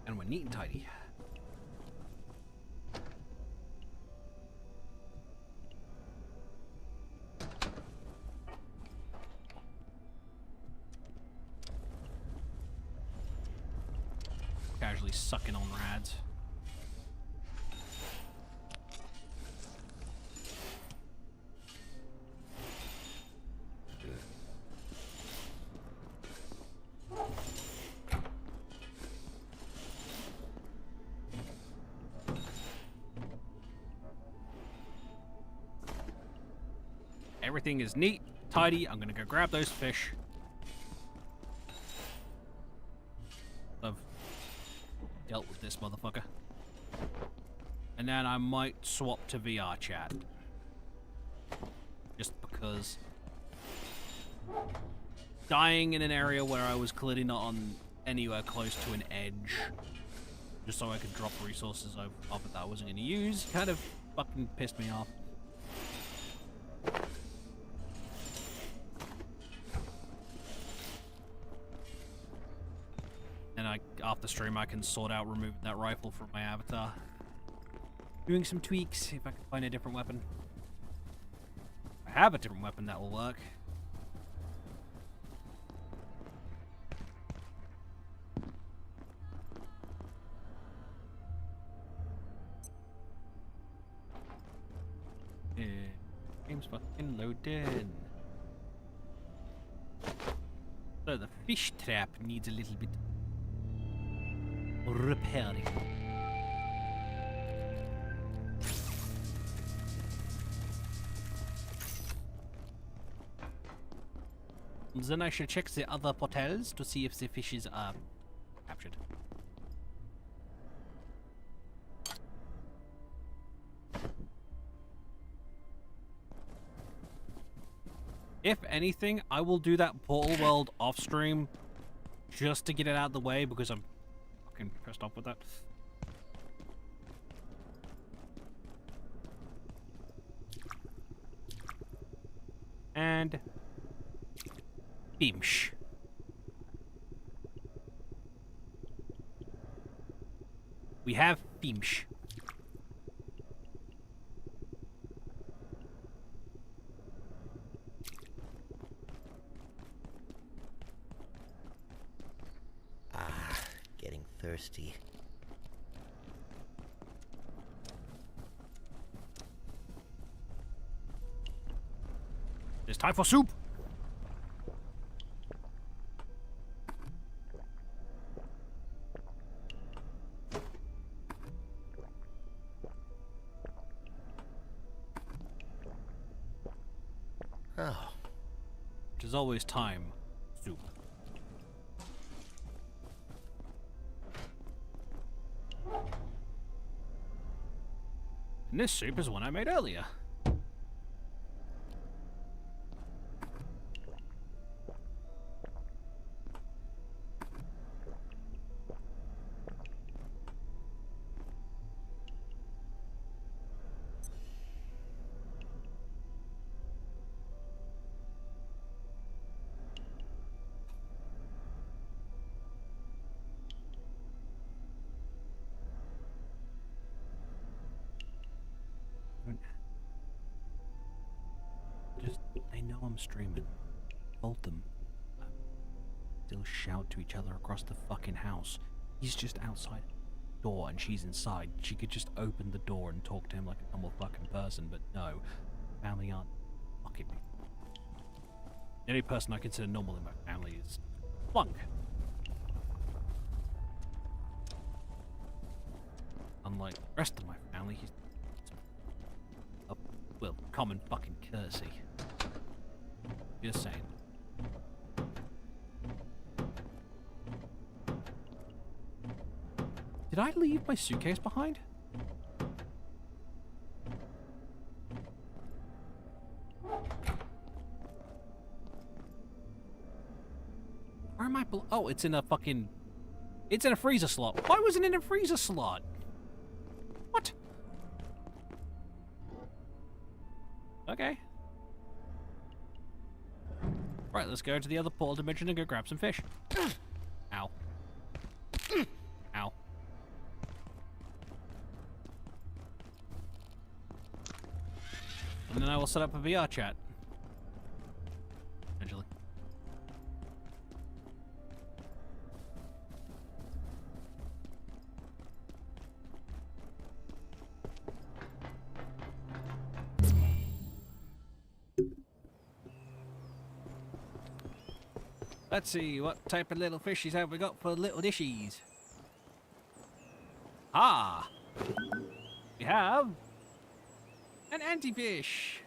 And we're neat and tidy. Casually sucking on rads. everything is neat, tidy, I'm gonna go grab those fish. I've dealt with this motherfucker. And then I might swap to VR chat. Just because dying in an area where I was clearly not on anywhere close to an edge, just so I could drop resources off it that I wasn't going to use, kind of fucking pissed me off. And after stream, I can sort out removing that rifle from my avatar. Doing some tweaks, see if I can find a different weapon. I have a different weapon that will work. Yeah, game's fucking loaded. So the fish trap needs a little bit repairing. Then I should check the other portals to see if the fishes are captured. If anything, I will do that Portal World off stream just to get it out of the way because I'm fucking pissed off with that. And Beamsh. We have Beamsh. Getting thirsty. It's time for soup. Oh, Which is always time. Soup. And this soup is one I made earlier. Just, they know I'm streaming. Told them. Still shout to each other across the fucking house. He's just outside the door and she's inside. She could just open the door and talk to him like a normal fucking person, but no. Family aren't fucking people. The only person I consider normal in my family is Flunk. Unlike the rest of my family, he's well, common fucking courtesy. Just saying. Did I leave my suitcase behind? Where am I? Oh, it's in a fucking. It's in a freezer slot. Why wasn't it in a freezer slot? What? Okay. Right, let's go to the other portal dimension and go grab some fish. Ow. Ow. And then I will set up a VR chat. Eventually. Let's see, what type of little fishies have we got for little dishies? Ah! We have an anti-fish.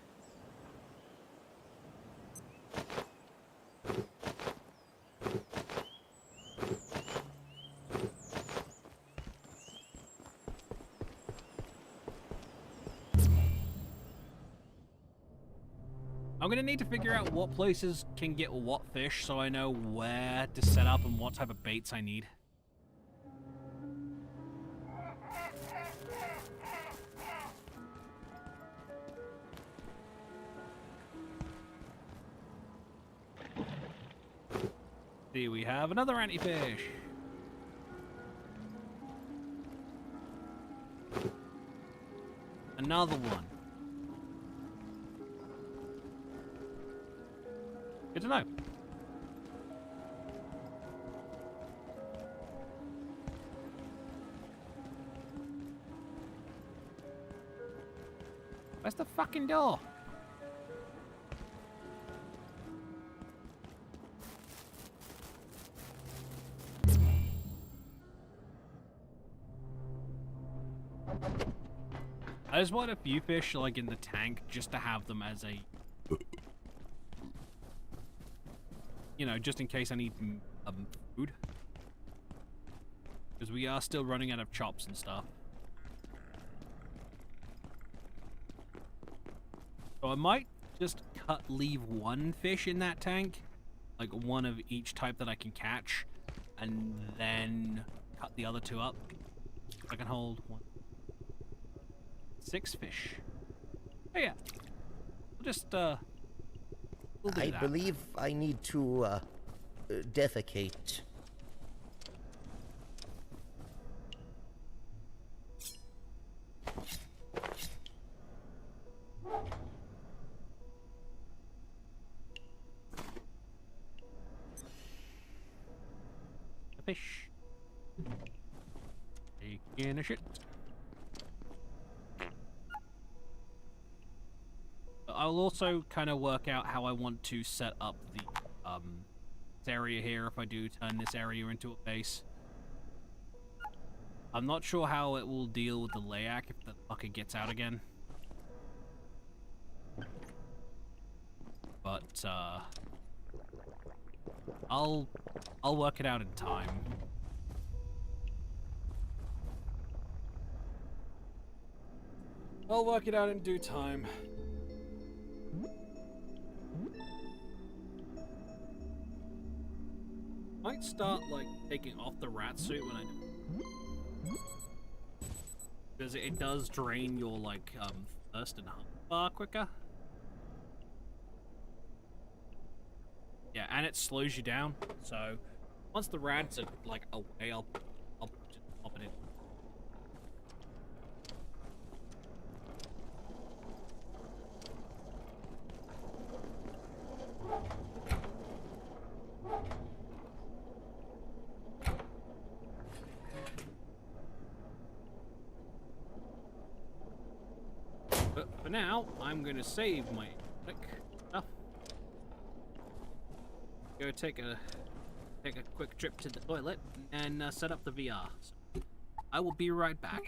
I'm gonna need to figure out what places can get what fish so I know where to set up and what type of baits I need. See, we have another anti-fish. Another one. Good to know. Where's the fucking door? I just want a few fish like in the tank just to have them as a, you know, just in case I need food. Because we are still running out of chops and stuff. So I might just leave one fish in that tank, like one of each type that I can catch, and then cut the other two up. I can hold 6 fish. Oh yeah. We'll just we'll do I that. believe I need to, defecate. A fish. Taking a shit. I'll also kind of work out how I want to set up the this area here if I do turn this area into a base. I'm not sure how it will deal with the layak if the fucker gets out again. But I'll work it out in time. I'll work it out in due time. Might start like taking off the rat suit when I do, because it does drain your like thirst and hunger bar quicker. Yeah, and it slows you down. So once the rats are like away, I'll just pop it in. But for now, I'm gonna save my stuff. Go take a quick trip to the toilet and set up the VR. So I will be right back.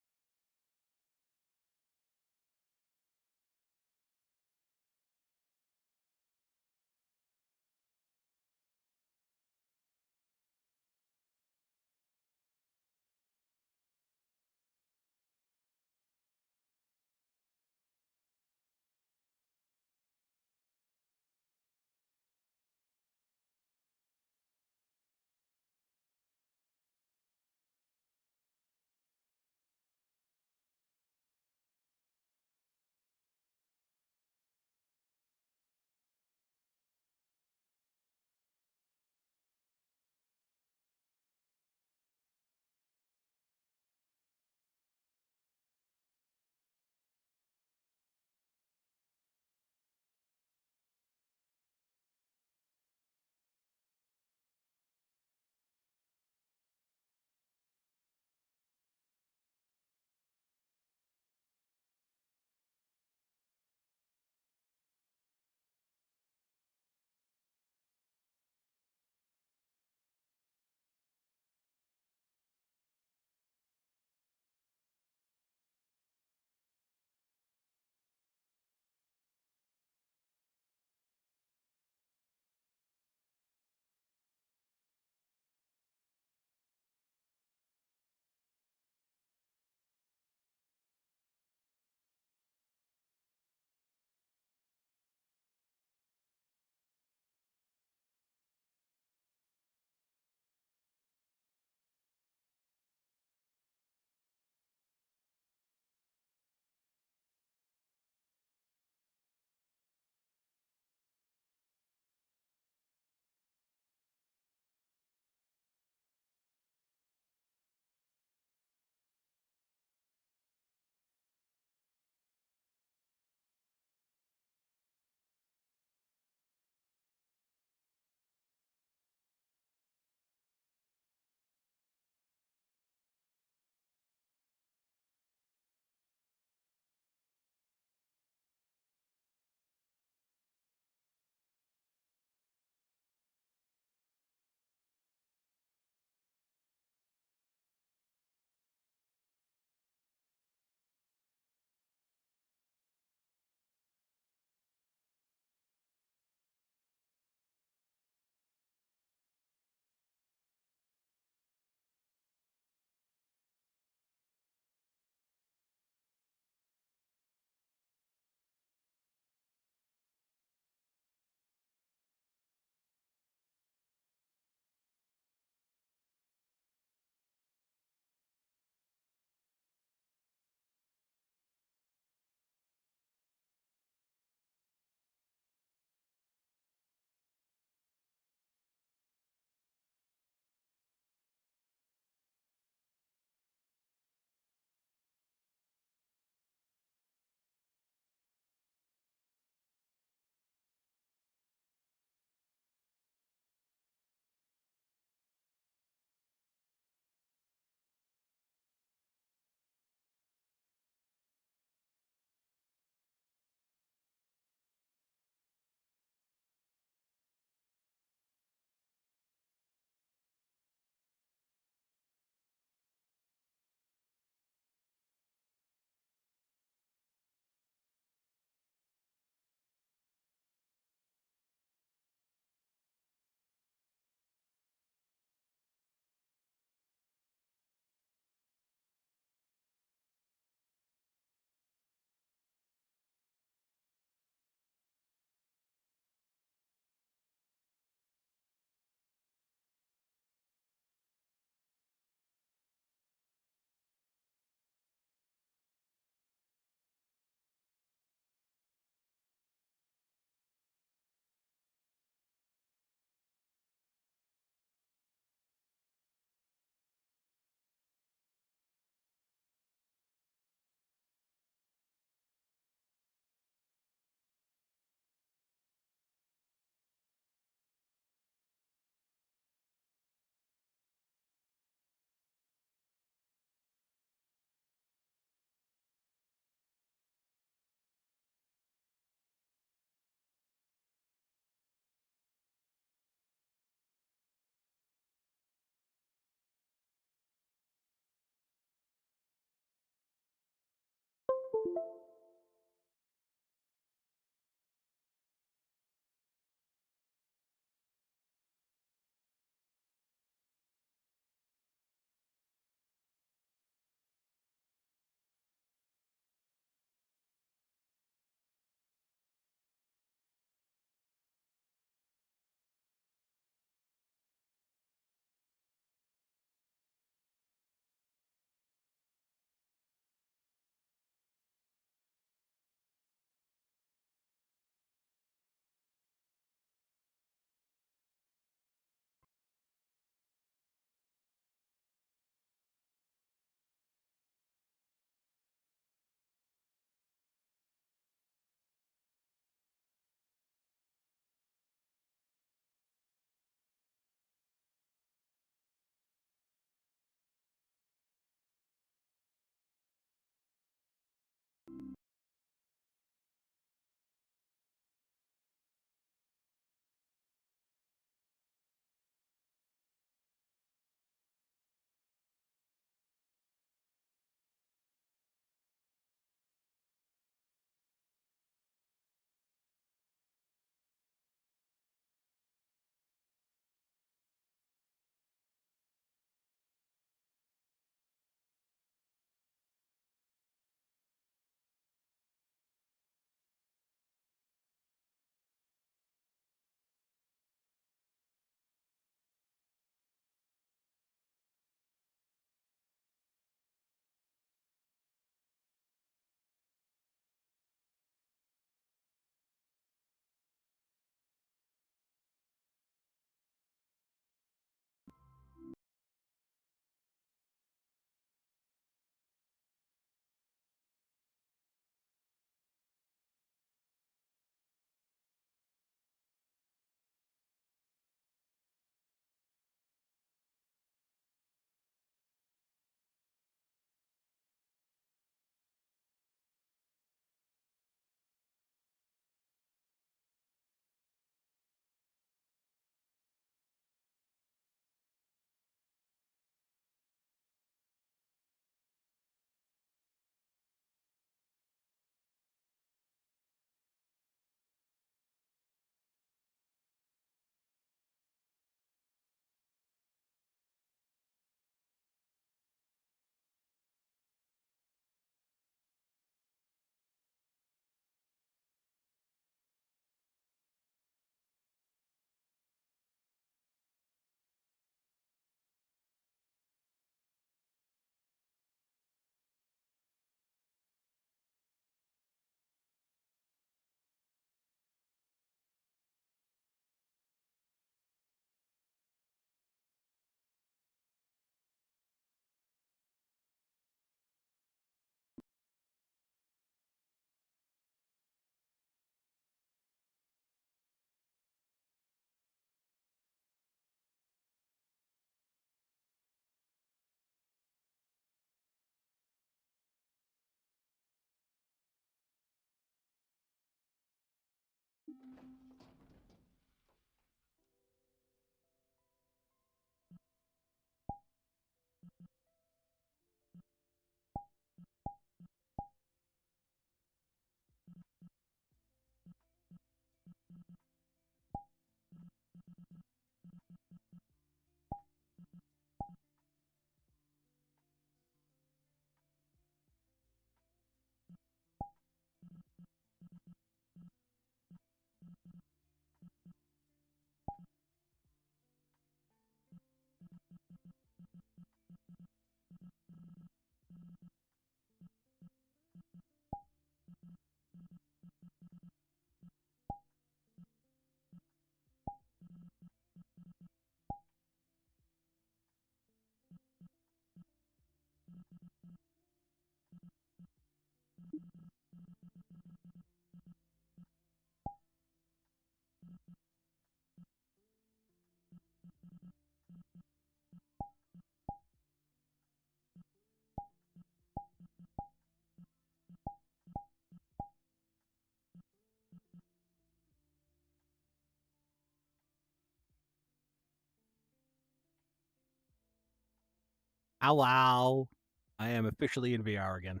Hello. I am officially in VR again.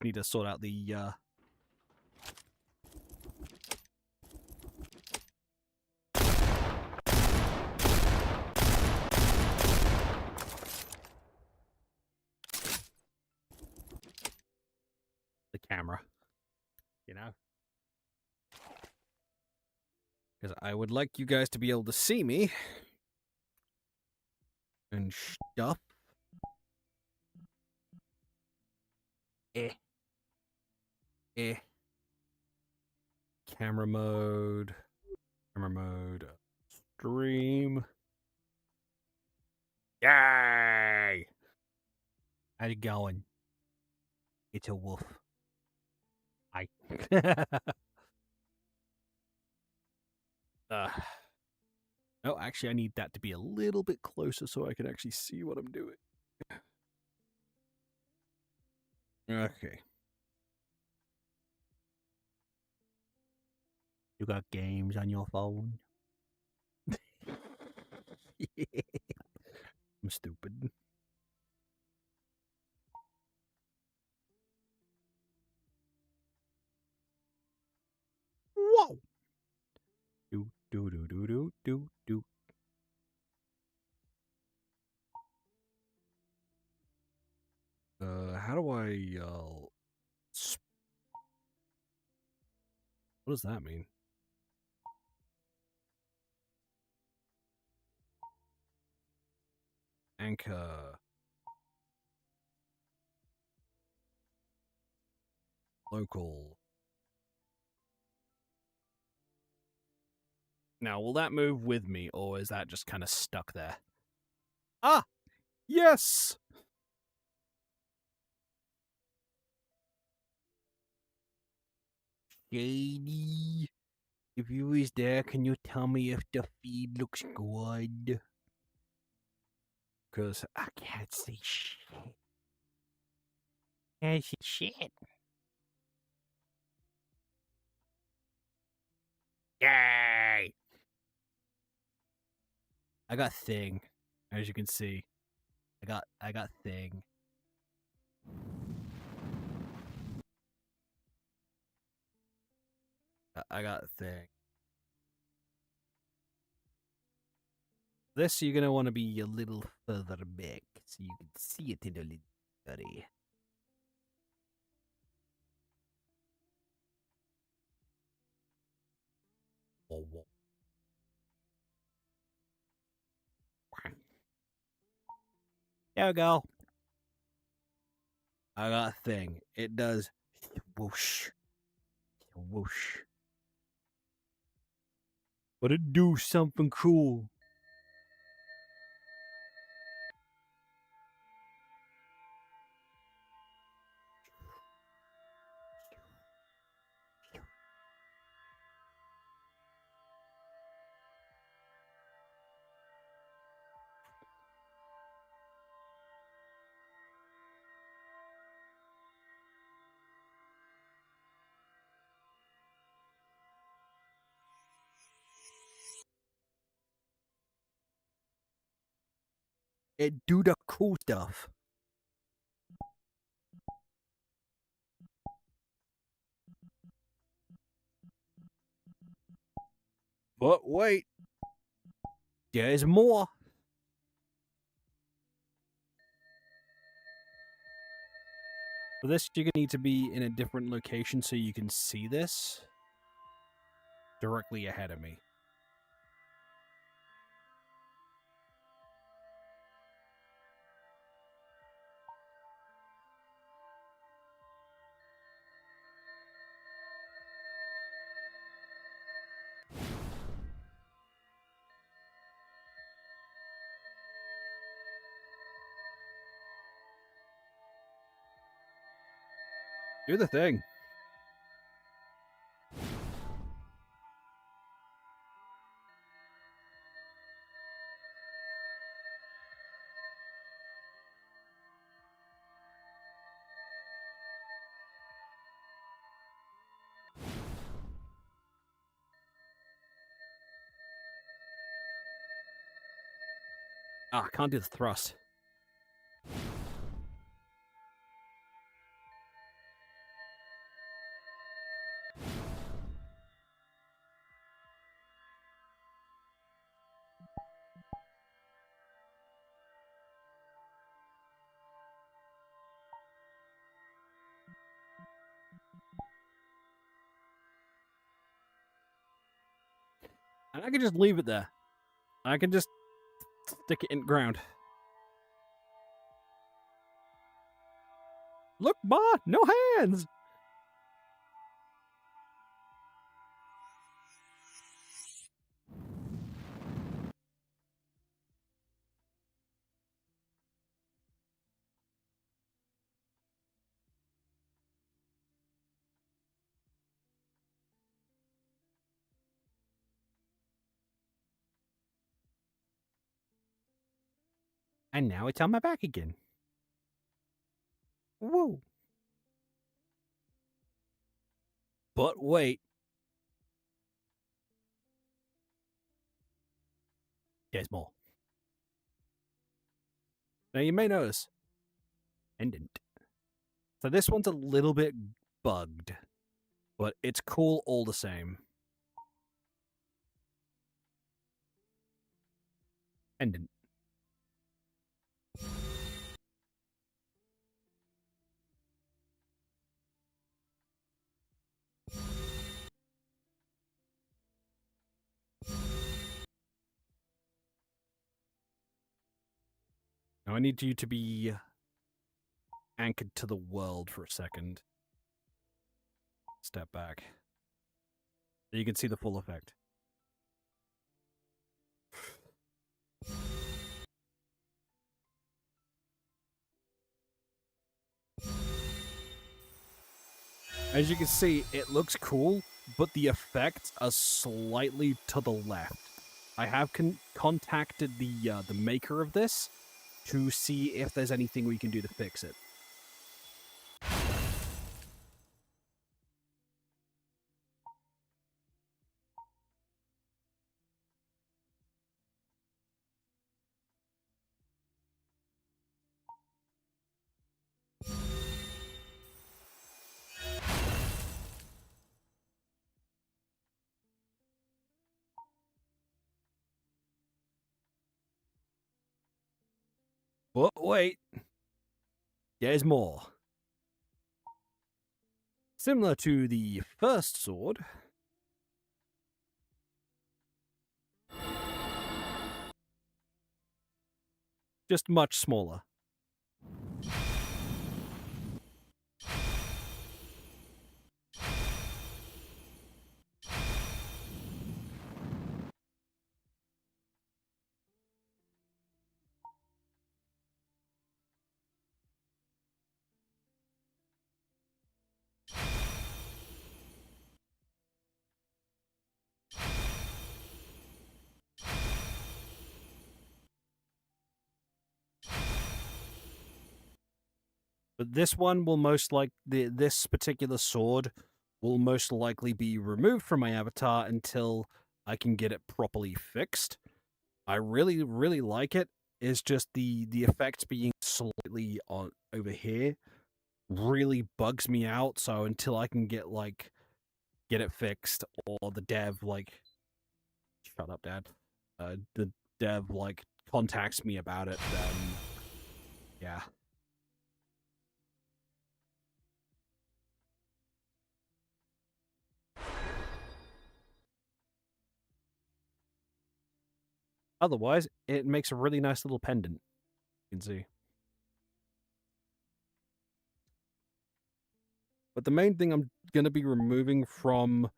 Need to sort out the camera, you know? Because I would like you guys to be able to see me and stuff. Camera mode. Stream. Yay! How's it going? It's a wolf. Hi. Oh, actually, I need that to be a little bit closer so I can actually see what I'm doing. Okay. You got games on your phone? I'm stupid. Whoa! Do do do do do do do. How do I what does that mean? Anchor. Local. Now, will that move with me, or is that just kind of stuck there? Ah! Yes! Shady. If you was there, can you tell me if the feed looks good? Because I can't see shit. Can't see shit. Yay! I got thing, as you can see. I got thing. I got thing. This you're gonna want to be a little further back so you can see it in a little better. There we go. I got a thing. It does whoosh. Whoosh. But it do something cool. It do the cool stuff. But wait. There's more. For this, you're going to need to be in a different location so you can see this directly ahead of me. Do the thing. Ah, can't do the thrust. And I can just leave it there. I can just stick it in the ground. Look, Ma! No hands! And now it's on my back again. Woo! But wait. There's more. Now you may notice. Pendant. So this one's a little bit bugged. But it's cool all the same. Pendant. Now I need you to be anchored to the world for a second. Step back. So you can see the full effect. As you can see, it looks cool, but the effects are slightly to the left. I have contacted the maker of this to see if there's anything we can do to fix it. But wait, there's more. Similar to the first sword, just much smaller. But this one will this particular sword will most likely be removed from my avatar until I can get it properly fixed. I really, really like it. It's just the effects being slightly on over here really bugs me out. So until I can get it fixed, or the dev shut up, Dad. The dev contacts me about it, then yeah. Otherwise, it makes a really nice little pendant. You can see. But the main thing I'm going to be removing from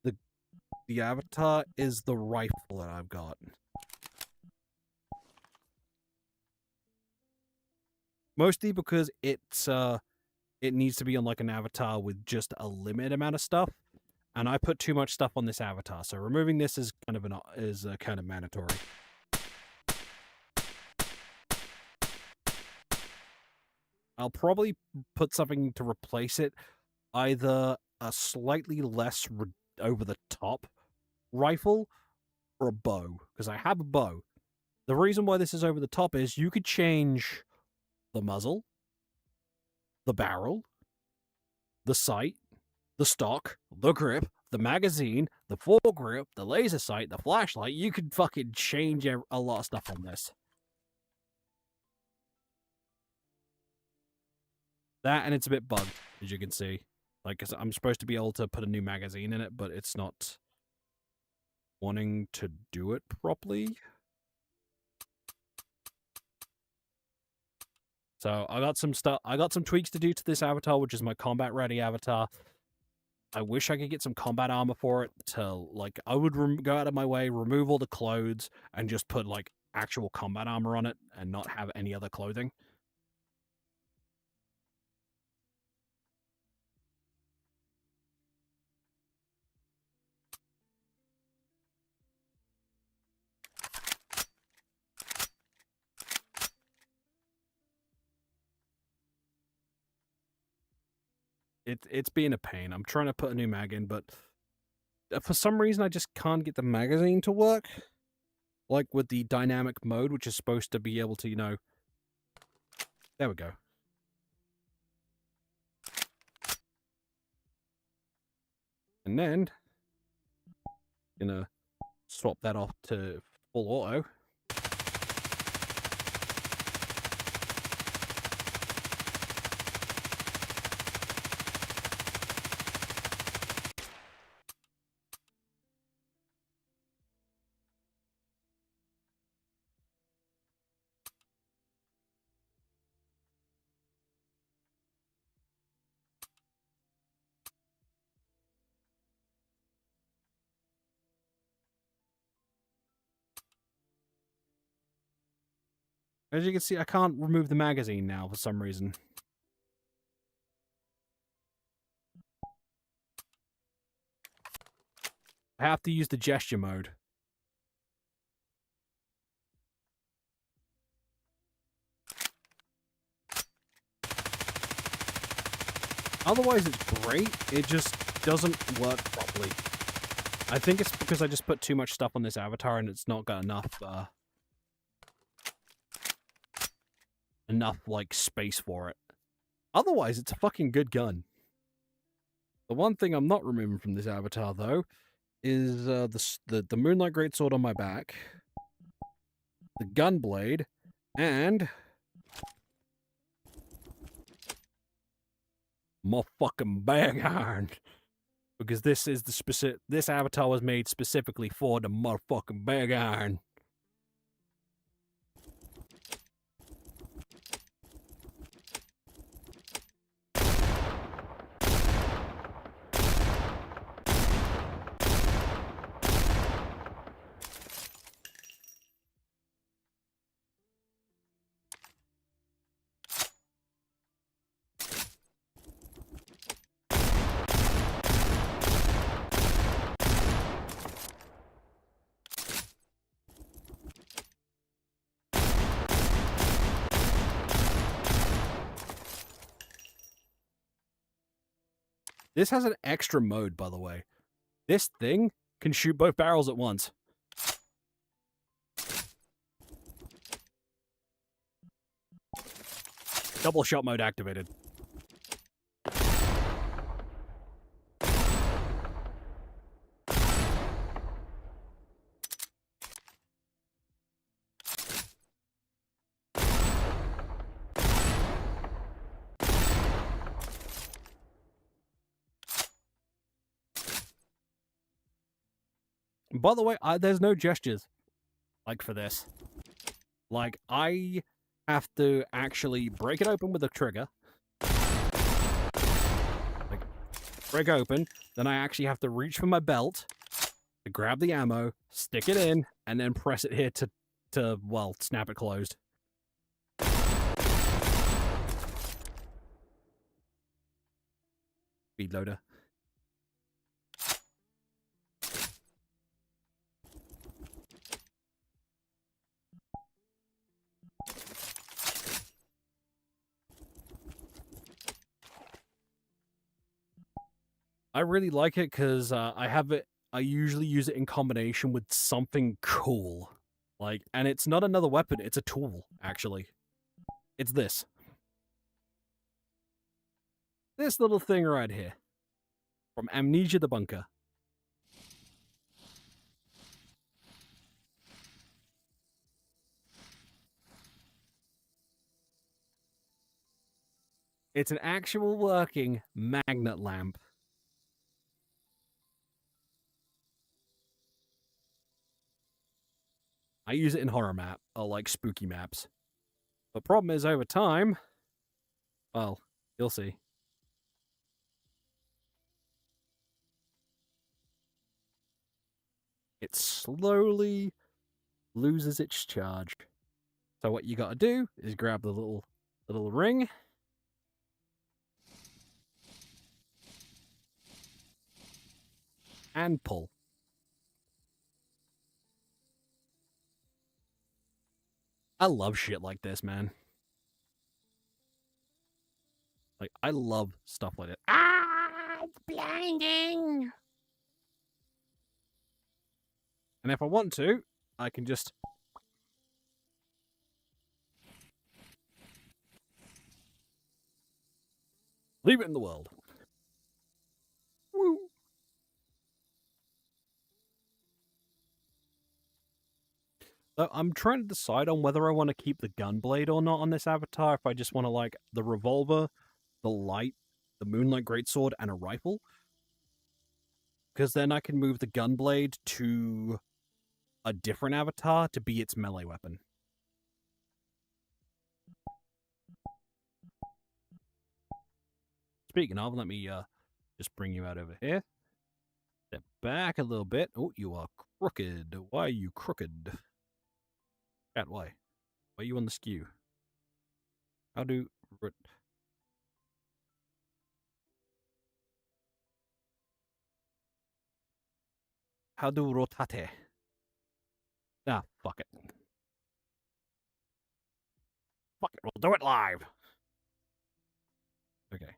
the avatar is the rifle that I've got. Mostly because it's it needs to be on like an avatar with just a limited amount of stuff, and I put too much stuff on this avatar, so removing this is kind of mandatory. I'll probably put something to replace it, either a slightly less over-the-top rifle or a bow, because I have a bow. The reason why this is over the top is you could change the muzzle, the barrel, the sight, the stock, the grip, the magazine, the foregrip, the laser sight, the flashlight. You could fucking change a lot of stuff on this. That, and it's a bit bugged, as you can see. Like, 'cause I'm supposed to be able to put a new magazine in it, but it's not wanting to do it properly. So I got some stuff. I got some tweaks to do to this avatar, which is my combat ready avatar. I wish I could get some combat armor for it. To like, I would go out of my way, remove all the clothes, and just put like actual combat armor on it, and not have any other clothing. It's being a pain. I'm trying to put a new mag in, but for some reason I just can't get the magazine to work. Like with the dynamic mode, which is supposed to be able to, you know... There we go. And then, gonna swap that off to full auto. As you can see, I can't remove the magazine now for some reason. I have to use the gesture mode. Otherwise, it's great. It just doesn't work properly. I think it's because I just put too much stuff on this avatar and it's not got enough like space for it. Otherwise, it's a fucking good gun. The one thing I'm not removing from this avatar though is the Moonlight Greatsword on my back, the gun blade, and my fucking bag iron. Because this is this avatar was made specifically for the motherfucking bag iron. This has an extra mode, by the way. This thing can shoot both barrels at once. Double shot mode activated. By the way, there's no gestures, like, for this. Like, I have to actually break it open with a trigger. Like, break open, then I actually have to reach for my belt to grab the ammo, stick it in, and then press it here to well, snap it closed. Speed loader. I really like it because I have it. I usually use it in combination with something cool, like, and it's not another weapon; it's a tool. Actually, it's this little thing right here from Amnesia: The Bunker. It's an actual working magnet lamp. I use it in horror map, or like spooky maps. The problem is over time, well, you'll see. It slowly loses its charge. So what you gotta do is grab the little ring. And pull. I love shit like this, man. Like, I love stuff like it. Ah, it's blinding. And if I want to, I can just... leave it in the world. Woo! So I'm trying to decide on whether I want to keep the gunblade or not on this avatar. If I just want to, like, the revolver, the light, the moonlight greatsword, and a rifle. Because then I can move the gunblade to a different avatar to be its melee weapon. Speaking of, let me just bring you out over here. Step back a little bit. Oh, you are crooked. Why are you crooked? Cat, why? Why are you on the skew? How do... How do rotate? Ah, fuck it. Fuck it, we'll do it live. Okay.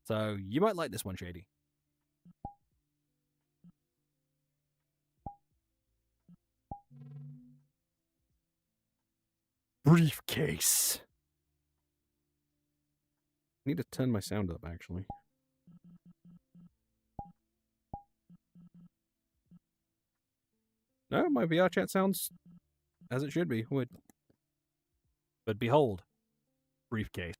So, you might like this one, Shady. Briefcase. I need to turn my sound up, actually. No, my VR chat sounds as it should be. Would. But behold, briefcase.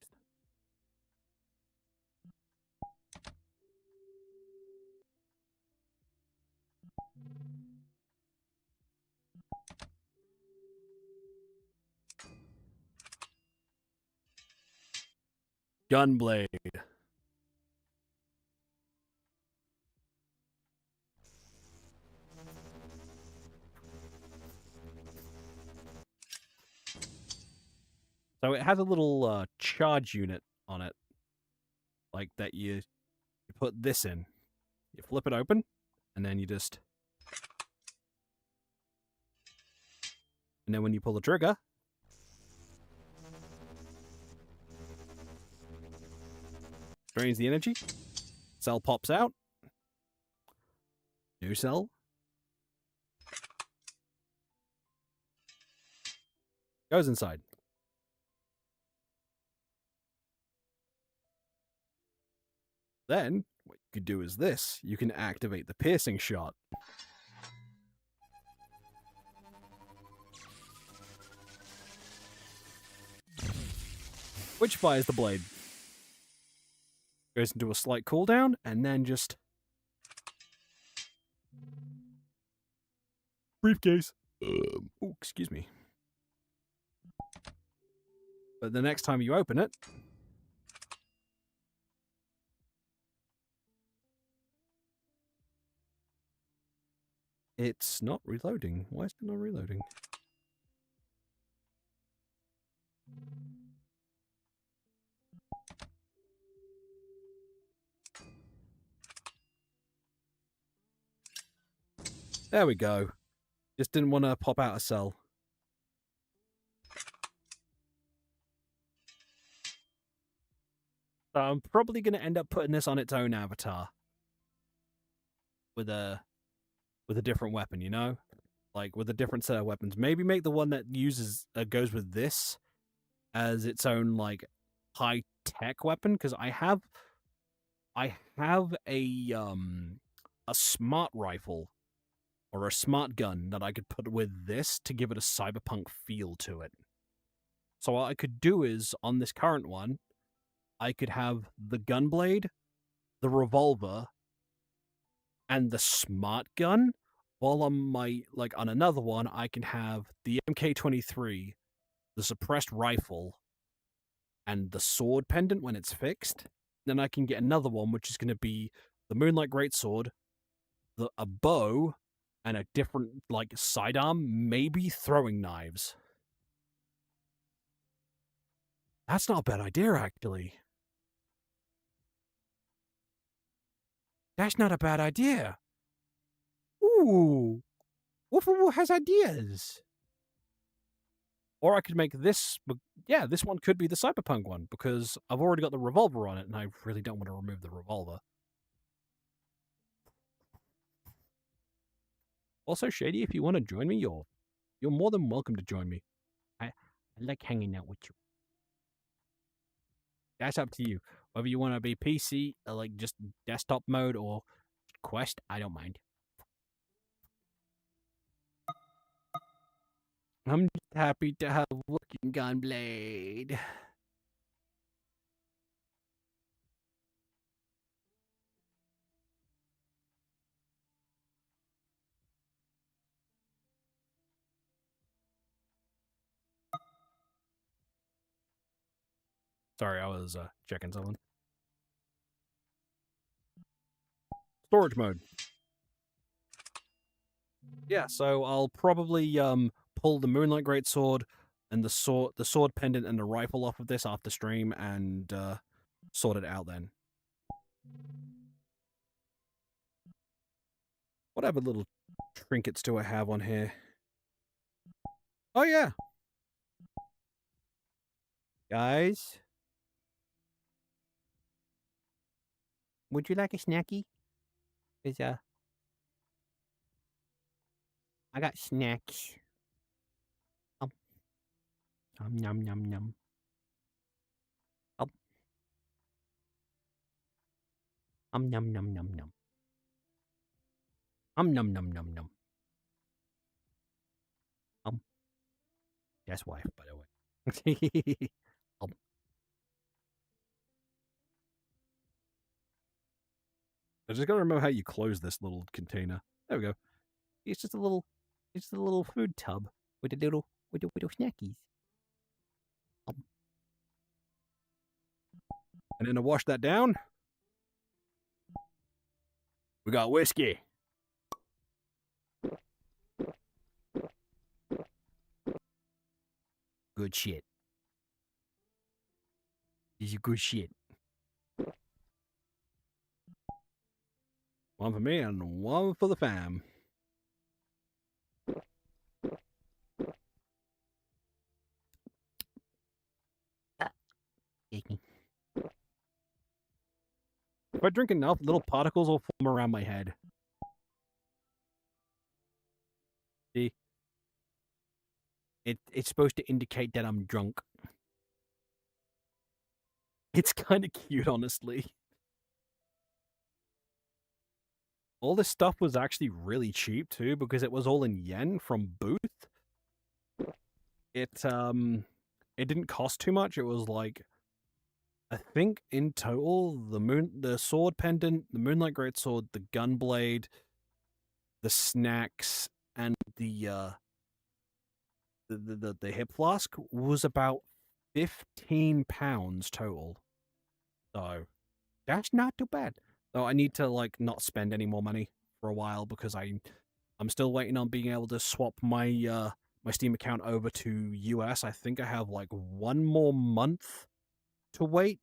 Gunblade. So it has a little charge unit on it, like that you put this in. You flip it open, and then you just... And then when you pull the trigger... drains the energy. Cell pops out. New cell. Goes inside. Then, what you could do is this. You can activate the piercing shot. Which fires the blade. Goes into a slight cooldown, and then just... briefcase. Oh, excuse me. But the next time you open it... it's not reloading. Why is it not reloading? There we go. Just didn't want to pop out a cell. So I'm probably going to end up putting this on its own avatar. With a different weapon, you know? Like, with a different set of weapons. Maybe make the one that goes with this as its own, like, high-tech weapon, because I have a smart rifle or a smart gun that I could put with this to give it a cyberpunk feel to it. So what I could do is, on this current one, I could have the gunblade, the revolver, and the smart gun, while on on another one, I can have the MK23, the suppressed rifle, and the sword pendant when it's fixed. Then I can get another one, which is going to be the Moonlight Greatsword, a bow, and a different, like, sidearm, maybe throwing knives. That's not a bad idea, actually. That's not a bad idea. Ooh. Wolfable has ideas. Or I could make this... Yeah, this one could be the cyberpunk one, because I've already got the revolver on it, and I really don't want to remove the revolver. Also, Shady, if you want to join me, you're more than welcome to join me. I like hanging out with you. That's up to you. Whether you want to be PC, or like just desktop mode, or Quest, I don't mind. I'm just happy to have a working gunblade. Sorry, I was checking something. Storage mode. Yeah, so I'll probably pull the Moonlight Greatsword and the sword pendant and the rifle off of this after stream and sort it out then. Whatever little trinkets do I have on here? Oh yeah. Guys, would you like a snacky? Cause I got snacks. Yum yum yum. Num num num num num. Num num num num. That's wife, by the way. I just gotta remember how you close this little container. There we go. It's just a little food tub with little snackies. And then to wash that down, we got whiskey. Good shit. This is good shit. One for me and one for the fam. If I drink enough, little particles will form around my head. See? It's supposed to indicate that I'm drunk. It's kind of cute, honestly. All this stuff was actually really cheap, too, because it was all in yen from Booth. It didn't cost too much. It was like, I think in total, the sword pendant, the Moonlight Greatsword, the gunblade, the snacks, and the hip flask was about £15 total. So that's not too bad. So I need to like not spend any more money for a while because I'm still waiting on being able to swap my my Steam account over to US. I think I have like 1 more month to wait,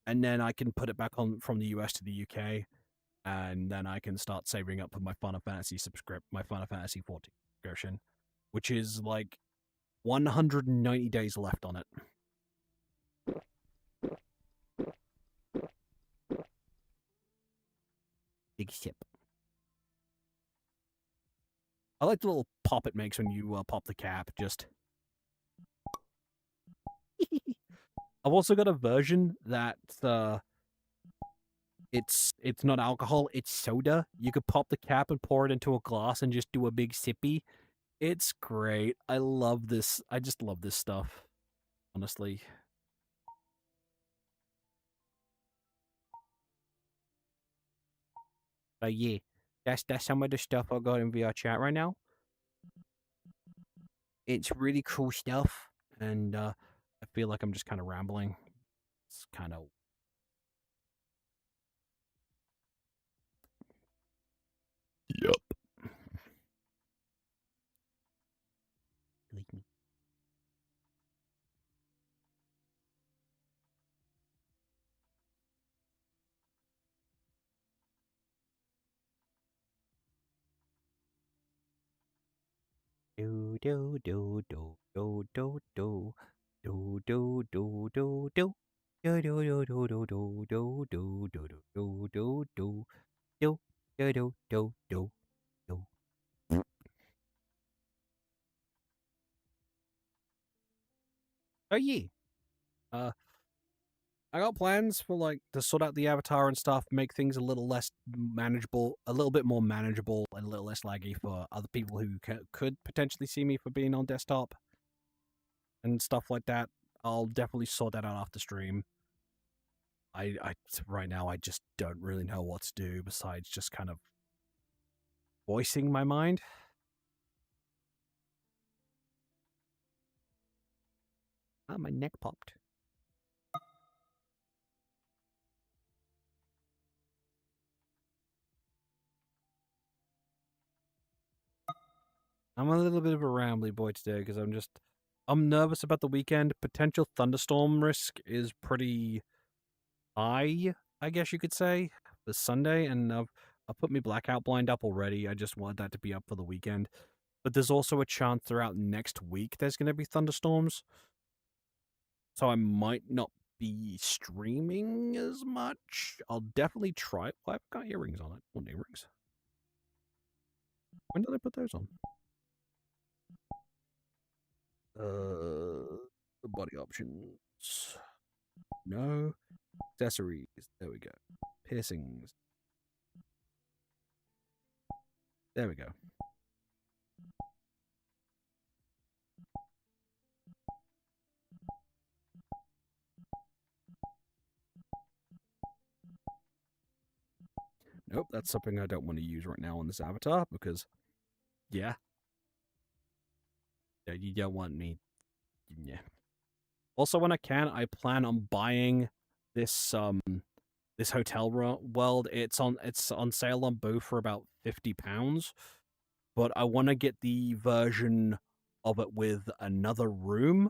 and then I can put it back on from the US to the UK. and then I can start saving up for my Final Fantasy my Final Fantasy 14 subscription, which is like 190 days left on it. Big sip. I like the little pop it makes when you pop the cap. Just. I've also got a version that it's not alcohol, it's soda. You could pop the cap and pour it into a glass and just do a big sippy. It's great. I love this. I just love this stuff. Honestly. But yeah, that's some of the stuff I got in VR chat right now. It's really cool stuff, and I feel like I'm just kind of rambling. It's kind of. Yup. Like me. Do do do do do do do do do do do do. Do do do do do do do do do do do do do do do do do. Oh yeah. I got plans for like to sort out the avatar and stuff, make things a little less manageable, a little bit more manageable, and a little less laggy for other people who could potentially see me for being on desktop and stuff like that. I'll definitely sort that out after stream. I right now I just don't really know what to do besides just kind of voicing my mind. Ah, my neck popped. I'm a little bit of a rambly boy today because I'm nervous about the weekend. Potential thunderstorm risk is pretty high, I guess you could say, for Sunday, and I've put my blackout blind up already. I just wanted that to be up for the weekend. But there's also a chance throughout next week there's going to be thunderstorms. So I might not be streaming as much. I'll definitely try it. I've got earrings on it. What earrings? When did I put those on? Body options. No. Accessories. There we go. Piercings. There we go. Nope, that's something I don't want to use right now on this avatar because, yeah. Yeah, you don't want me. Yeah. Also, when I can, I plan on buying this this hotel world. It's on sale on Boo for about £50, but I want to get the version of it with another room.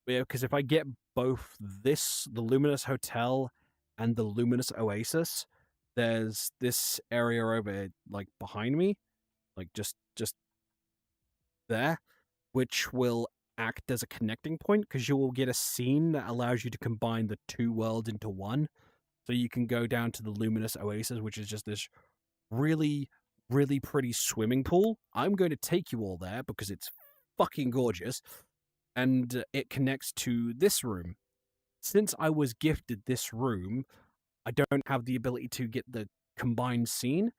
Yeah, because if I get both the Luminous Hotel and the Luminous Oasis, there's this area over like behind me, like just there, which will act as a connecting point because you will get a scene that allows you to combine the two worlds into one. So you can go down to the Luminous Oasis, which is just this really, really pretty swimming pool. I'm going to take you all there because it's fucking gorgeous. And it connects to this room. Since I was gifted this room, I don't have the ability to get the combined scene.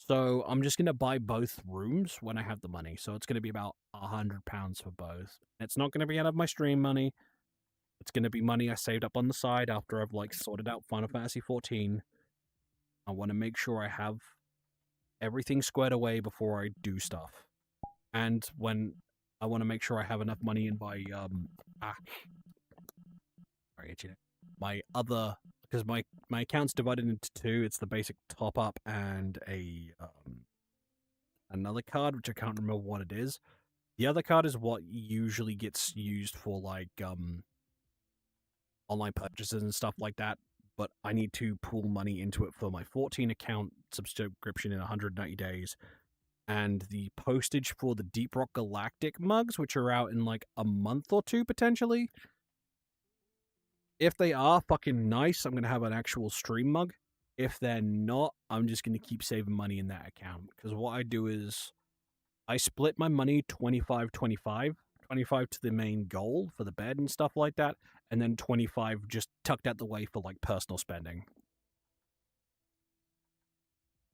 So I'm just going to buy both rooms when I have the money. So it's going to be about £100 for both. It's not going to be out of my stream money. It's going to be money I saved up on the side after I've like sorted out Final Fantasy 14. I want to make sure I have everything squared away before I do stuff. And when I want to make sure I have enough money in my my other, because my account's divided into two. It's the basic top up and a another card, which I can't remember what it is. The other card is what usually gets used for like online purchases and stuff like that. but I need to pool money into it for my 14 account subscription in 190 days. And the postage for the Deep Rock Galactic mugs, which are out in like a month or two potentially. If they are fucking nice, I'm going to have an actual stream mug. If they're not, I'm just going to keep saving money in that account. Because what I do is I split my money 25-25. 25 to the main goal for the bed and stuff like that. And then 25 just tucked out the way for like personal spending.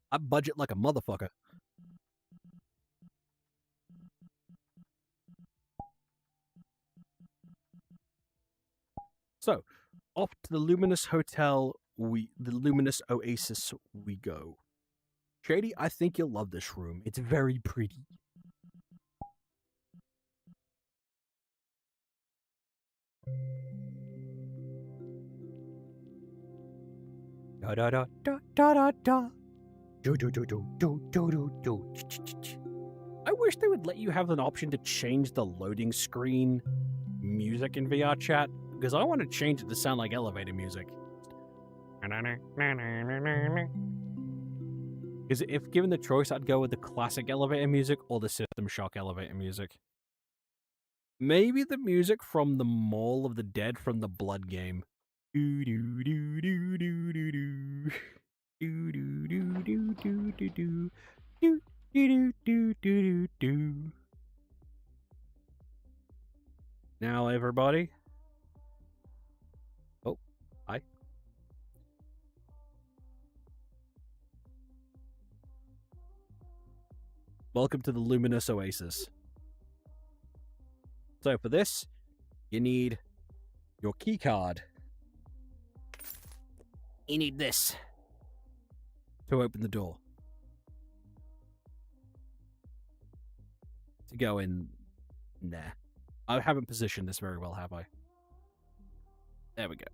I budget like a motherfucker. So, off to the Luminous Hotel, the Luminous Oasis we go. Shady, I think you'll love this room. It's very pretty. Da da da da da da da. Do do do do do do do do. I wish they would let you have an option to change the loading screen music in VR chat, because I want to change it to sound like elevator music. Because if given the choice, I'd go with the classic elevator music or the System Shock elevator music. Maybe the music from the Mall of the Dead from the Blood game. Do do do do do do do. Do do do do do do do. Do do do do do do. Now everybody. Oh, hi. Welcome to the Luminous Oasis. So for this, you need your key card. You need this to open the door. To go in there. I haven't positioned this very well, have I? There we go.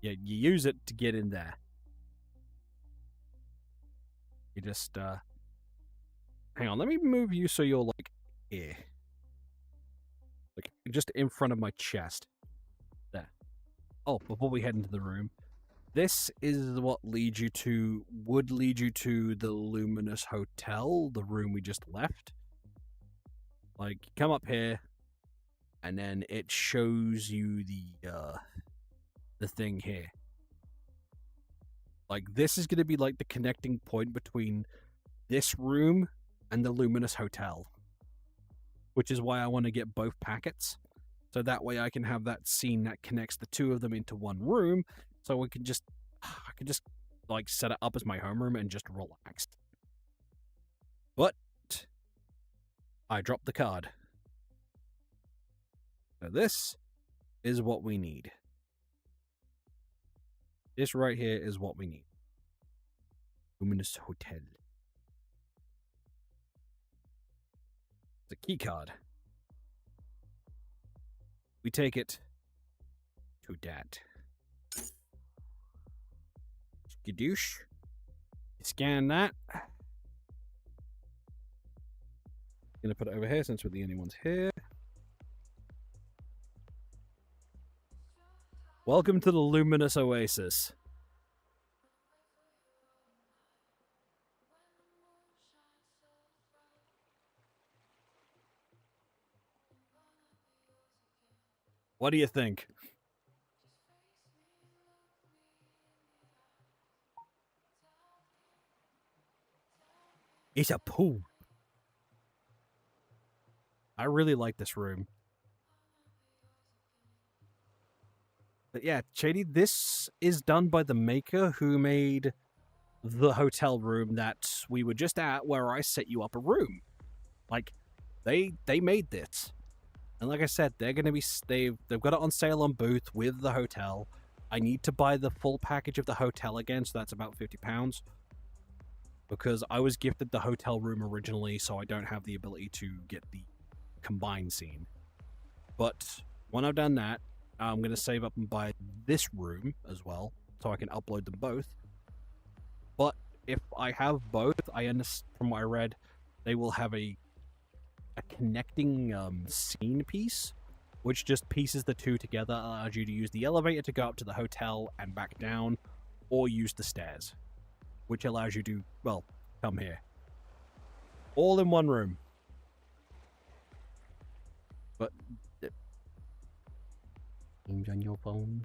Yeah, you use it to get in there. You just, hang on, let me move you so you're, like, here. Like, just in front of my chest. There. Oh, before we head into the room, this is what would lead you to the Luminous Hotel, the room we just left. Like, you come up here, and then it shows you the thing here. Like, this is going to be like the connecting point between this room and the Luminous Hotel. Which is why I want to get both packets. So that way I can have that scene that connects the two of them into one room. So I can just like set it up as my homeroom and just relax. But I dropped the card. So this is what we need. This right here is what we need. Luminous Hotel. The key card. We take it to that. Skadoosh. Scan that. Gonna put it over here since we're the only ones here. Welcome to the Luminous Oasis. What do you think? It's a pool. I really like this room. But yeah, Shady, this is done by the maker who made the hotel room that we were just at, where I set you up a room. Like, they made this. And like I said, they're going to be they've got it on sale on Booth with the hotel. I need to buy the full package of the hotel again, so that's about £50. Because I was gifted the hotel room originally, so I don't have the ability to get the combined scene. But when I've done that, I'm going to save up and buy this room as well, so I can upload them both. But if I have both, I understand from what I read, they will have a connecting scene piece which just pieces the two together, allows you to use the elevator to go up to the hotel and back down, or use the stairs, which allows you to, well, come here. All in one room. But games on your phone.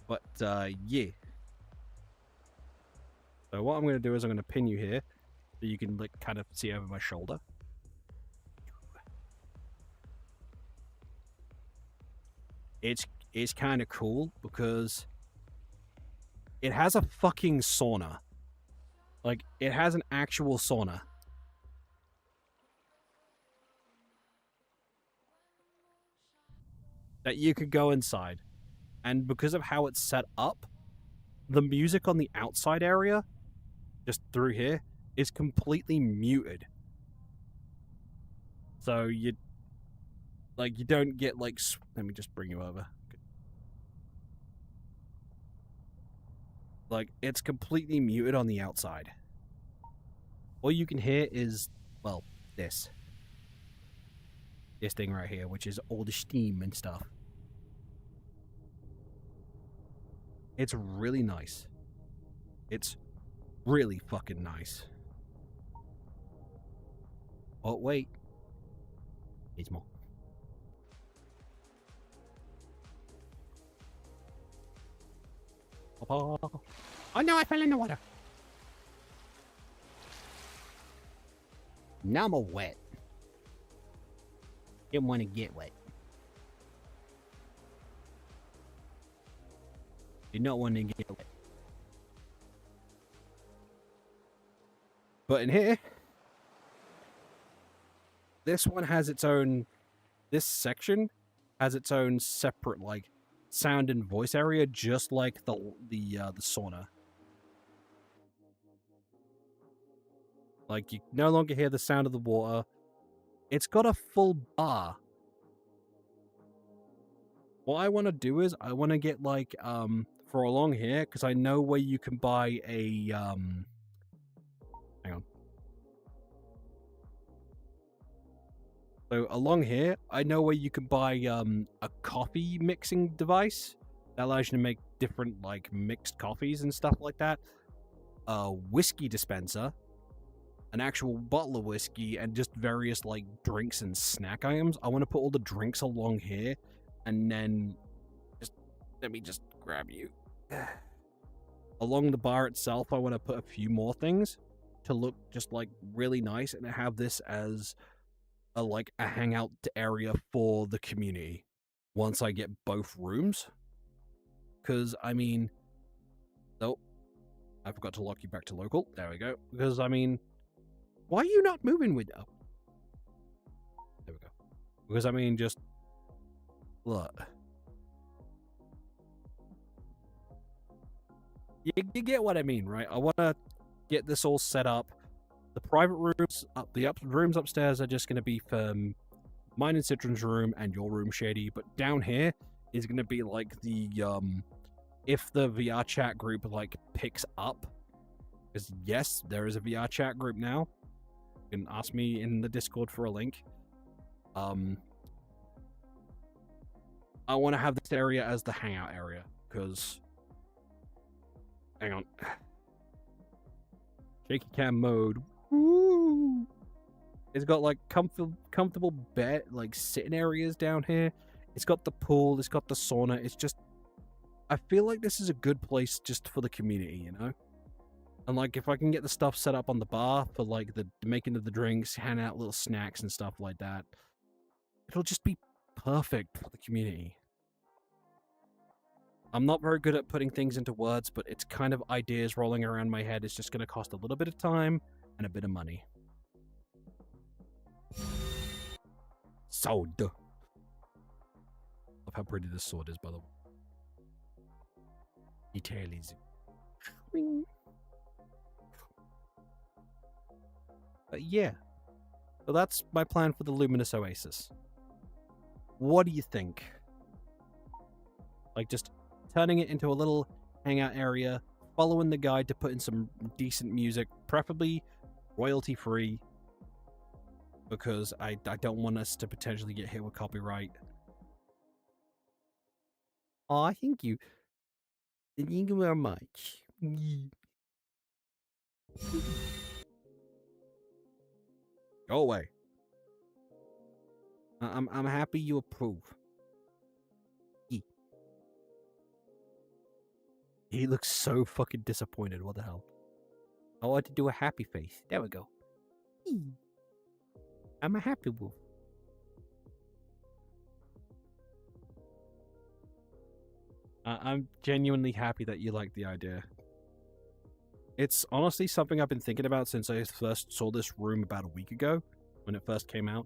But yeah. So what I'm going to do is I'm going to pin you here, so you can like kind of see over my shoulder. It's kind of cool because it has a fucking sauna. Like, it has an actual sauna. That you could go inside. And because of how it's set up, the music on the outside area, just through here, is completely muted. So you don't get like, let me just bring you over. Like, it's completely muted on the outside. All you can hear is, well, this. This thing right here, which is all the steam and stuff. It's really nice. It's really fucking nice. Oh, wait. There's more. Oh no, I fell in the water. Now I'm all wet. Didn't want to get wet. Did not want to get wet. But in here, this one has its own, this section has its own separate, like, sound and voice area, just like the sauna. Like, you no longer hear the sound of the water. It's got a full bar. What I want to do is, I want to get, like, for along here, because I know where you can buy a, hang on. So, along here, I know where you can buy, a coffee mixing device that allows you to make different, like, mixed coffees and stuff like that. A whiskey dispenser, an actual bottle of whiskey, and just various, like, drinks and snack items. I want to put all the drinks along here, and then let me just grab you. Along the bar itself, I want to put a few more things to look just, like, really nice, and have this as a, like, a hangout area for the community once I get both rooms. Because, I mean, nope, I forgot to lock you back to local. There we go. Because, I mean, why are you not moving with... Oh. There we go. Because, I mean, just... Look. You get what I mean, right? I want to get this all set up. The private rooms, rooms upstairs are just going to be for mine and Citron's room and your room, Shady. But down here is going to be like the, if the VR chat group, like, picks up. Because, yes, there is a VR chat group now. You can ask me in the Discord for a link. I want to have this area as the hangout area. Because... Hang on. Shaky cam mode. Woo! It's got, like, comfortable bed, like, sitting areas down here. It's got the pool. It's got the sauna. It's just... I feel like this is a good place just for the community, you know? And, like, if I can get the stuff set up on the bar for, like, the making of the drinks, hand out little snacks and stuff like that, it'll just be perfect for the community. I'm not very good at putting things into words, but it's kind of ideas rolling around my head. It's just going to cost a little bit of time and a bit of money. Sword. Love how pretty this sword is, by the way. Detail is... yeah. So that's my plan for the Luminous Oasis. What do you think? Like, just turning it into a little hangout area, following the guide to put in some decent music, preferably royalty-free. because I don't want us to potentially get hit with copyright. Aw, thank you. Thank you very much. Go away. I'm happy you approve. He looks so fucking disappointed. What the hell? I want to do a happy face. There we go. I'm a happy wolf. I'm genuinely happy that you like the idea. It's honestly something I've been thinking about since I first saw this room about a week ago, when it first came out.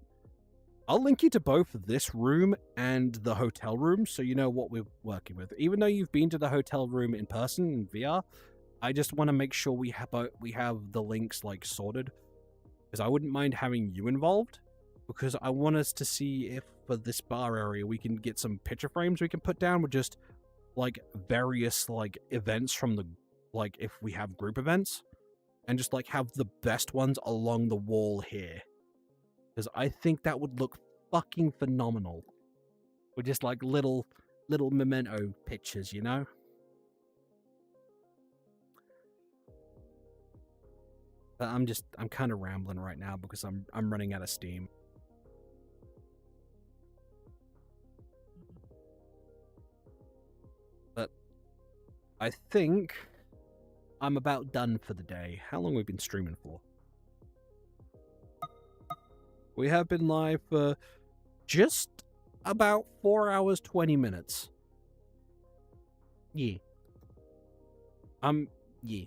I'll link you to both this room and the hotel room so you know what we're working with. Even though you've been to the hotel room in person in VR, I just want to make sure we have the links like sorted, because I wouldn't mind having you involved, because I want us to see if for this bar area we can get some picture frames we can put down with just like various like events from the, like if we have group events, and just like have the best ones along the wall here. Because I think that would look fucking phenomenal. With just like little memento pictures, you know? But I'm kind of rambling right now because I'm running out of steam. But I think I'm about done for the day. How long have we been streaming for? We have been live for just about 4 hours, 20 minutes. Yeah. Yeah.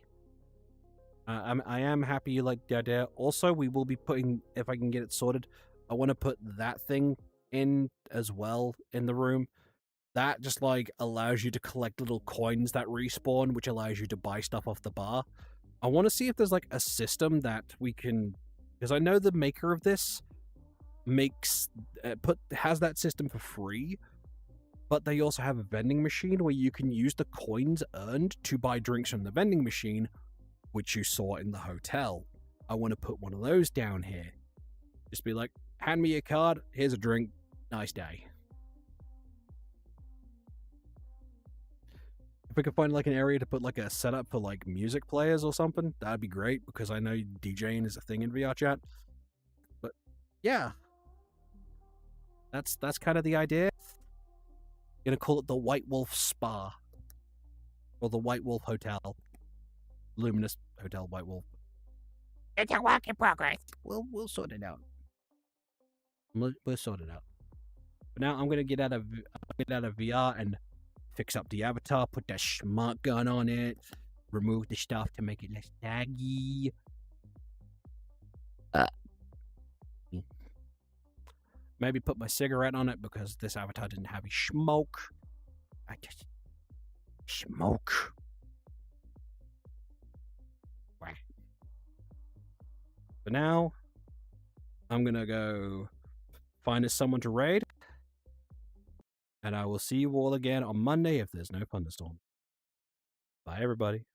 I am happy you like the idea. Also, we will be putting, if I can get it sorted, I want to put that thing in as well in the room. That just like allows you to collect little coins that respawn, which allows you to buy stuff off the bar. I want to see if there's like a system that we can, because I know the maker of this has that system for free, but they also have a vending machine where you can use the coins earned to buy drinks from the vending machine, which you saw in the hotel. I want to put one of those down here. Just be like, hand me your card, here's a drink, nice day. If we could find like an area to put like a setup for like music players or something, that'd be great, because I know DJing is a thing in VR chat. But yeah. That's kind of the idea. Gonna call it the White Wolf Spa. Or the White Wolf Hotel. Luminous Hotel White Wolf. It's a work in progress. We'll sort it out. We'll sort it out. But now I'm gonna get out of VR and fix up the avatar, put that smart gun on it, remove the stuff to make it less laggy. Maybe put my cigarette on it because this avatar didn't have a smoke. I just smoke. For now, I'm gonna go find us someone to raid. And I will see you all again on Monday if there's no thunderstorm. Bye, everybody.